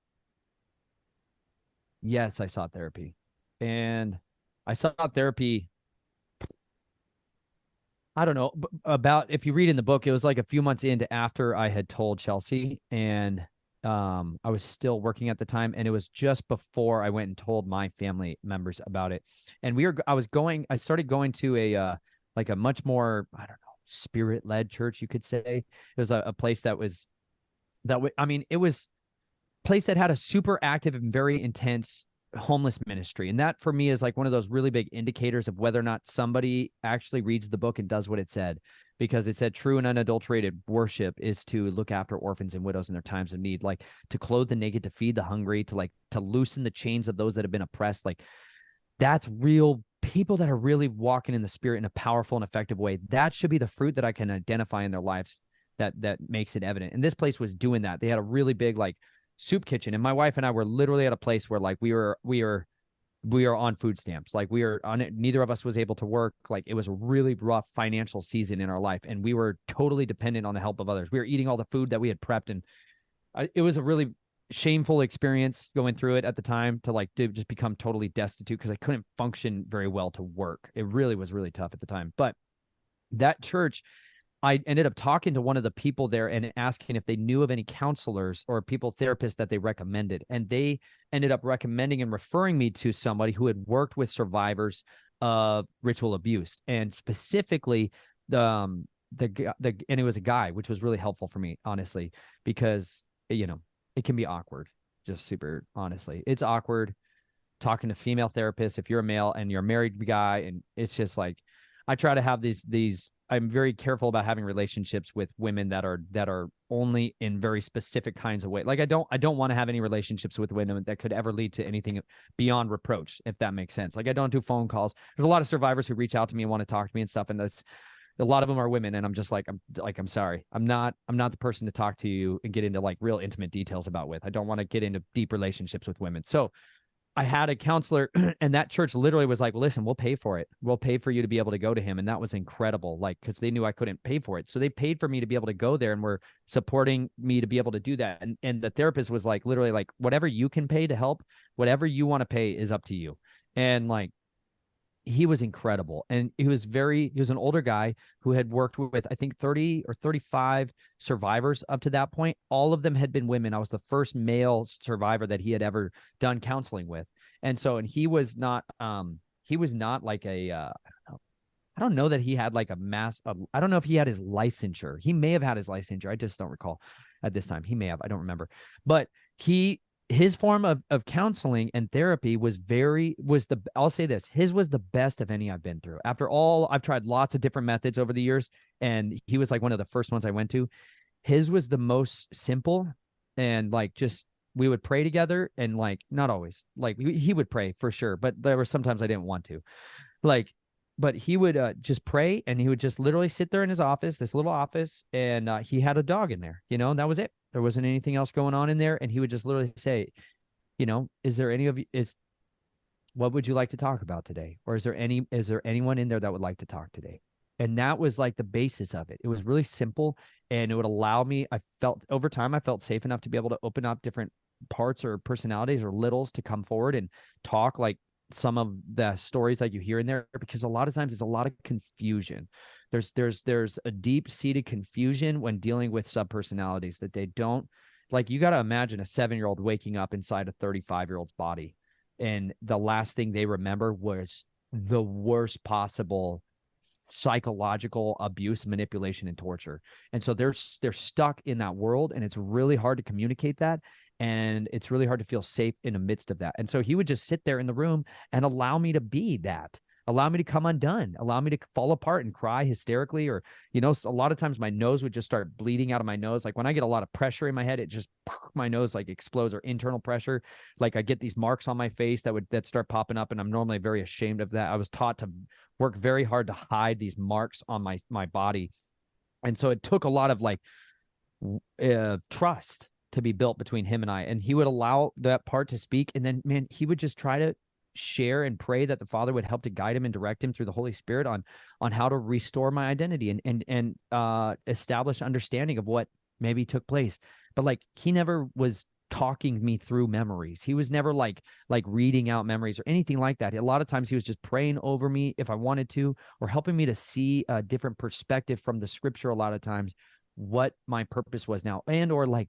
Yes, I sought therapy. And I sought therapy, I don't know, about, if you read in the book, it was like a few months into after I had told Chelsea, and I was still working at the time, and it was just before I went and told my family members about it. And I started going to a like a much more, I don't know, spirit-led church, you could say. It was a place that was it was a place that had a super active and very intense homeless ministry. And that for me is like one of those really big indicators of whether or not somebody actually reads the book and does what it said, because it said true and unadulterated worship is to look after orphans and widows in their times of need, like to clothe the naked, to feed the hungry, to loosen the chains of those that have been oppressed. Like that's real people that are really walking in the spirit in a powerful and effective way. That should be the fruit that I can identify in their lives that makes it evident. And this place was doing that. They had a really big like soup kitchen, and my wife and I were literally at a place where like we are on food stamps. Like we are on it. Neither of us was able to work. Like it was a really rough financial season in our life, and we were totally dependent on the help of others. We were eating all the food that we had prepped, and it was a really shameful experience going through it at the time, to just become totally destitute because I couldn't function very well to work. It really was really tough at the time. But that church, I ended up talking to one of the people there and asking if they knew of any counselors or therapists that they recommended. And they ended up recommending and referring me to somebody who had worked with survivors of ritual abuse, and specifically and it was a guy, which was really helpful for me, honestly, because it can be awkward. Just super honestly, it's awkward talking to female therapists if you're a male and you're a married guy, and it's just like I try to have these I'm very careful about having relationships with women that are only in very specific kinds of way. Like I don't want to have any relationships with women that could ever lead to anything beyond reproach, if that makes sense. Like I don't do phone calls. There's a lot of survivors who reach out to me and want to talk to me and stuff, and that's a lot of them are women, and I'm just like I'm sorry, I'm not the person to talk to you and get into like real intimate details about with. I don't want to get into deep relationships with women. So I had a counselor, and that church literally was like, listen, we'll pay for it. We'll pay for you to be able to go to him. And that was incredible. Like, because they knew I couldn't pay for it. So they paid for me to be able to go there and were supporting me to be able to do that. And the therapist was like, literally like, whatever you can pay to help, whatever you want to pay is up to you. And like, he was incredible. And he was an older guy who had worked with, I think 30 or 35 survivors up to that point. All of them had been women. I was the first male survivor that he had ever done counseling with. And so, and he was not like I don't know that he had like I don't know if he had his licensure. He may have had his licensure. I just don't recall at this time. He may have, I don't remember, but his form of counseling and therapy I'll say this, his was the best of any I've been through. After all, I've tried lots of different methods over the years, and he was like one of the first ones I went to. His was the most simple, and like just we would pray together, and like not always, like he would pray for sure, but there were sometimes I didn't want to. Like, but he would just pray, and he would just literally sit there in his office, this little office, and he had a dog in there, and that was it. There wasn't anything else going on in there. And he would just literally say, is there any of you, what would you like to talk about today? Or is there anyone in there that would like to talk today? And that was like the basis of it. It was really simple, and it would allow me, over time, I felt safe enough to be able to open up different parts or personalities or littles to come forward and talk like some of the stories that you hear in there, because a lot of times it's a lot of confusion. There's a deep-seated confusion when dealing with subpersonalities that they don't like. You got to imagine a 7-year-old waking up inside a 35-year-old's body, and the last thing they remember was the worst possible psychological abuse, manipulation, and torture. And so they're stuck in that world, and it's really hard to communicate that, and it's really hard to feel safe in the midst of that. And so he would just sit there in the room and allow me to be that. Allow me to come undone, allow me to fall apart and cry hysterically. Or, a lot of times my nose would just start bleeding out of my nose. Like when I get a lot of pressure in my head, my nose like explodes, or internal pressure. Like I get these marks on my face that start popping up. And I'm normally very ashamed of that. I was taught to work very hard to hide these marks on my body. And so it took a lot of like trust to be built between him and I. And he would allow that part to speak. And then, man, he would just try to share and pray that the Father would help to guide him and direct him through the Holy Spirit on how to restore my identity and establish understanding of what maybe took place. But like he never was talking me through memories. He was never like reading out memories or anything like that. A lot of times he was just praying over me if I wanted to, or helping me to see a different perspective from the scripture a lot of times, what my purpose was now. And or like,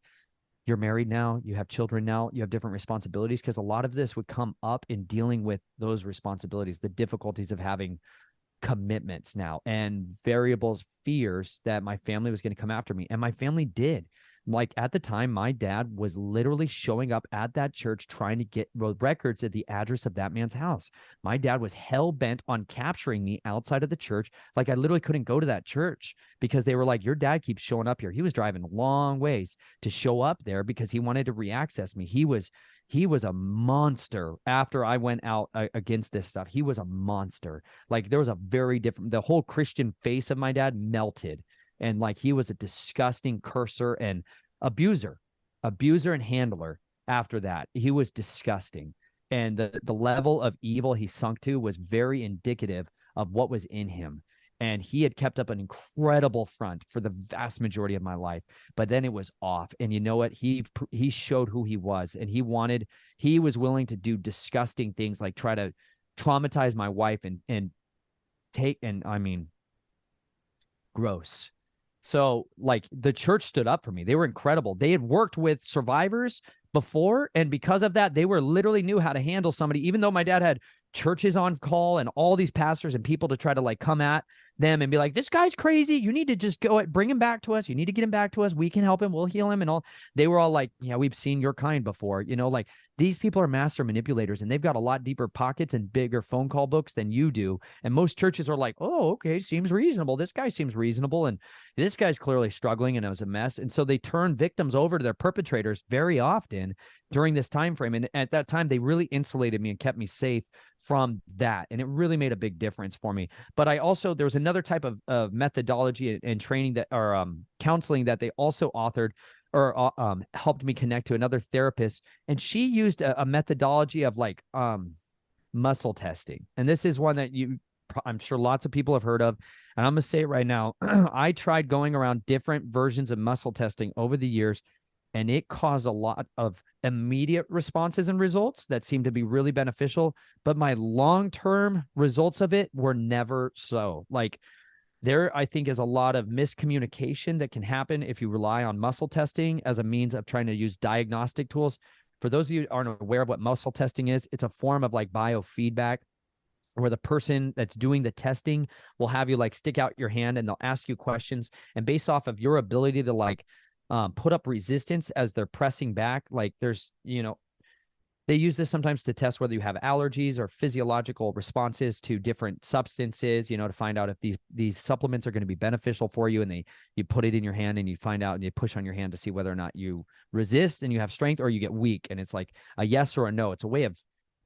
you're married now, you have children now, you have different responsibilities, because a lot of this would come up in dealing with those responsibilities, the difficulties of having commitments now, and variables, fears that my family was going to come after me. And my family did. Like at the time, my dad was literally showing up at that church trying to get records at the address of that man's house. My dad was hell bent on capturing me outside of the church. Like I literally couldn't go to that church because they were like, your dad keeps showing up here. He was driving long ways to show up there because he wanted to reaccess me. He was a monster after I went out against this stuff. He was a monster. Like there was the whole Christian face of my dad melted. And like he was a disgusting cursor and abuser and handler. After that, he was disgusting. And the level of evil he sunk to was very indicative of what was in him. And he had kept up an incredible front for the vast majority of my life. But then it was off. And you know what? He showed who he was. And he was willing to do disgusting things, like try to traumatize my wife and I mean, gross. So like the church stood up for me. They were incredible. They had worked with survivors before. And because of that, they were literally knew how to handle somebody, even though my dad had churches on call and all these pastors and people to try to like come at them and be like, this guy's crazy. You need to just go bring him back to us. You need to get him back to us. We can help him. We'll heal him. And all, they were all like, yeah, we've seen your kind before, like these people are master manipulators and they've got a lot deeper pockets and bigger phone call books than you do. And most churches are like, oh, okay, seems reasonable. This guy seems reasonable. And this guy's clearly struggling and it was a mess. And so they turn victims over to their perpetrators very often during this time frame. And at that time, they really insulated me and kept me safe from that. And it really made a big difference for me. But I also, there was another type of methodology and training that, or counseling that they also authored or helped me connect to another therapist. And she used a methodology of like muscle testing. And this is one that I'm sure lots of people have heard of. And I'm going to say it right now. I tried going around different versions of muscle testing over the years, and it caused a lot of immediate responses and results that seemed to be really beneficial. But my long-term results of it were never so. Like, there, I think, is a lot of miscommunication that can happen if you rely on muscle testing as a means of trying to use diagnostic tools. For those of you who aren't aware of what muscle testing is, it's a form of like biofeedback where the person that's doing the testing will have you like stick out your hand and they'll ask you questions. And based off of your ability to like put up resistance as they're pressing back, like there's, they use this sometimes to test whether you have allergies or physiological responses to different substances, to find out if these supplements are going to be beneficial for you. And you put it in your hand and you find out and you push on your hand to see whether or not you resist and you have strength or you get weak. And it's like a yes or a no. It's a way of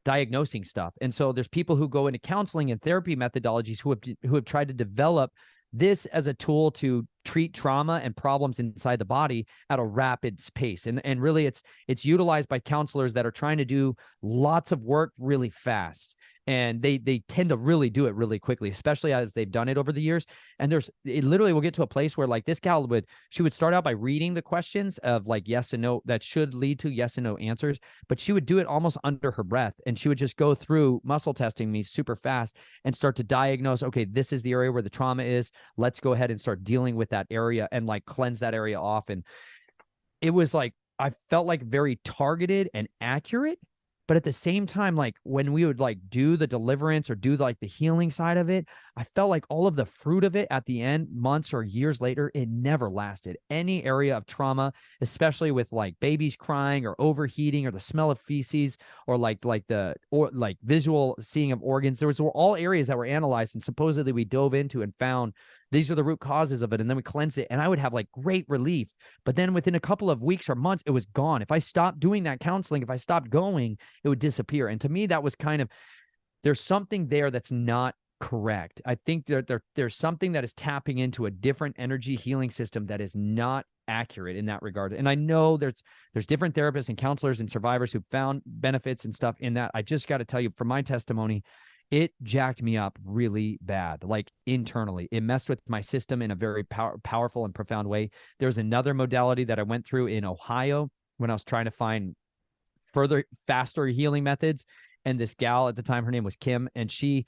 diagnosing stuff. And so there's people who go into counseling and therapy methodologies who have tried to develop this as a tool to treat trauma and problems inside the body at a rapid pace. And really it's utilized by counselors that are trying to do lots of work really fast. And they tend to really do it really quickly, especially as they've done it over the years. And it literally will get to a place where like this gal she would start out by reading the questions of like yes and no that should lead to yes and no answers, but she would do it almost under her breath. And she would just go through muscle testing me super fast and start to diagnose, okay, this is the area where the trauma is. Let's go ahead and start dealing with that area and like cleanse that area off. And it was like, I felt like very targeted and accurate. But at the same time, like when we would like do the deliverance or do like the healing side of it, I felt like all of the fruit of it at the end, months or years later, it never lasted. Any area of trauma, especially with like babies crying or overheating or the smell of feces or like visual seeing of organs, were all areas that were analyzed and supposedly we dove into and found these are the root causes of it. And then we cleanse it. And I would have like great relief. But then within a couple of weeks or months, it was gone. If I stopped doing that counseling, if I stopped going, it would disappear. And to me, that was kind of, there's something there that's not correct. I think there's something that is tapping into a different energy healing system that is not accurate in that regard. And I know there's different therapists and counselors and survivors who found benefits and stuff in that. I just got to tell you, from my testimony, it jacked me up really bad, like internally. It messed with my system in a very powerful and profound way. There's another modality that I went through in Ohio when I was trying to find faster healing methods. And this gal at the time, her name was Kim, and she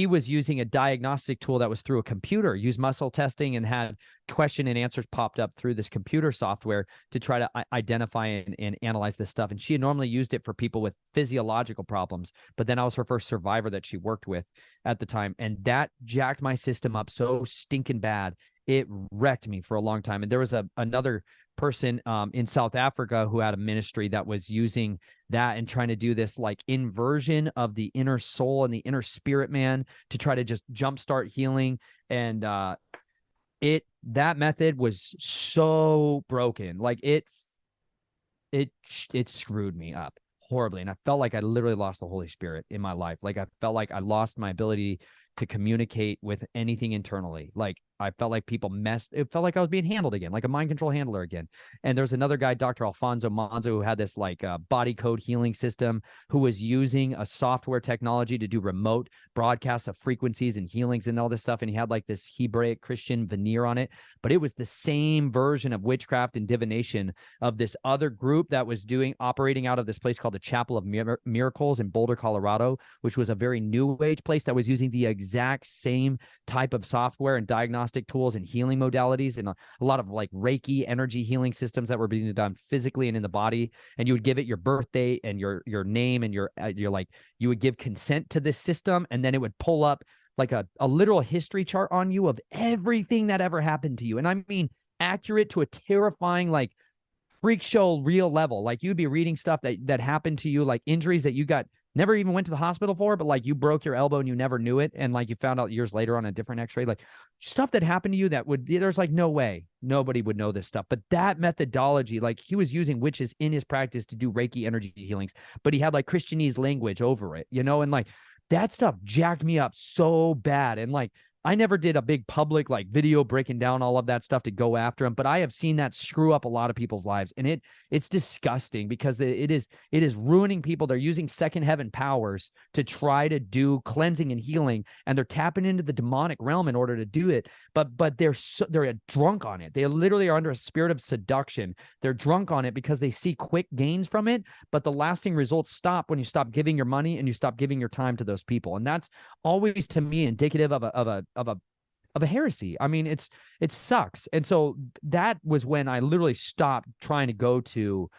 was using a diagnostic tool that was through a computer, used muscle testing and had question and answers popped up through this computer software to try to identify and analyze this stuff. And she had normally used it for people with physiological problems, but then I was her first survivor that she worked with at the time. And that jacked my system up so stinking bad. It wrecked me for a long time. And there was another person in South Africa who had a ministry that was using that and trying to do this like inversion of the inner soul and the inner spirit man to try to just jumpstart healing. And that method was so broken. Like it screwed me up horribly. And I felt like I literally lost the Holy Spirit in my life. Like I felt like I lost my ability to communicate with anything internally. Like I felt like it felt like I was being handled again, like a mind control handler again. And there's another guy, Dr. Alfonso Manzo, who had this like body code healing system, who was using a software technology to do remote broadcasts of frequencies and healings and all this stuff. And he had like this Hebraic Christian veneer on it, but it was the same version of witchcraft and divination of this other group that was operating out of this place called the Chapel of Miracles in Boulder, Colorado, which was a very new age place that was using the exact same type of software and diagnostic diagnostic tools and healing modalities, and a lot of like Reiki energy healing systems that were being done physically and in the body. And you would give it your birth date and your name and your like, you would give consent to this system, and then it would pull up like a literal history chart on you of everything that ever happened to you. And I mean, accurate to a terrifying, like, freak show real level. Like, you'd be reading stuff that happened to you, like injuries that you got never even went to the hospital for, but like you broke your elbow and you never knew it, and like you found out years later on a different x-ray, like stuff that happened to you that would, there's like no way nobody would know this stuff. But that methodology, like, he was using witches in his practice to do Reiki energy healings, but he had like Christianese language over it, you know, and like that stuff jacked me up so bad. And like, I never did a big public like video breaking down all of that stuff to go after him, but I have seen that screw up a lot of people's lives, and it's disgusting because it is ruining people. They're using second heaven powers to try to do cleansing and healing, and they're tapping into the demonic realm in order to do it. But they're drunk on it. They literally are under a spirit of seduction. They're drunk on it because they see quick gains from it, but the lasting results stop when you stop giving your money and you stop giving your time to those people. And that's always, to me, indicative of a heresy. I mean, it sucks. And so that was when I literally stopped trying to go to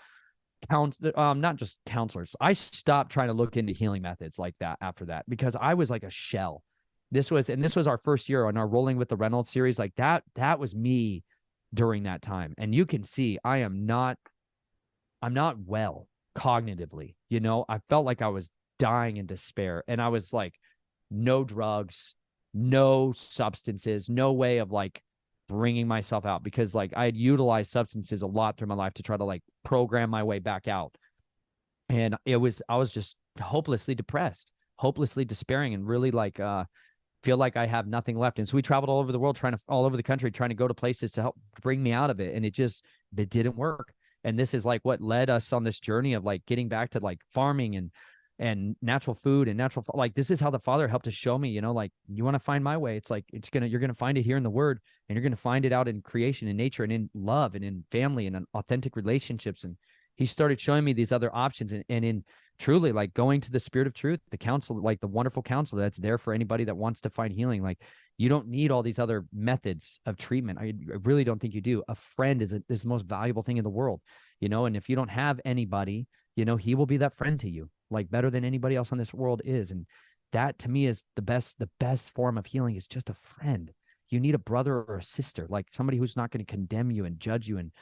not just counselors. I stopped trying to look into healing methods like that after that, because I was like a shell. This was our first year on our Rolling with the Reynolds series. Like that was me during that time. And you can see I'm not well cognitively, you know. I felt like I was dying in despair, and I was like, no drugs, no substances, no way of like bringing myself out, because like I had utilized substances a lot through my life to try to like program my way back out. And I was just hopelessly depressed, hopelessly despairing, and really like feel like I have nothing left. And so we traveled all over the world, all over the country, trying to go to places to help bring me out of it. And it didn't work. And this is like what led us on this journey of like getting back to like farming and natural food and natural, like, this is how the Father helped to show me, you know, like, you want to find my way. It's like, you're going to find it here in the Word, and you're going to find it out in creation and nature and in love and in family and in authentic relationships. And he started showing me these other options, and in truly like going to the Spirit of Truth, the counsel, like the wonderful counsel that's there for anybody that wants to find healing. Like, you don't need all these other methods of treatment. I really don't think you do. A friend is the most valuable thing in the world, you know, and if you don't have anybody, you know, he will be that friend to you, like better than anybody else on this world is. And that to me is the best form of healing, is just a friend. You need a brother or a sister, like somebody who's not going to condemn you and judge you and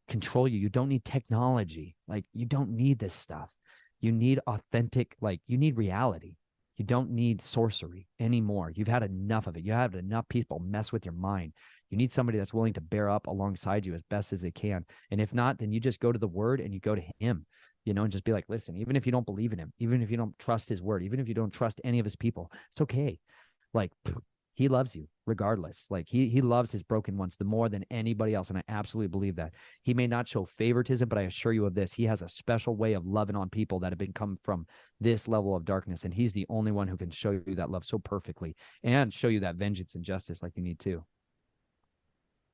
control you. You don't need technology. Like, you don't need this stuff. You need authentic, like, you need reality. You don't need sorcery anymore. You've had enough of it. You have enough people mess with your mind. You need somebody that's willing to bear up alongside you as best as they can. And if not, then you just go to the Word and you go to him, you know, and just be like, listen, even if you don't believe in him, even if you don't trust his word, even if you don't trust any of his people, it's okay. Like, he loves you regardless. Like, he loves his broken ones the more than anybody else. And I absolutely believe that. He may not show favoritism, but I assure you of this, he has a special way of loving on people that have been come from this level of darkness. And he's the only one who can show you that love so perfectly and show you that vengeance and justice like you need to.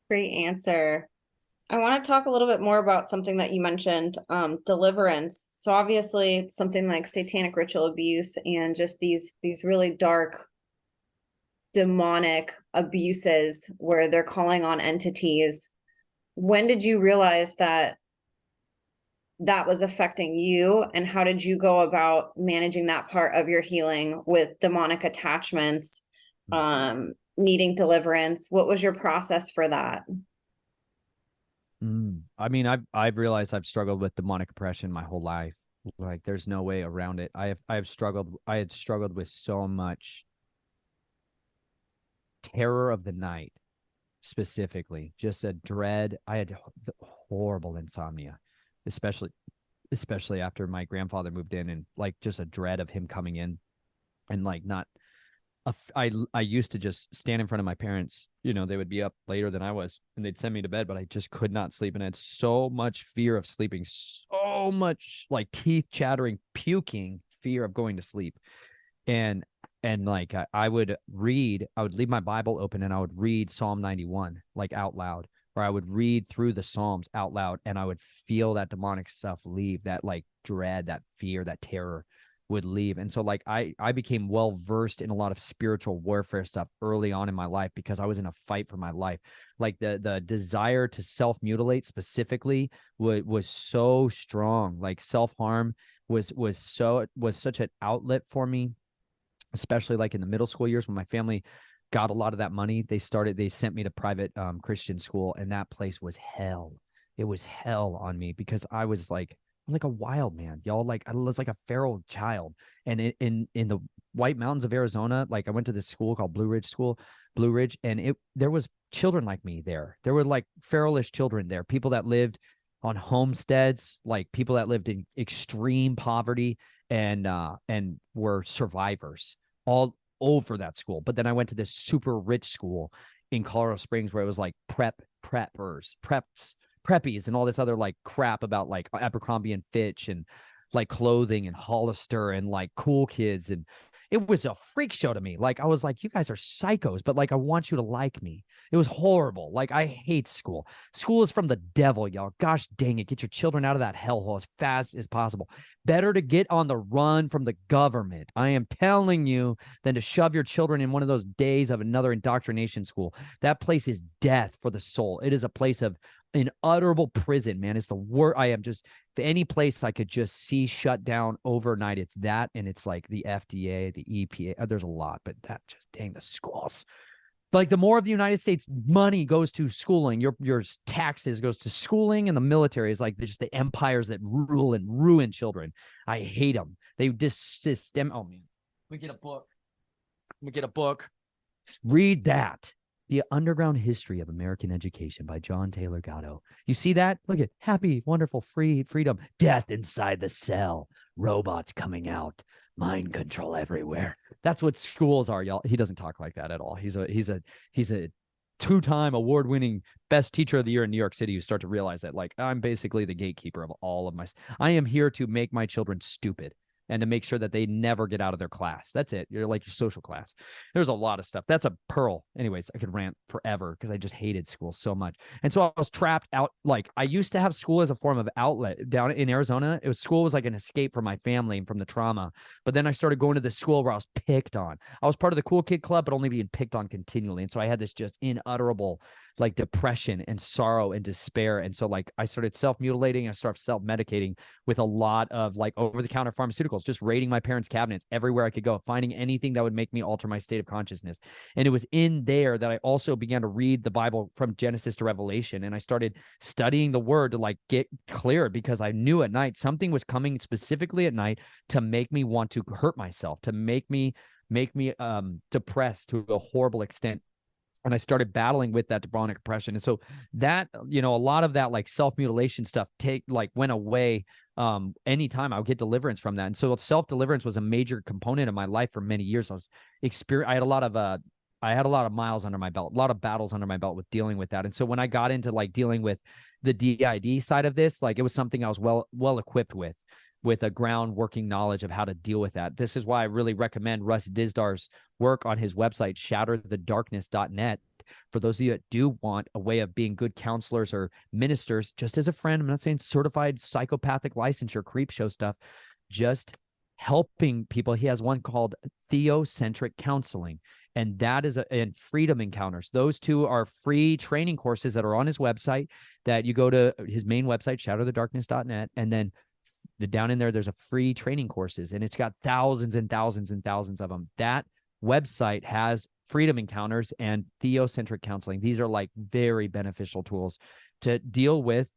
Great answer. I want to talk a little bit more about something that you mentioned, deliverance. So obviously something like satanic ritual abuse and just these really dark demonic abuses where they're calling on entities. When did you realize that was affecting you, and how did you go about managing that part of your healing with demonic attachments, needing deliverance? What was your process for that? I mean, I've realized I've struggled with demonic oppression my whole life. Like, there's no way around it. I had struggled with so much terror of the night, specifically just a dread. I had horrible insomnia, especially after my grandfather moved in, and like just a dread of him coming in, and like not I used to just stand in front of my parents. You know, they would be up later than I was, and they'd send me to bed, but I just could not sleep. And I had so much fear of sleeping, so much like teeth chattering, puking fear of going to sleep. And like I would leave my Bible open and I would read Psalm 91 like out loud, or I would read through the Psalms out loud, and I would feel that demonic stuff leave, that like dread, that fear, that terror. would leave. And so like I became well versed in a lot of spiritual warfare stuff early on in my life because I was in a fight for my life. Like the desire to self-mutilate specifically was so strong. Like self-harm was such an outlet for me, especially like in the middle school years when my family got a lot of that money. They sent me to private Christian school, and that place was hell. It was hell on me because I'm like a wild man, y'all. Like I was like a feral child. And in the White Mountains of Arizona, like I went to this school called Blue Ridge, and there was children like me there. There were like feralish children there, people that lived on homesteads, like people that lived in extreme poverty and were survivors all over that school. But then I went to this super rich school in Colorado Springs where it was like preppies and all this other like crap about like Abercrombie and Fitch and like clothing and Hollister and like cool kids. And it was a freak show to me. Like I was like, you guys are psychos, but like I want you to like me. It was horrible. Like I hate school. School is from the devil, y'all. Gosh dang it. Get your children out of that hellhole as fast as possible. Better to get on the run from the government, I am telling you, than to shove your children in one of those days of another indoctrination school. That place is death for the soul. It is a place of unutterable prison, man. It's the worst. I am just, if any place I could just see shut down overnight, it's that. And it's like the FDA, the EPA. There's a lot, but that just, dang, the schools. Like the more of the United States money goes to schooling, your taxes goes to schooling, and the military is like just the empires that rule and ruin children. I hate them. They just system. Oh man, we get a book. We get a book. Read that. The Underground History of American Education by John Taylor Gatto. You see that? Look at happy, wonderful, freedom, death inside the cell, robots coming out, mind control everywhere. That's what schools are, y'all. He doesn't talk like that at all. He's a two-time award-winning best teacher of the year in New York City. You start to realize that, like, I'm basically the gatekeeper of all of my. I am here to make my children stupid and to make sure that they never get out of their class. That's it. You're like your social class. There's a lot of stuff. That's a pearl. Anyways, I could rant forever because I just hated school so much. And so I was trapped out. Like I used to have school as a form of outlet down in Arizona. School was like an escape for my family and from the trauma. But then I started going to the school where I was picked on. I was part of the cool kid club, but only being picked on continually. And so I had this just unutterable like depression and sorrow and despair. And so like I started self-mutilating. I started self-medicating with a lot of like over-the-counter pharmaceuticals, just raiding my parents' cabinets everywhere I could go, finding anything that would make me alter my state of consciousness. And it was in there that I also began to read the Bible from Genesis to Revelation. And I started studying the word to like get clear because I knew at night something was coming specifically at night to make me want to hurt myself, to make me depressed to a horrible extent. And I started battling with that demonic oppression. And so that, a lot of that like self-mutilation stuff went away anytime I would get deliverance from that. And so self-deliverance was a major component of my life for many years. I had a lot of miles under my belt, a lot of battles under my belt with dealing with that. And so when I got into like dealing with the DID side of this, like it was something I was well equipped with a ground working knowledge of how to deal with that. This is why I really recommend Russ Disdar's work on his website, shatterthedarkness.net. For those of you that do want a way of being good counselors or ministers, just as a friend, I'm not saying certified psychopathic licensure, creep show stuff, just helping people. He has one called theocentric counseling, and that is and freedom encounters. Those two are free training courses that are on his website that you go to his main website, shatterthedarkness.net, and then down in there's a free training courses, and it's got thousands and thousands and thousands of them. That website has freedom encounters and theocentric counseling. These are like very beneficial tools to deal with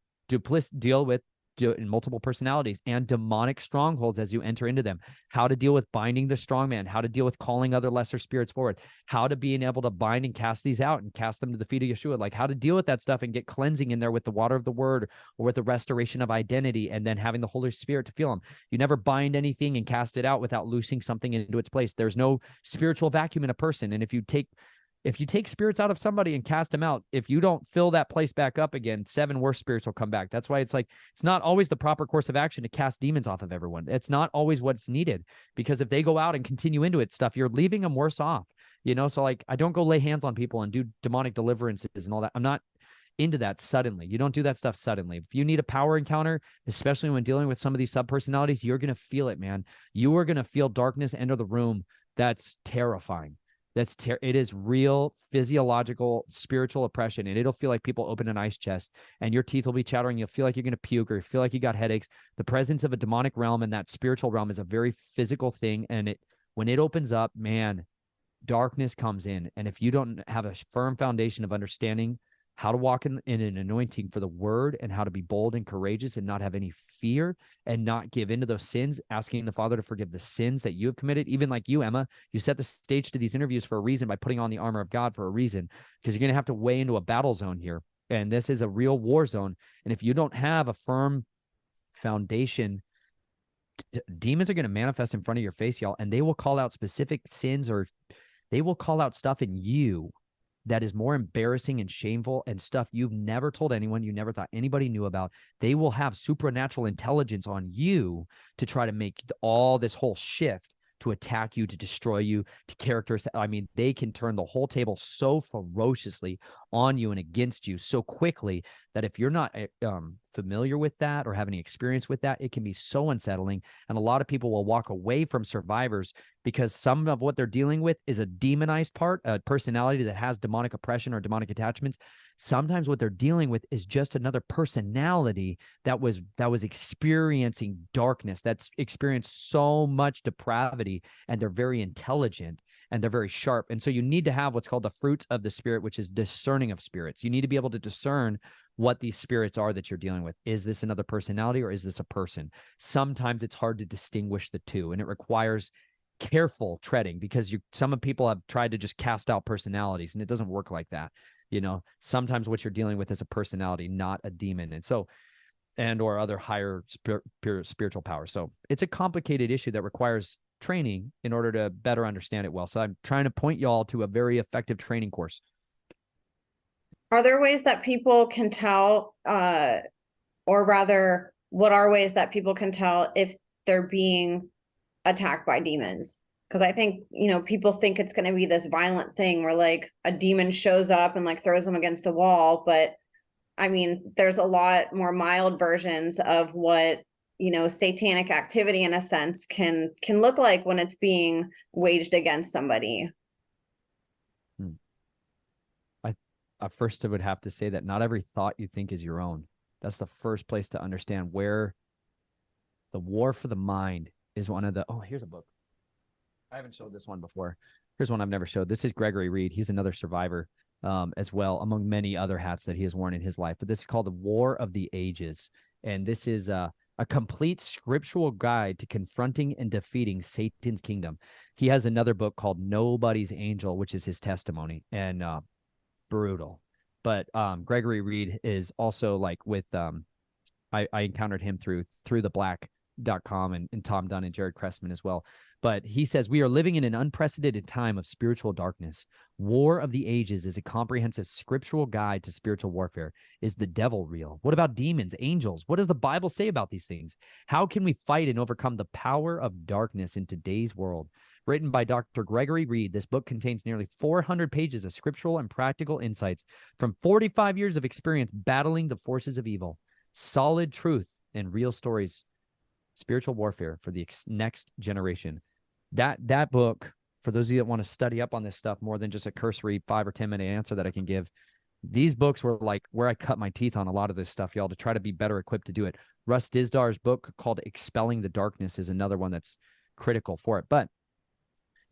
in multiple personalities and demonic strongholds as you enter into them, how to deal with binding the strong man, how to deal with calling other lesser spirits forward, how to being able to bind and cast these out and cast them to the feet of Yeshua, like how to deal with that stuff and get cleansing in there with the water of the word or with the restoration of identity, and then having the Holy Spirit to feel them. You never bind anything and cast it out without loosing something into its place. There's no spiritual vacuum in a person. And if you take spirits out of somebody and cast them out, if you don't fill that place back up again, 7 worse spirits will come back. That's why it's like, it's not always the proper course of action to cast demons off of everyone. It's not always what's needed, because if they go out and continue into it stuff, you're leaving them worse off, So like, I don't go lay hands on people and do demonic deliverances and all that. I'm not into that suddenly. You don't do that stuff suddenly. If you need a power encounter, especially when dealing with some of these subpersonalities, you're going to feel it, man. You are going to feel darkness enter the room. That's terrifying. It is real physiological, spiritual oppression, and it'll feel like people open an ice chest, and your teeth will be chattering. You'll feel like you're going to puke, or you feel like you got headaches. The presence of a demonic realm and that spiritual realm is a very physical thing, and when it opens up, man, darkness comes in. And if you don't have a firm foundation of understanding how to walk in an anointing for the word, and how to be bold and courageous and not have any fear and not give into those sins, asking the Father to forgive the sins that you have committed. Even like you, Emma, you set the stage to these interviews for a reason, by putting on the armor of God for a reason, because you're going to have to weigh into a battle zone here. And this is a real war zone. And if you don't have a firm foundation, demons are going to manifest in front of your face, y'all, and they will call out specific sins, or they will call out stuff in you that is more embarrassing and shameful, and stuff you've never told anyone, you never thought anybody knew about. They will have supernatural intelligence on you to try to make all this whole shift, to attack you, to destroy you, to character. I mean, they can turn the whole table so ferociously on you and against you so quickly that if you're not familiar with that or have any experience with that, it can be so unsettling. And a lot of people will walk away from survivors because some of what they're dealing with is a demonized part, a personality that has demonic oppression or demonic attachments. Sometimes what they're dealing with is just another personality that was experiencing darkness, that's experienced so much depravity, and they're very intelligent and they're very sharp. And so you need to have what's called the fruit of the Spirit, which is discerning of spirits. You need to be able to discern what these spirits are that you're dealing with. Is this another personality, or is this a person? Sometimes it's hard to distinguish the two, and it requires careful treading, because some people have tried to just cast out personalities, and it doesn't work like that. Sometimes what you're dealing with is a personality, not a demon. And so, or other higher spiritual power. So it's a complicated issue that requires training in order to better understand it well. So I'm trying to point y'all to a very effective training course. Are there ways that people can tell, or rather, what are ways that people can tell if they're being attacked by demons? Because I think, people think it's going to be this violent thing where like a demon shows up and like throws them against a wall. But I mean, there's a lot more mild versions of what, satanic activity in a sense can look like when it's being waged against somebody. I first would have to say that not every thought you think is your own. That's the first place to understand where the war for the mind is one of the, here's a book. I haven't showed this one before. Here's one I've never showed. This is Gregory Reed. He's another survivor as well, among many other hats that he has worn in his life. But this is called The War of the Ages. And this is a complete scriptural guide to confronting and defeating Satan's kingdom. He has another book called Nobody's Angel, which is his testimony, and brutal. But Gregory Reed is also like with I encountered him through theblack.com and Tom Dunn and Jared Cressman as well. But he says, we are living in an unprecedented time of spiritual darkness. War of the Ages is a comprehensive scriptural guide to spiritual warfare. Is the devil real? What about demons, angels? What does the Bible say about these things? How can we fight and overcome the power of darkness in today's world? Written by Dr. Gregory Reed, this book contains nearly 400 pages of scriptural and practical insights from 45 years of experience battling the forces of evil. Solid truth and real stories. Spiritual warfare for the next generation. That book, for those of you that want to study up on this stuff more than just a cursory 5 or 10 minute answer that I can give, these books were like where I cut my teeth on a lot of this stuff, y'all, to try to be better equipped to do it. Russ Disdar's book called Expelling the Darkness is another one that's critical for it. But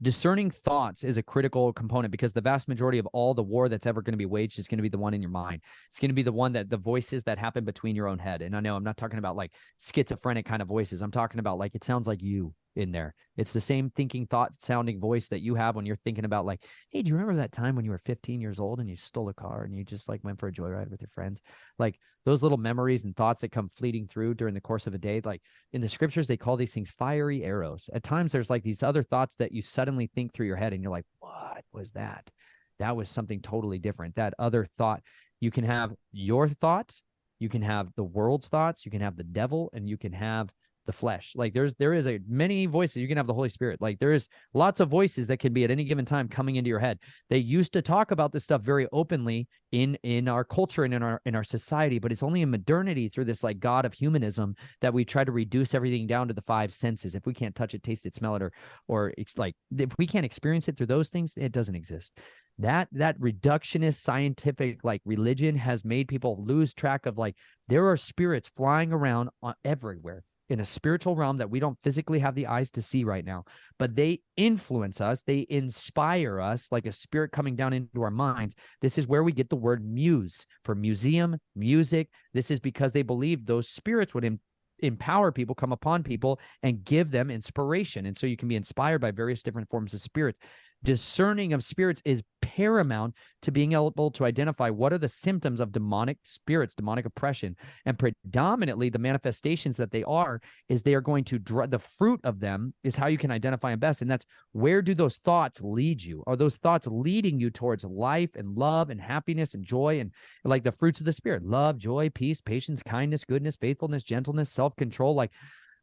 discerning thoughts is a critical component, because the vast majority of all the war that's ever going to be waged is going to be the one in your mind. It's going to be the one that the voices that happen between your own head. And I know I'm not talking about like schizophrenic kind of voices. I'm talking about like, it sounds like you in there. It's the same thinking, thought sounding voice that you have when you're thinking about like, hey, do you remember that time when you were 15 years old and you stole a car and you just like went for a joyride with your friends? Like those little memories and thoughts that come fleeting through during the course of a day. Like in the scriptures, they call these things fiery arrows. At times there's like these other thoughts that you suddenly think through your head and you're like, what was that? That was something totally different. That other thought, you can have your thoughts, you can have the world's thoughts, you can have the devil, and you can have the flesh. Like there is a many voices. You can have the Holy Spirit. Like there is lots of voices that can be at any given time coming into your head. They used to talk about this stuff very openly in our culture and in our society, but it's only in modernity through this like God of humanism that we try to reduce everything down to the five senses. If we can't touch it, taste it, smell it, or it's like if we can't experience it through those things, it doesn't exist. That reductionist scientific like religion has made people lose track of like there are spirits flying around everywhere in a spiritual realm that we don't physically have the eyes to see right now, but they influence us. They inspire us like a spirit coming down into our minds. This is where we get the word muse for museum, music. This is because they believe those spirits would empower people, come upon people, and give them inspiration. And so you can be inspired by various different forms of spirits. Discerning of spirits is paramount to being able to identify what are the symptoms of demonic spirits, demonic oppression, and predominantly the manifestations that they are is they are going to the fruit of them is how you can identify them best. And that's where do those thoughts lead you? Are those thoughts leading you towards life and love and happiness and joy and like the fruits of the spirit, love, joy, peace, patience, kindness, goodness, faithfulness, gentleness, self-control, like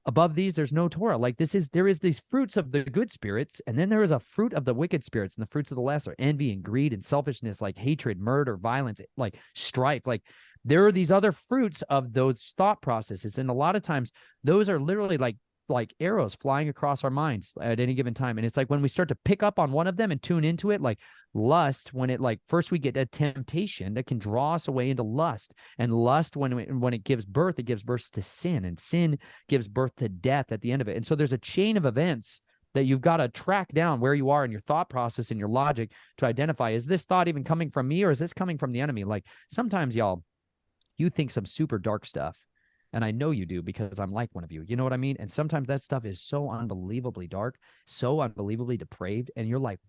above these, there's no Torah. Like there is these fruits of the good spirits, and then there is a fruit of the wicked spirits, and the fruits of the lesser, envy and greed and selfishness, like hatred, murder, violence, like strife. Like there are these other fruits of those thought processes. And a lot of times those are literally like arrows flying across our minds at any given time. And it's like when we start to pick up on one of them and tune into it, like lust, when it like first we get a temptation that can draw us away into lust, and lust when it gives birth to sin, and sin gives birth to death at the end of it. And so there's a chain of events that you've got to track down where you are in your thought process and your logic to identify, is this thought even coming from me or is this coming from the enemy? Like sometimes y'all, you think some super dark stuff. And I know you do because I'm like one of you. You know what I mean? And sometimes that stuff is so unbelievably dark, so unbelievably depraved. And you're like,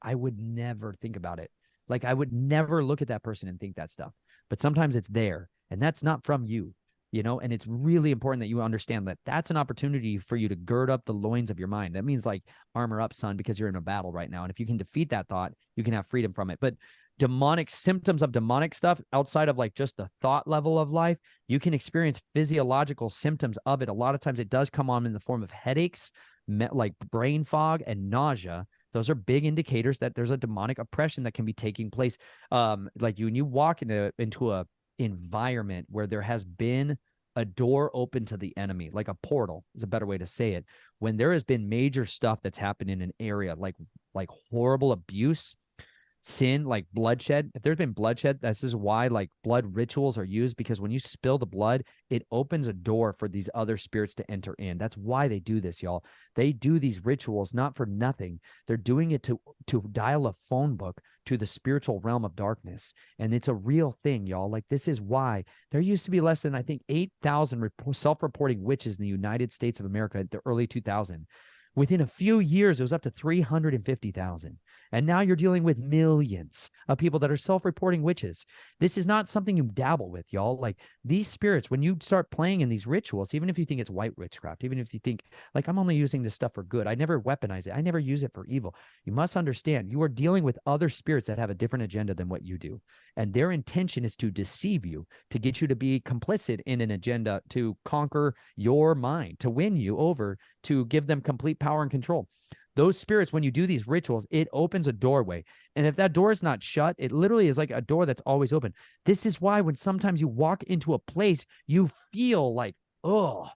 I would never think about it. Like I would never look at that person and think that stuff. But sometimes it's there, and that's not from you, you know? And it's really important that you understand that that's an opportunity for you to gird up the loins of your mind. That means like armor up, son, because you're in a battle right now. And if you can defeat that thought, you can have freedom from it. But demonic symptoms of demonic stuff outside of like just the thought level of life, you can experience physiological symptoms of it. A lot of times it does come on in the form of headaches, like brain fog and nausea. Those are big indicators that there's a demonic oppression that can be taking place. Like when you walk into a environment where there has been a door open to the enemy, like a portal is a better way to say it. When there has been major stuff that's happened in an area, like horrible abuse, sin, like bloodshed. If there's been bloodshed, this is why like blood rituals are used, because when you spill the blood, it opens a door for these other spirits to enter in. That's why they do this, y'all. They do these rituals not for nothing. They're doing it to dial a phone book to the spiritual realm of darkness. And it's a real thing, y'all. Like this is why there used to be less than, I think, 8,000 self-reporting witches in the United States of America at the early 2000s. Within a few years, it was up to 350,000. And now you're dealing with millions of people that are self-reporting witches. This is not something you dabble with, y'all. Like these spirits, when you start playing in these rituals, even if you think it's white witchcraft, even if you think like, I'm only using this stuff for good, I never weaponize it, I never use it for evil. You must understand you are dealing with other spirits that have a different agenda than what you do. And their intention is to deceive you, to get you to be complicit in an agenda, to conquer your mind, to win you over, to give them complete power and control. Those spirits, when you do these rituals, it opens a doorway. And if that door is not shut, it literally is like a door that's always open. This is why when sometimes you walk into a place, you feel like, oh,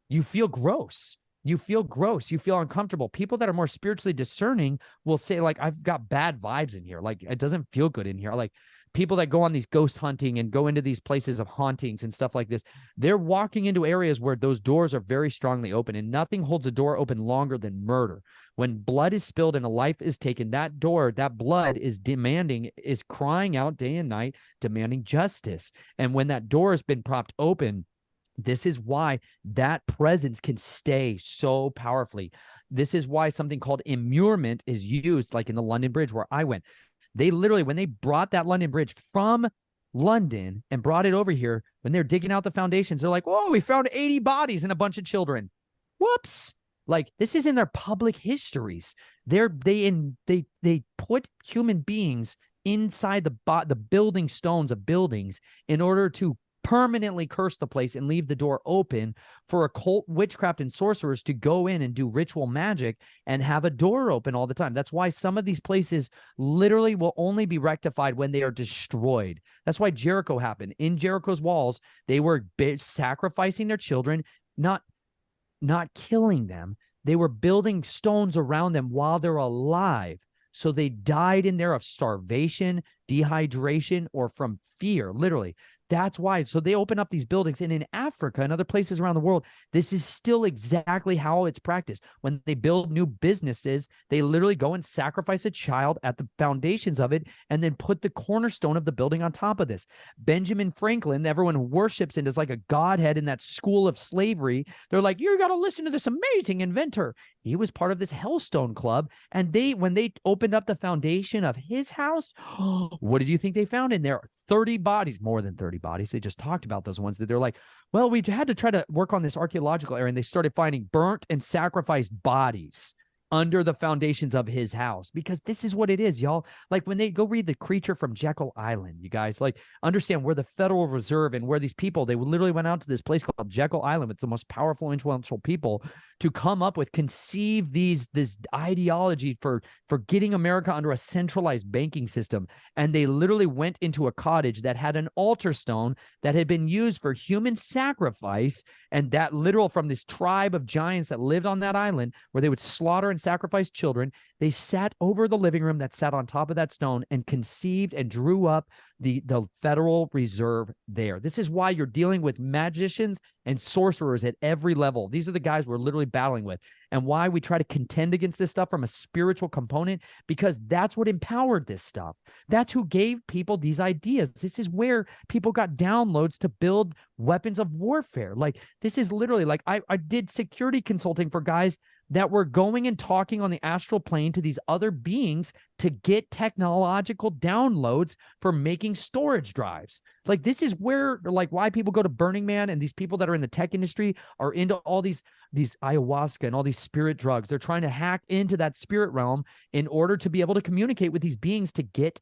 you feel gross. You feel gross. You feel uncomfortable. People that are more spiritually discerning will say, like, I've got bad vibes in here. Like, it doesn't feel good in here. Like, people that go on these ghost hunting and go into these places of hauntings and stuff like this, they're walking into areas where those doors are very strongly open, and nothing holds a door open longer than murder. When blood is spilled and a life is taken, that door, that blood is crying out day and night, demanding justice. And when that door has been propped open, this is why that presence can stay so powerfully. This is why something called immurement is used, like in the London Bridge where I went. They literally, when they brought that London Bridge from London and brought it over here, when they're digging out the foundations, they're like, oh, we found 80 bodies and a bunch of children. Whoops. Like, this is in their public histories. They put human beings inside the building stones of buildings in order to permanently curse the place and leave the door open for occult witchcraft and sorcerers to go in and do ritual magic and have a door open all the time. That's why some of these places literally will only be rectified when they are destroyed. That's why Jericho happened. In Jericho's walls, they were sacrificing their children, not killing them. They were building stones around them while they're alive. So they died in there of starvation, dehydration, or from fear, literally. That's why. So they open up these buildings. And in Africa and other places around the world, this is still exactly how it's practiced. When they build new businesses, they literally go and sacrifice a child at the foundations of it and then put the cornerstone of the building on top of this. Benjamin Franklin, everyone worships and is like a godhead in that school of slavery. They're like, you got to listen to this amazing inventor. He was part of this Hellstone Club. And when they opened up the foundation of his house, what did you think they found in there? 30 bodies, more than 30 bodies. They just talked about those ones that they're like, well, we had to try to work on this archaeological area. And they started finding burnt and sacrificed bodies under the foundations of his house, because this is what it is, y'all. Like when they go read The Creature from Jekyll Island, you guys like understand where the Federal Reserve and where these people, they literally went out to this place called Jekyll Island with the most powerful, influential people to come up with, conceive this ideology for getting America under a centralized banking system. And they literally went into a cottage that had an altar stone that had been used for human sacrifice. And that literal from this tribe of giants that lived on that island where they would slaughter and sacrifice children, they sat over the living room that sat on top of that stone and conceived and drew up the Federal Reserve there. This is why you're dealing with magicians and sorcerers at every level. These are the guys we're literally battling with, and why we try to contend against this stuff from a spiritual component, because that's what empowered this stuff. That's who gave people these ideas. This is where people got downloads to build weapons of warfare. Like this is literally like I did security consulting for guys that were going and talking on the astral plane to these other beings to get technological downloads for making storage drives. Like this is where, like, why people go to Burning Man, and these people that are in the tech industry are into all these ayahuasca and all these spirit drugs. They're trying to hack into that spirit realm in order to be able to communicate with these beings to get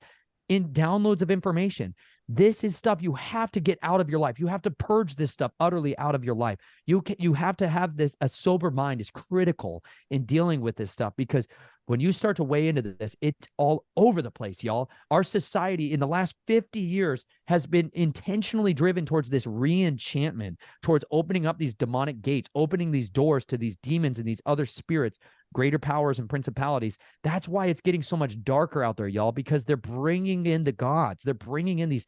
in downloads of information. This is stuff you have to get out of your life. You have to purge this stuff utterly out of your life. You have to have this, a sober mind is critical in dealing with this stuff, because when you start to weigh into this, it's all over the place, y'all. Our society in the last 50 years has been intentionally driven towards this re-enchantment, towards opening up these demonic gates, opening these doors to these demons and these other spirits, greater powers and principalities. That's why it's getting so much darker out there, y'all, because they're bringing in the gods. They're bringing in these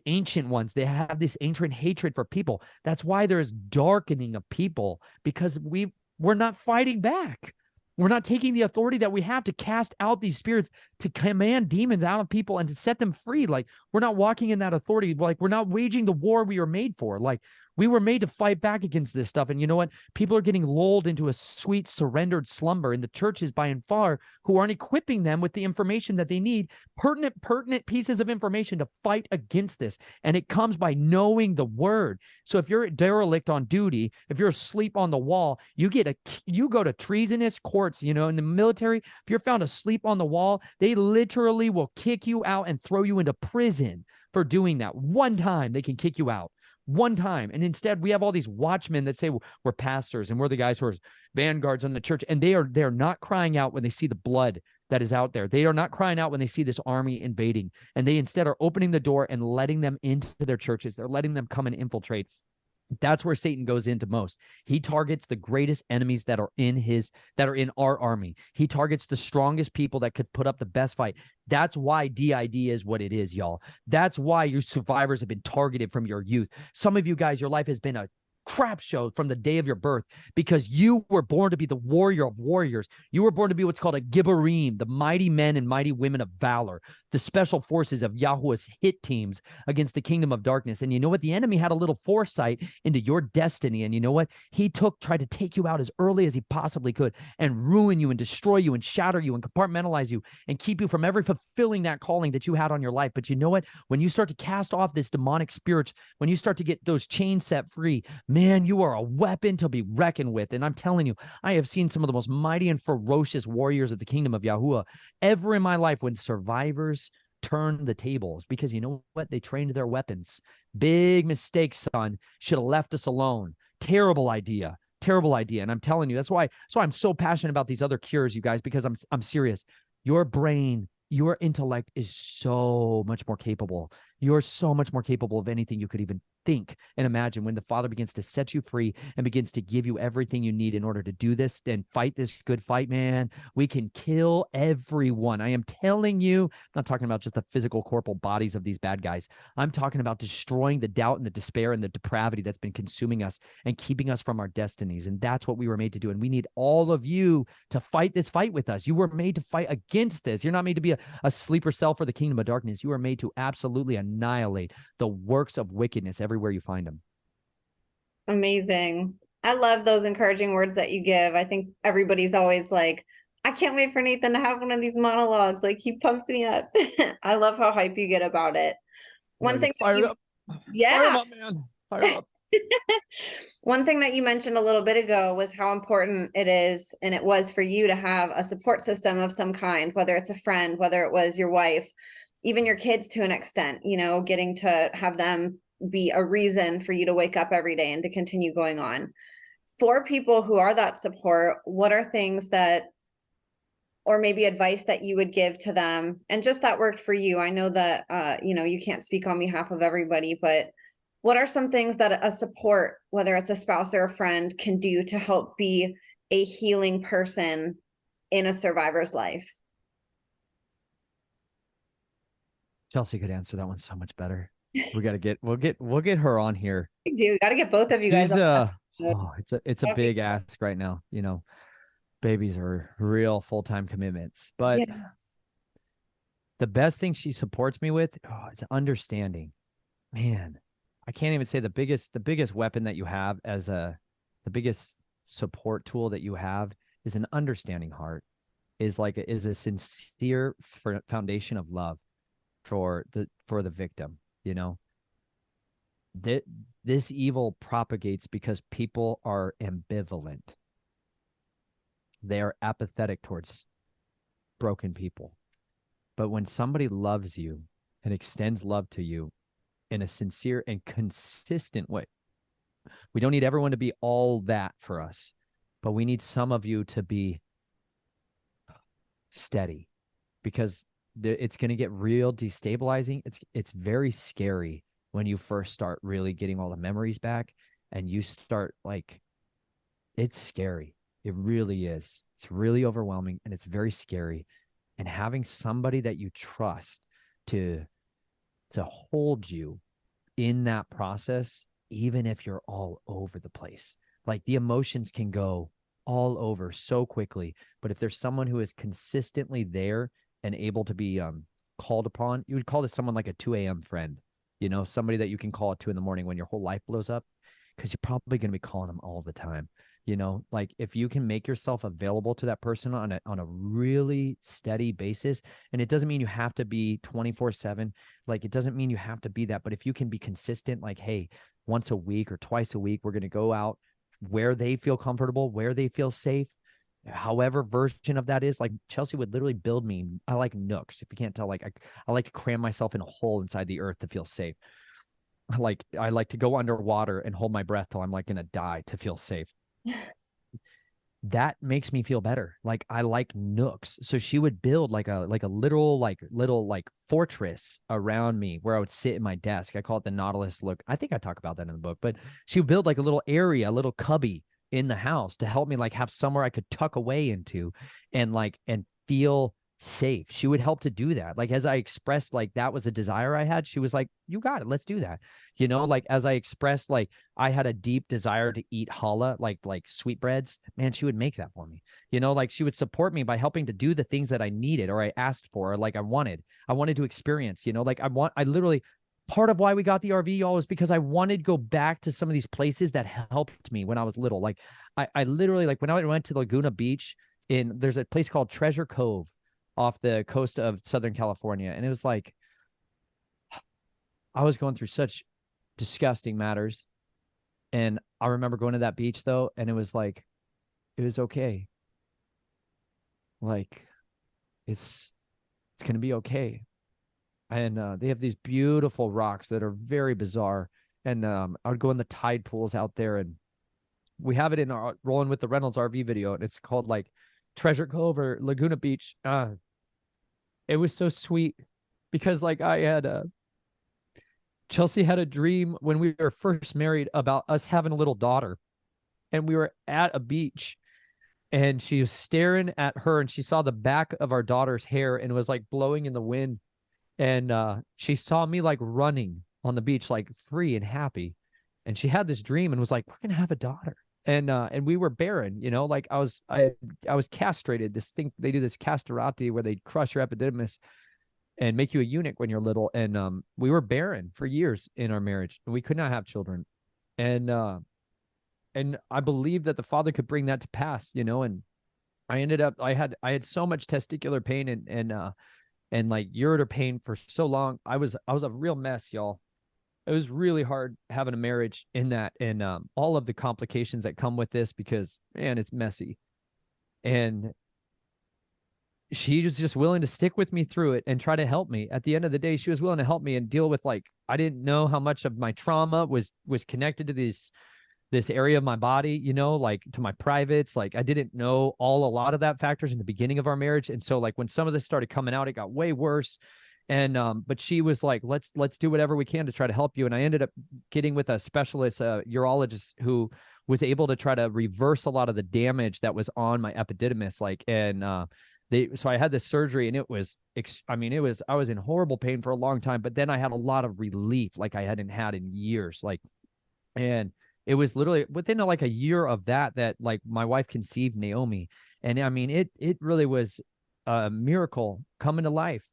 ancient ones. They have this ancient hatred for people. That's why there's darkening of people, because we're not fighting back. We're not taking the authority that we have to cast out these spirits, to command demons out of people and to set them free. Like we're not walking in that authority. Like we're not waging the war we were made for. Like we were made to fight back against this stuff. And you know what? People are getting lulled into a sweet surrendered slumber in the churches by and far, who aren't equipping them with the information that they need, pertinent pieces of information to fight against this. And it comes by knowing the word. So if you're a derelict on duty, if you're asleep on the wall, you go to treasonous courts, in the military. If you're found asleep on the wall, they literally will kick you out and throw you into prison for doing that. One time they can kick you out. One time. And instead we have all these watchmen that say we're pastors and we're the guys who are vanguards on the church, and they're not crying out when they see the blood that is out there. They are not crying out when they see this army invading, and they instead are opening the door and letting them into their churches. They're letting them come and infiltrate. That's where Satan goes into most. He targets the greatest enemies that are in our army. He targets the strongest people that could put up the best fight. That's why DID is what it is, y'all. That's why your survivors have been targeted from your youth. Some of you guys, your life has been a crap show from the day of your birth, because you were born to be the warrior of warriors. You were born to be what's called a Gibborim, the mighty men and mighty women of valor, the special forces of Yahuwah's hit teams against the kingdom of darkness. And you know what? The enemy had a little foresight into your destiny. And you know what? He tried to take you out as early as he possibly could and ruin you and destroy you and shatter you and compartmentalize you and keep you from ever fulfilling that calling that you had on your life. But you know what? When you start to cast off this demonic spirits, when you start to get those chains set free, man, you are a weapon to be reckoned with. And I'm telling you, I have seen some of the most mighty and ferocious warriors of the kingdom of Yahuwah ever in my life, when survivors turn the tables, because you know what? They trained their weapons. Big mistake, son. Should have left us alone. Terrible idea. Terrible idea. And I'm telling you, that's why I'm so passionate about these other cures, you guys, because I'm serious. Your brain, your intellect is so much more capable. You're so much more capable of anything you could even think and imagine when the Father begins to set you free and begins to give you everything you need in order to do this and fight this good fight, man. We can kill everyone. I am telling you, I'm not talking about just the physical corporal bodies of these bad guys. I'm talking about destroying the doubt and the despair and the depravity that's been consuming us and keeping us from our destinies. And that's what we were made to do. And we need all of you to fight this fight with us. You were made to fight against this. You're not made to be a sleeper cell for the kingdom of darkness. You are made to absolutely annihilate the works of wickedness everywhere you find them. Amazing. I love those encouraging words that you give. I think everybody's always like, I can't wait for Nathan to have one of these monologues. Like, he pumps me up. I love how hype you get about it. One thing that fired you, up. yeah. Fire him up, man. Fire him up. One thing that you mentioned a little bit ago was how important it is, and it was for you to have a support system of some kind, whether it's a friend, whether it was your wife, even your kids to an extent, you know, getting to have them be a reason for you to wake up every day and to continue going on. For people who are that support, what are things that, or maybe advice that you would give to them, and just that worked for you? I know that you know, you can't speak on behalf of everybody, but what are some things that a support, whether it's a spouse or a friend, can do to help be a healing person in a survivor's life? Chelsea could answer that one so much better. We'll get her on here. We do. Got to get both of you guys She's on that episode. it's a big ask right now. You know, babies are real full-time commitments. But Yes. the best thing she supports me with, is understanding. Man, I can't even say the biggest weapon that you have the biggest support tool that you have is an understanding heart, is a sincere foundation of love for the victim, you know. This evil propagates because people are ambivalent. They are apathetic towards broken people. But when somebody loves you and extends love to you in a sincere and consistent way, we don't need everyone to be all that for us, but we need some of you to be steady, because it's going to get real destabilizing. It's very scary when you first start really getting all the memories back and you start like, it's scary. It really is. It's really overwhelming and it's very scary. And having somebody that you trust to hold you in that process, even if you're all over the place, like the emotions can go all over so quickly. But if there's someone who is consistently there and able to be called upon, you would call this someone like a 2 a.m. friend, you know, somebody that you can call at 2 a.m. when your whole life blows up, because you're probably going to be calling them all the time. You know, like if you can make yourself available to that person on a really steady basis, and it doesn't mean you have to be 24/7, like it doesn't mean you have to be that, but if you can be consistent, like, hey, once a week or twice a week, we're going to go out where they feel comfortable, where they feel safe, however version of that is. Like Chelsea would literally build me, I like nooks. If you can't tell, like I like to cram myself in a hole inside the earth to feel safe. Like I like to go underwater and hold my breath till I'm like gonna die to feel safe. That makes me feel better. Like I like nooks. So she would build like a little fortress around me where I would sit in my desk. I call it the Nautilus look. I think I talk about that in the book, but she would build like a little area, a little cubby in the house to help me like have somewhere I could tuck away into and feel safe. She would help to do that. Like as I expressed like that was a desire I had, she was like, you got it, let's do that. You know, like as I expressed like I had a deep desire to eat challah, like sweetbreads, man, she would make that for me. You know, like she would support me by helping to do the things that I needed or I asked for, or like I wanted to experience. You know, like I literally, part of why we got the RV, y'all, is because I wanted to go back to some of these places that helped me when I was little. Like I literally, like when I went to Laguna Beach, there's a place called Treasure Cove off the coast of Southern California. And it was like, I was going through such disgusting matters. And I remember going to that beach though, and it was like, it was okay. Like it's going to be okay. and they have these beautiful rocks that are very bizarre. And I would go in the tide pools out there, and we have it in our Rolling with the Reynolds RV video, and it's called like Treasure Cove or Laguna Beach. It was so sweet because like I had Chelsea had a dream when we were first married about us having a little daughter, and we were at a beach, and she was staring at her, and she saw the back of our daughter's hair, and it was like blowing in the wind. And she saw me like running on the beach, like free and happy. And she had this dream and was like, we're gonna have a daughter. And we were barren, like I was castrated. This thing they do, this castrati, where they crush your epididymis and make you a eunuch when you're little. And we were barren for years in our marriage, and we could not have children. And I believed that the Father could bring that to pass, and I ended up I had so much testicular pain and like ureter pain for so long. I was a real mess, y'all. It was really hard having a marriage in that, and all of the complications that come with this, because man, it's messy. And she was just willing to stick with me through it and try to help me. At the end of the day, she was willing to help me and deal with, like, I didn't know how much of my trauma was connected to this area of my body, like to my privates. Like I didn't know a lot of that factors in the beginning of our marriage. And so like when some of this started coming out, it got way worse. And but she was like, let's do whatever we can to try to help you. And I ended up getting with a specialist, urologist, who was able to try to reverse a lot of the damage that was on my epididymis. Like, and so I had this surgery, and it was, I was in horrible pain for a long time, but then I had a lot of relief like I hadn't had in years. Like, and it was literally within like a year of that like my wife conceived Naomi. And I mean, it really was a miracle coming to life.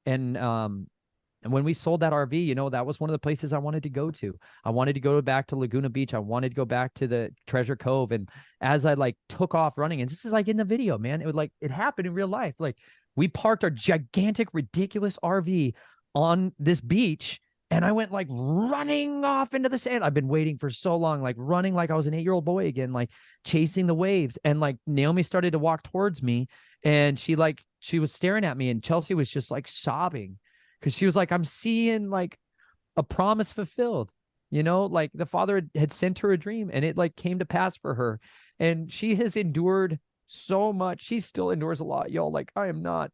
And when we sold that RV, that was one of the places I wanted to go to. I wanted to go back to Laguna Beach. I wanted to go back to the Treasure Cove. And as I like took off running, and this is like in the video, man, it happened in real life. Like we parked our gigantic, ridiculous RV on this beach, and I went like running off into the sand. I've been waiting for so long, like running like I was an 8-year-old boy again, like chasing the waves. And like Naomi started to walk towards me, and she was staring at me, and Chelsea was just like sobbing, because she was like, I'm seeing like a promise fulfilled, like the Father had sent her a dream, and it like came to pass for her. And she has endured so much. She still endures a lot, y'all. Like I'm not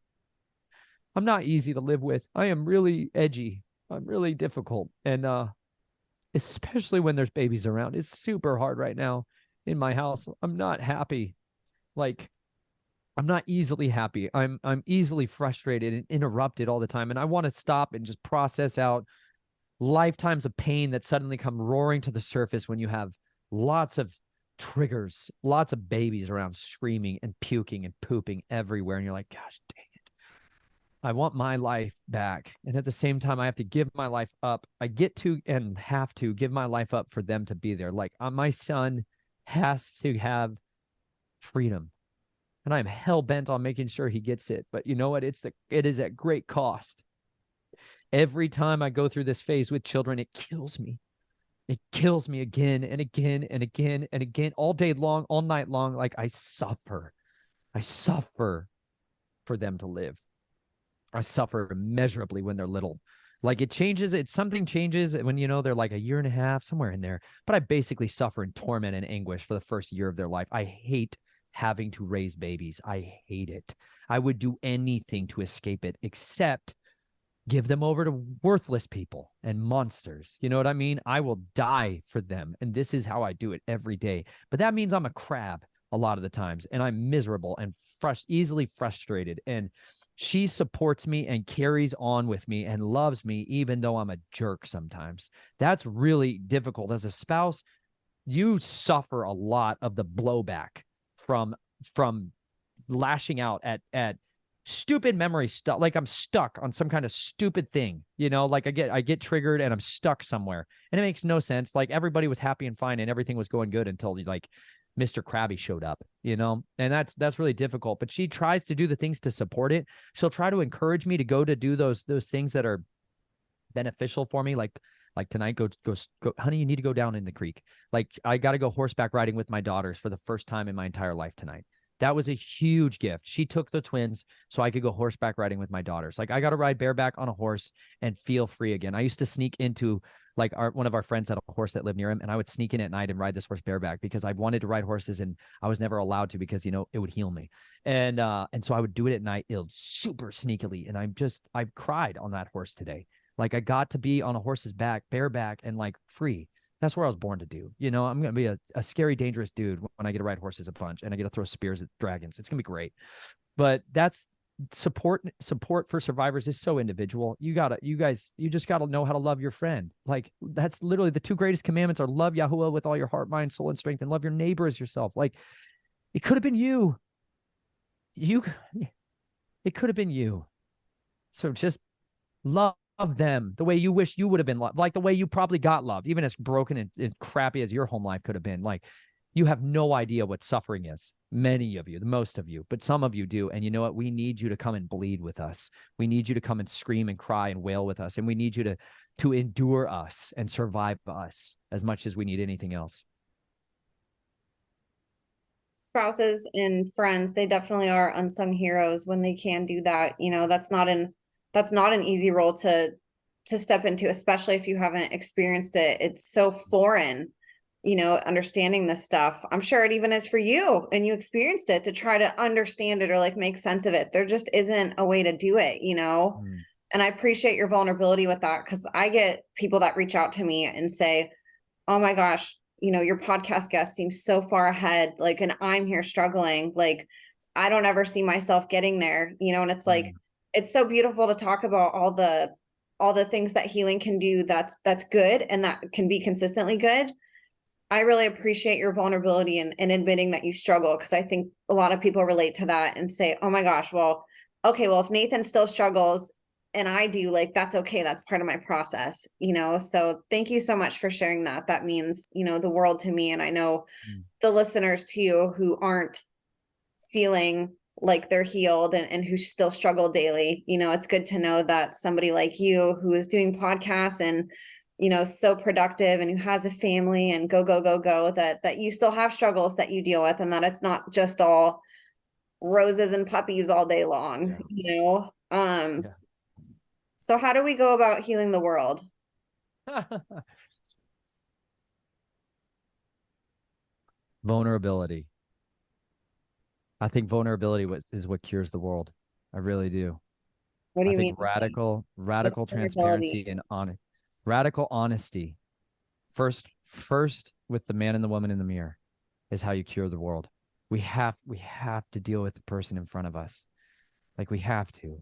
easy to live with. I am really edgy. I'm really difficult. And especially when there's babies around, it's super hard right now in my house. I'm not happy. Like I'm not easily happy. I'm easily frustrated and interrupted all the time. And I want to stop and just process out lifetimes of pain that suddenly come roaring to the surface when you have lots of triggers, lots of babies around screaming and puking and pooping everywhere. And you're like, gosh, dang it. I want my life back. And at the same time, I have to give my life up. I get to and have to give my life up for them to be there. Like my son has to have freedom. And I'm hell bent on making sure he gets it. But you know what? It is at great cost. Every time I go through this phase with children, it kills me. It kills me again and again and again and again, all day long, all night long. Like I suffer. I suffer for them to live. I suffer immeasurably when they're little. Like it changes. Something changes when, they're like a year and a half, somewhere in there. But I basically suffer in torment and anguish for the first year of their life. I hate having to raise babies. I hate it. I would do anything to escape it, except give them over to worthless people and monsters. You know what I mean? I will die for them. And this is how I do it every day. But that means I'm a crab a lot of the times, and I'm miserable and easily frustrated. And she supports me and carries on with me and loves me, even though I'm a jerk sometimes. That's really difficult. As a spouse, you suffer a lot of the blowback from lashing out at stupid memory stuff. Like I'm stuck on some kind of stupid thing, like I get triggered and I'm stuck somewhere, and it makes no sense. Like everybody was happy and fine and everything was going good until like Mr. Krabby showed up, and that's really difficult. But she tries to do the things to support it. She'll try to encourage me to go to do those things that are beneficial for me. Like tonight, go, honey, you need to go down in the creek. Like I got to go horseback riding with my daughters for the first time in my entire life tonight. That was a huge gift. She took the twins so I could go horseback riding with my daughters. Like I got to ride bareback on a horse and feel free again. I used to sneak into like one of our friends had a horse that lived near him, and I would sneak in at night and ride this horse bareback because I wanted to ride horses and I was never allowed to because it would heal me. And so I would do it at night, super sneakily. And I cried on that horse today. Like I got to be on a horse's back, bareback, and like free. That's where I was born to do. I'm going to be a scary, dangerous dude when I get to ride horses a bunch and I get to throw spears at dragons. It's going to be great. But that's support for survivors is so individual. You just got to know how to love your friend. Like that's literally the two greatest commandments are love Yahuwah with all your heart, mind, soul, and strength, and love your neighbor as yourself. Like it could have been you. It could have been you. So just love them the way you wish you would have been loved, like the way you probably got loved, even as broken and crappy as your home life could have been. Like you have no idea what suffering is. Many of you, the most of you, but some of you do. And you know what? We need you to come and bleed with us. We need you to come and scream and cry and wail with us. And we need you to endure us and survive us as much as we need anything else. Spouses and friends, they definitely are unsung heroes when they can do that. That's not an easy role to step into, especially if you haven't experienced it. It's so foreign, understanding this stuff. I'm sure it even is for you and you experienced it, to try to understand it or like make sense of it. There just isn't a way to do it, And I appreciate your vulnerability with that, because I get people that reach out to me and say, oh my gosh, your podcast guest seems so far ahead, like, and I'm here struggling. Like, I don't ever see myself getting there, and it's like, it's so beautiful to talk about all the things that healing can do. That's good. And that can be consistently good. I really appreciate your vulnerability and admitting that you struggle. Cause I think a lot of people relate to that and say, oh my gosh, well, okay, well, if Nathan still struggles and I do, like, that's okay. That's part of my process, So thank you so much for sharing that. That means, the world to me. And I know the listeners too, who aren't feeling like they're healed and who still struggle daily. It's good to know that somebody like you who is doing podcasts and, so productive and who has a family and go, that you still have struggles that you deal with, and that it's not just all roses and puppies all day long, Yeah. So how do we go about healing the world? Vulnerability. I think vulnerability is what cures the world. I really do. What do I you think mean? radical transparency and radical honesty. First with the man and the woman in the mirror is how you cure the world. We have to deal with the person in front of us. Like we have to.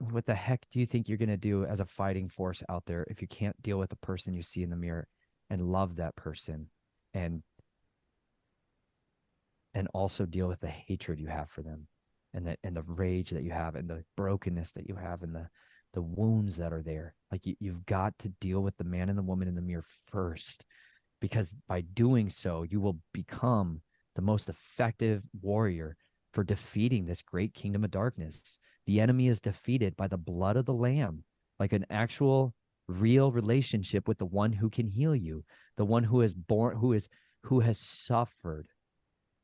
What the heck do you think you're going to do as a fighting force out there if you can't deal with the person you see in the mirror and love that person and also deal with the hatred you have for them and the rage that you have and the brokenness that you have and the wounds that are there. Like you've got to deal with the man and the woman in the mirror first, because by doing so, you will become the most effective warrior for defeating this great kingdom of darkness. The enemy is defeated by the blood of the Lamb, like an actual real relationship with the one who can heal you, the one who has suffered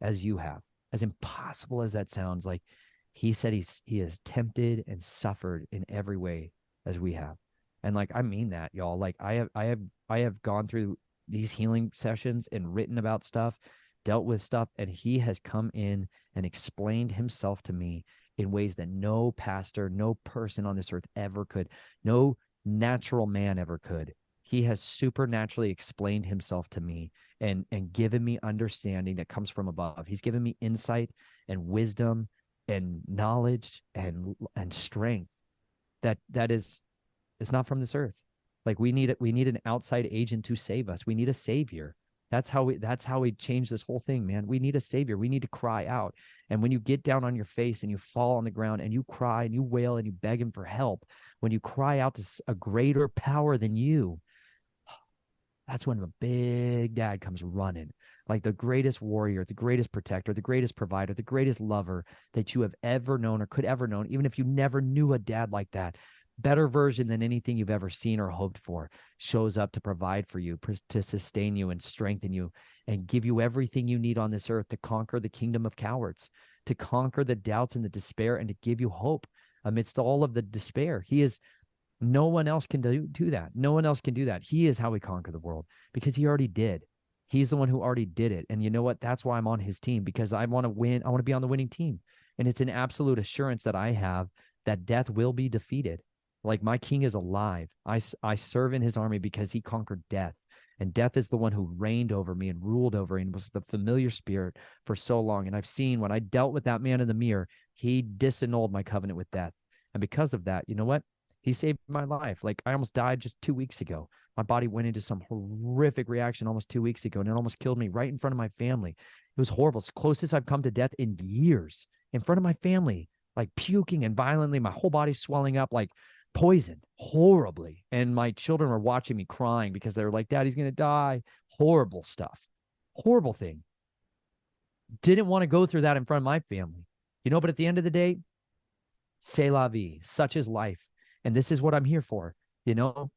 as you have. As impossible as that sounds, like he said he has tempted and suffered in every way as we have. And like I mean that, y'all. Like I have gone through these healing sessions and written about stuff, dealt with stuff, and he has come in and explained himself to me in ways that no pastor, no person on this earth ever could, no natural man ever could. He has supernaturally explained himself to me and given me understanding that comes from above. He's given me insight and wisdom and knowledge and strength that is not from this earth. Like we need an outside agent to save us. We need a savior. That's how we change this whole thing, man. We need a savior. We need to cry out. And when you get down on your face and you fall on the ground and you cry and you wail and you beg him for help, when you cry out to a greater power than you, that's when the big dad comes running, like the greatest warrior, the greatest protector, the greatest provider, the greatest lover that you have ever known or could ever known, even if you never knew a dad like that. better version than anything you've ever seen or hoped for, shows up to provide for you, to sustain you and strengthen you and give you everything you need on this earth to conquer the kingdom of cowards, to conquer the doubts and the despair, and to give you hope amidst all of the despair. He is No one else can do that. No one else can do that. He is how we conquer the world because he already did. He's the one who already did it. And you know what? That's why I'm on his team, because I want to win. I want to be on the winning team. And it's an absolute assurance that I have that death will be defeated. Like, my king is alive. I serve in his army because he conquered death. And death is the one who reigned over me and ruled over me and was the familiar spirit for so long. And I've seen when I dealt with that man in the mirror, he disannulled my covenant with death. And because of that, you know what? He saved my life. Like, I almost died just 2 weeks ago. My body went into some horrific reaction almost 2 weeks ago, and it almost killed me right in front of my family. It was horrible. It's the closest I've come to death in years, in front of my family, like puking and violently. My whole body's swelling up, like poisoned horribly. And my children were watching me crying because they were like, Daddy's going to die. Horrible stuff. Horrible thing. Didn't want to go through that in front of my family. But at the end of the day, c'est la vie. Such is life. And this is what I'm here for.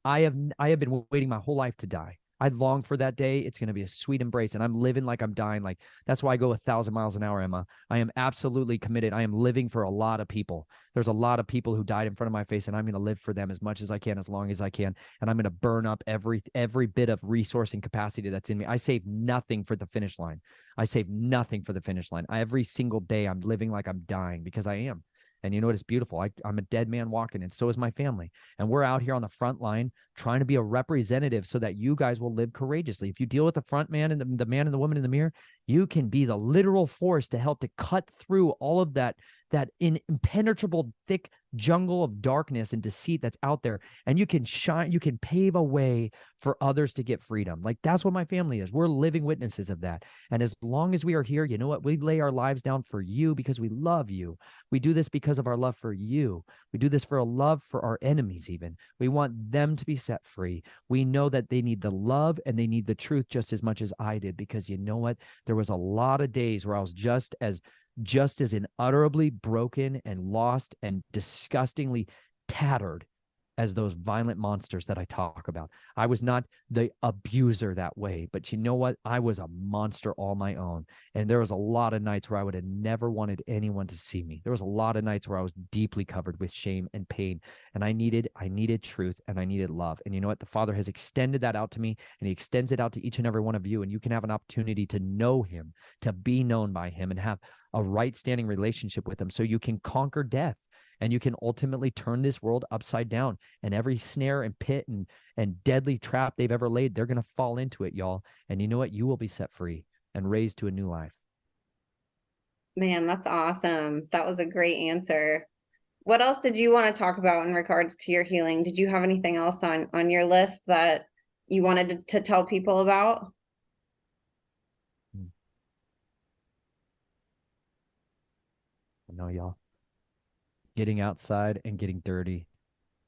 I have been waiting my whole life to die. I long for that day. It's going to be a sweet embrace. And I'm living like I'm dying. Like, that's why I go 1,000 miles an hour, Emma. I am absolutely committed. I am living for a lot of people. There's a lot of people who died in front of my face, and I'm going to live for them as much as I can, as long as I can. And I'm going to burn up every bit of resource and capacity that's in me. I save nothing for the finish line. I save nothing for the finish line. Every single day I'm living like I'm dying, because I am. And you know what? It's beautiful. I'm a dead man walking, and so is my family. And we're out here on the front line trying to be a representative so that you guys will live courageously. If you deal with the front man and the man and the woman in the mirror, you can be the literal force to help to cut through all of that impenetrable, thick jungle of darkness and deceit that's out there. And you can shine, you can pave a way for others to get freedom. Like, that's what my family is. We're living witnesses of that. And as long as we are here, you know what? We lay our lives down for you because we love you. We do this because of our love for you. We do this for a love for our enemies, even. We want them to be set free. We know that they need the love and they need the truth just as much as I did, because you know what? There was a lot of days where I was just as unutterably broken and lost and disgustingly tattered as those violent monsters that I talk about. I was not the abuser that way, but you know what? I was a monster all my own. And there was a lot of nights where I would have never wanted anyone to see me. There was a lot of nights where I was deeply covered with shame and pain, and I needed truth, and I needed love. And you know what? The Father has extended that out to me, and he extends it out to each and every one of you. And you can have an opportunity to know him, to be known by him, and have a right standing relationship with him, so you can conquer death. And you can ultimately turn this world upside down. And every snare and pit and deadly trap they've ever laid, they're going to fall into it, y'all. And you know what? You will be set free and raised to a new life. Man, that's awesome. That was a great answer. What else did you want to talk about in regards to your healing? Did you have anything else on your list that you wanted to tell people about? I know, y'all. Getting outside and getting dirty,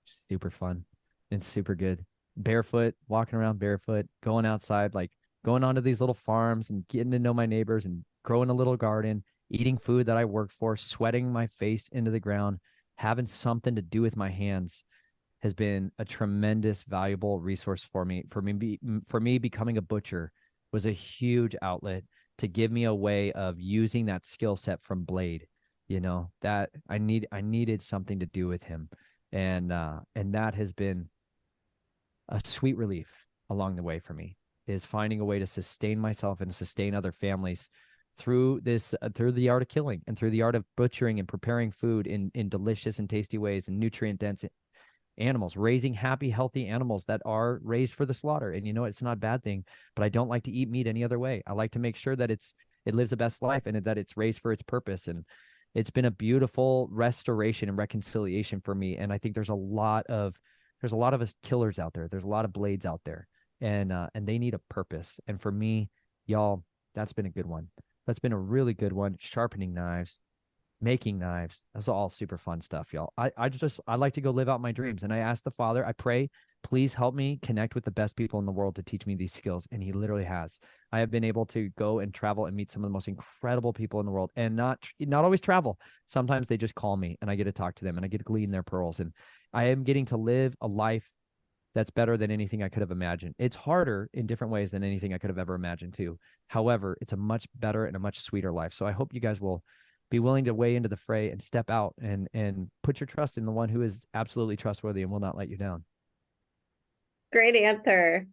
super fun and super good. Barefoot, walking around barefoot, going outside, like going onto these little farms and getting to know my neighbors and growing a little garden, eating food that I worked for, sweating my face into the ground, having something to do with my hands has been a tremendous, valuable resource for me. For me, becoming a butcher was a huge outlet to give me a way of using that skill set from Blade. That I needed something to do with him. And that has been a sweet relief along the way for me, is finding a way to sustain myself and sustain other families through the art of killing and through the art of butchering and preparing food in delicious and tasty ways, and nutrient dense animals, raising happy, healthy animals that are raised for the slaughter. And it's not a bad thing, but I don't like to eat meat any other way. I like to make sure that it lives the best life and that it's raised for its purpose. And it's been a beautiful restoration and reconciliation for me. And I think there's a lot of us killers out there. There's a lot of blades out there, and they need a purpose. And for me, y'all, that's been a good one. That's been a really good one. Sharpening knives, making knives. That's all super fun stuff, y'all. I like to go live out my dreams. And I ask the Father, I pray please help me connect with the best people in the world to teach me these skills. And he literally has. I have been able to go and travel and meet some of the most incredible people in the world, and not always travel. Sometimes they just call me and I get to talk to them and I get to glean their pearls. And I am getting to live a life that's better than anything I could have imagined. It's harder in different ways than anything I could have ever imagined too. However, it's a much better and a much sweeter life. So I hope you guys will be willing to weigh into the fray and step out and put your trust in the one who is absolutely trustworthy and will not let you down. Great answer.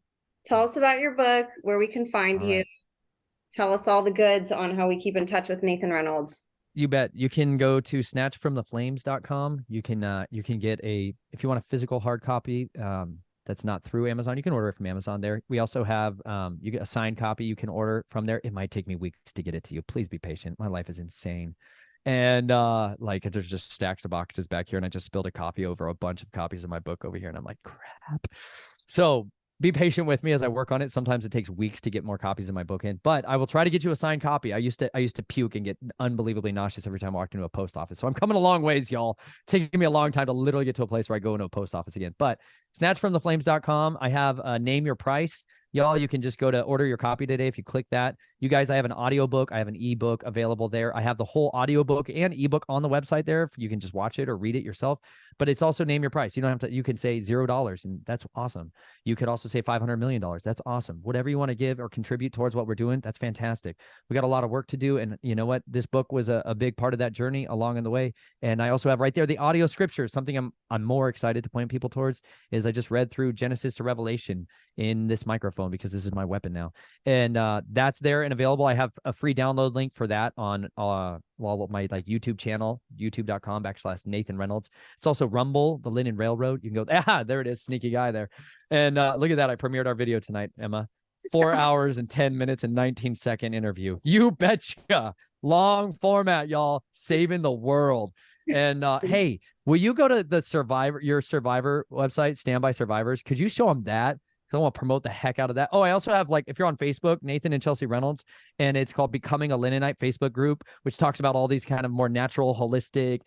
Tell us about your book, where we can find you. Tell us all the goods on how we keep in touch with Nathan Reynolds. You bet. You can go to snatchfromtheflames.com. You can get if you want a physical hard copy, that's not through Amazon, you can order it from Amazon there. We also have you get a signed copy you can order from there. It might take me weeks to get it to you. Please be patient. My life is insane. And like there's just stacks of boxes back here, and I just spilled a coffee over a bunch of copies of my book over here, and I'm like, crap. So be patient with me as I work on it. Sometimes it takes weeks to get more copies of my book in, but I will try to get you a signed copy. I used to puke and get unbelievably nauseous every time I walked into a post office. So I'm coming a long ways, y'all. It's taking me a long time to literally get to a place where I go into a post office again. But snatchfromtheflames.com. I have name your price. Y'all, you can just go to order your copy today if you click that. You guys, I have an audiobook. I have an ebook available there. I have the whole audiobook and ebook on the website there. You can just watch it or read it yourself. But it's also name your price. You don't have to, you can say $0, and that's awesome. You could also say $500 million. That's awesome. Whatever you want to give or contribute towards what we're doing, that's fantastic. We got a lot of work to do. And you know what? This book was a big part of that journey along in the way. And I also have right there the audio scriptures. Something I'm more excited to point people towards is I just read through Genesis to Revelation in this microphone because this is my weapon now. And that's there and available. I have a free download link for that on my YouTube channel, youtube.com/Nathan Reynolds. It's also Rumble, the Linden Railroad. You can go, there it is, sneaky guy there. And look at that. I premiered our video tonight, Emma. 4 hours and 10 minutes and 19-second interview. You betcha. Long format, y'all. Saving the world. And hey, will you go to your Survivor website, Stand By Survivors? Could you show them that? I want to promote the heck out of that. Oh, I also have, if you're on Facebook, Nathan and Chelsea Reynolds, and it's called Becoming a Linenite Facebook group, which talks about all these kind of more natural, holistic,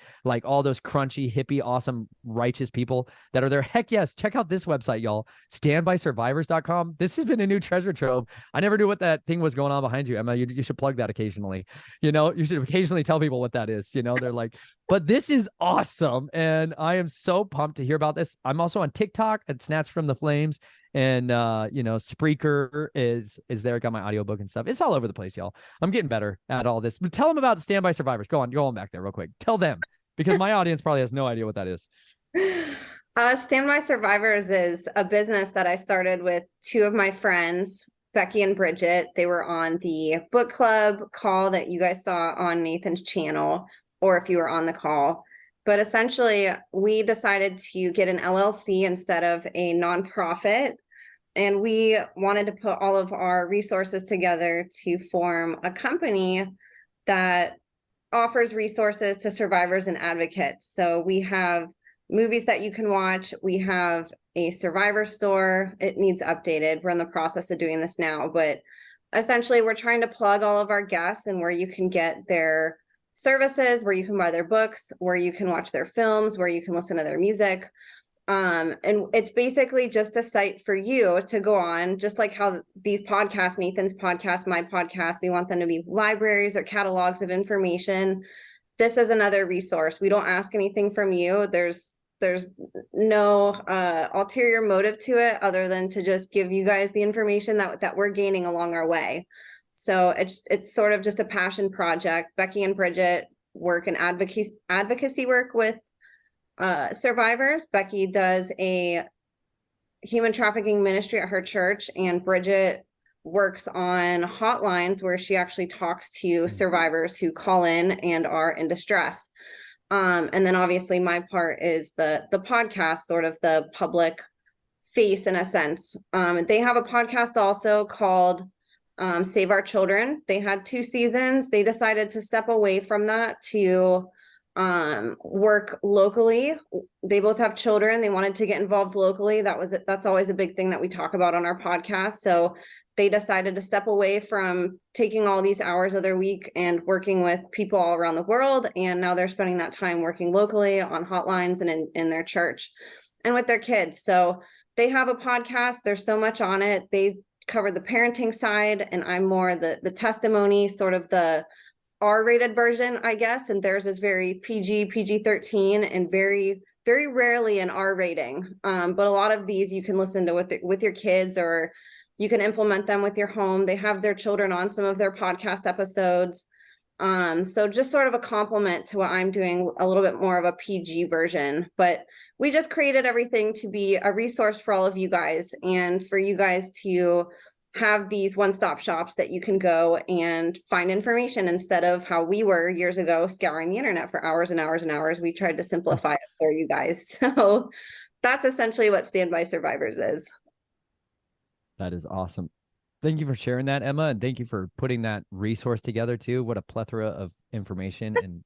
all those crunchy, hippie, awesome, righteous people that are there. Heck yes. Check out this website, y'all. Standbysurvivors.com. This has been a new treasure trove. I never knew what that thing was going on behind you, Emma. You should plug that occasionally. You should occasionally tell people what that is. They're like, but this is awesome. And I am so pumped to hear about this. I'm also on TikTok at Snatch from the Flames. And Spreaker is there. I got my audiobook and stuff. It's all over the place, y'all. I'm getting better at all this. But tell them about Stand By Survivors. Go on back there real quick. Tell them, because my audience probably has no idea what that is. Stand By Survivors is a business that I started with two of my friends, Becky and Bridget. They were on the book club call that you guys saw on Nathan's channel, or if you were on the call. But essentially, we decided to get an LLC instead of a nonprofit. And we wanted to put all of our resources together to form a company that offers resources to survivors and advocates. So we have movies that you can watch. We have a survivor store. It needs updated. We're in the process of doing this now. But essentially, we're trying to plug all of our guests and where you can get their services, where you can buy their books, where you can watch their films, where you can listen to their music. And it's basically just a site for you to go on, just like how these podcasts, Nathan's podcast, my podcast, we want them to be libraries or catalogs of information. This is another resource. We don't ask anything from you. There's no ulterior motive to it other than to just give you guys the information that we're gaining along our way. So it's sort of just a passion project. Becky and Bridget work in advocacy work with survivors. Becky does a human trafficking ministry at her church, and Bridget works on hotlines where she actually talks to survivors who call in and are in distress. And then obviously my part is the podcast, sort of the public face in a sense. They have a podcast also called Save Our Children. They had 2 seasons. They decided to step away from that to work locally. They both have children. They wanted to get involved locally. That's always a big thing that we talk about on our podcast. So they decided to step away from taking all these hours of their week and working with people all around the world. And now they're spending that time working locally on hotlines and in their church and with their kids. So they have a podcast. There's so much on it. They cover the parenting side, and I'm more the testimony, sort of the R-rated version, I guess. And theirs is very PG-13, and very, very rarely an R rating. But a lot of these you can listen to with your kids, or you can implement them with your home. They have their children on some of their podcast episodes. So just sort of a compliment to what I'm doing, a little bit more of a PG version. But we just created everything to be a resource for all of you guys, and for you guys to have these one-stop shops that you can go and find information, instead of how we were years ago, scouring the internet for hours and hours and hours. We tried to simplify it for you guys. So that's essentially what Standby Survivors is. That is awesome. Thank you for sharing that, Emma, and thank you for putting that resource together too. What a plethora of information, and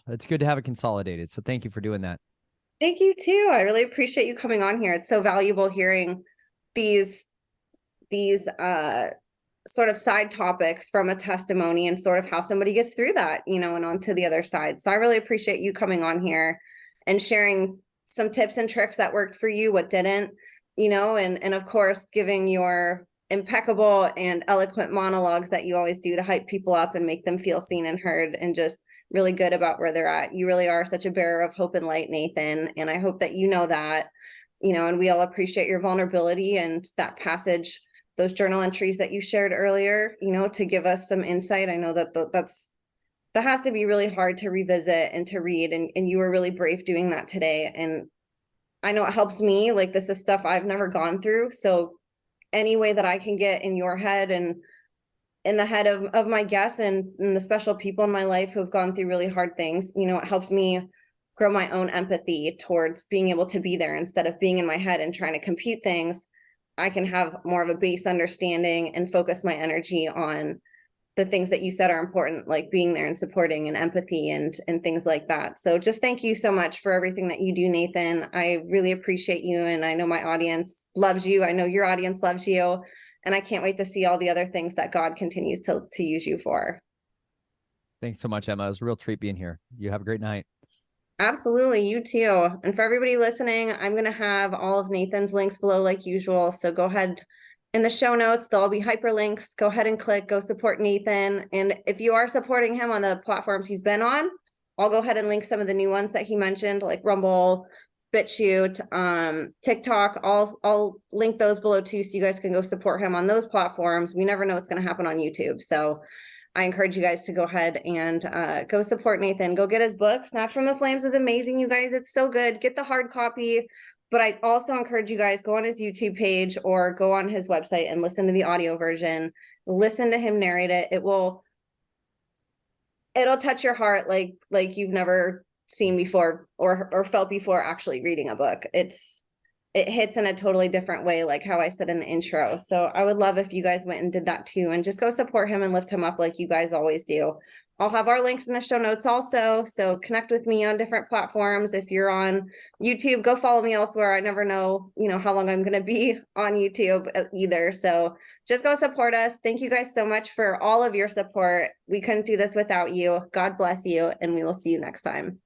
it's good to have it consolidated. So thank you for doing that. Thank you too. I really appreciate you coming on here. It's so valuable hearing these sort of side topics from a testimony, and sort of how somebody gets through that, and onto the other side. So I really appreciate you coming on here and sharing some tips and tricks that worked for you, what didn't, and of course, giving your impeccable and eloquent monologues that you always do to hype people up and make them feel seen and heard, and just really good about where they're at. You really are such a bearer of hope and light, Nathan. And I hope that you know that, and we all appreciate your vulnerability and that passage, those journal entries that you shared earlier, to give us some insight. I know that that has to be really hard to revisit and to read. And you were really brave doing that today. And I know it helps me. Like, this is stuff I've never gone through. So any way that I can get in your head and in the head of my guests, and the special people in my life who have gone through really hard things, it helps me grow my own empathy towards being able to be there, instead of being in my head and trying to compute things. I can have more of a base understanding and focus my energy on the things that you said are important, like being there and supporting and empathy and things like that. So just thank you so much for everything that you do, Nathan. I really appreciate you. And I know my audience loves you. I know your audience loves you. And I can't wait to see all the other things that God continues to use you for. Thanks so much, Emma. It was a real treat being here. You have a great night. Absolutely. You too. And for everybody listening, I'm going to have all of Nathan's links below like usual. So go ahead. In the show notes, there'll be hyperlinks. Go ahead and click, go support Nathan. And if you are supporting him on the platforms he's been on, I'll go ahead and link some of the new ones that he mentioned, like Rumble, BitChute, TikTok. I'll link those below too, so you guys can go support him on those platforms. We never know what's going to happen on YouTube. So I encourage you guys to go ahead and go support Nathan. Go get his book. Snatched from the Flames is amazing, you guys. It's so good. Get the hard copy. But I also encourage you guys, go on his YouTube page or go on his website and listen to the audio version. Listen to him narrate it. It'll touch your heart like you've never seen before or felt before actually reading a book. It hits in a totally different way, like how I said in the intro. So I would love if you guys went and did that too, and just go support him and lift him up like you guys always do. I'll have our links in the show notes also. So connect with me on different platforms. If you're on YouTube, go follow me elsewhere. I never know, how long I'm going to be on YouTube either. So just go support us. Thank you guys so much for all of your support. We couldn't do this without you. God bless you. And we will see you next time.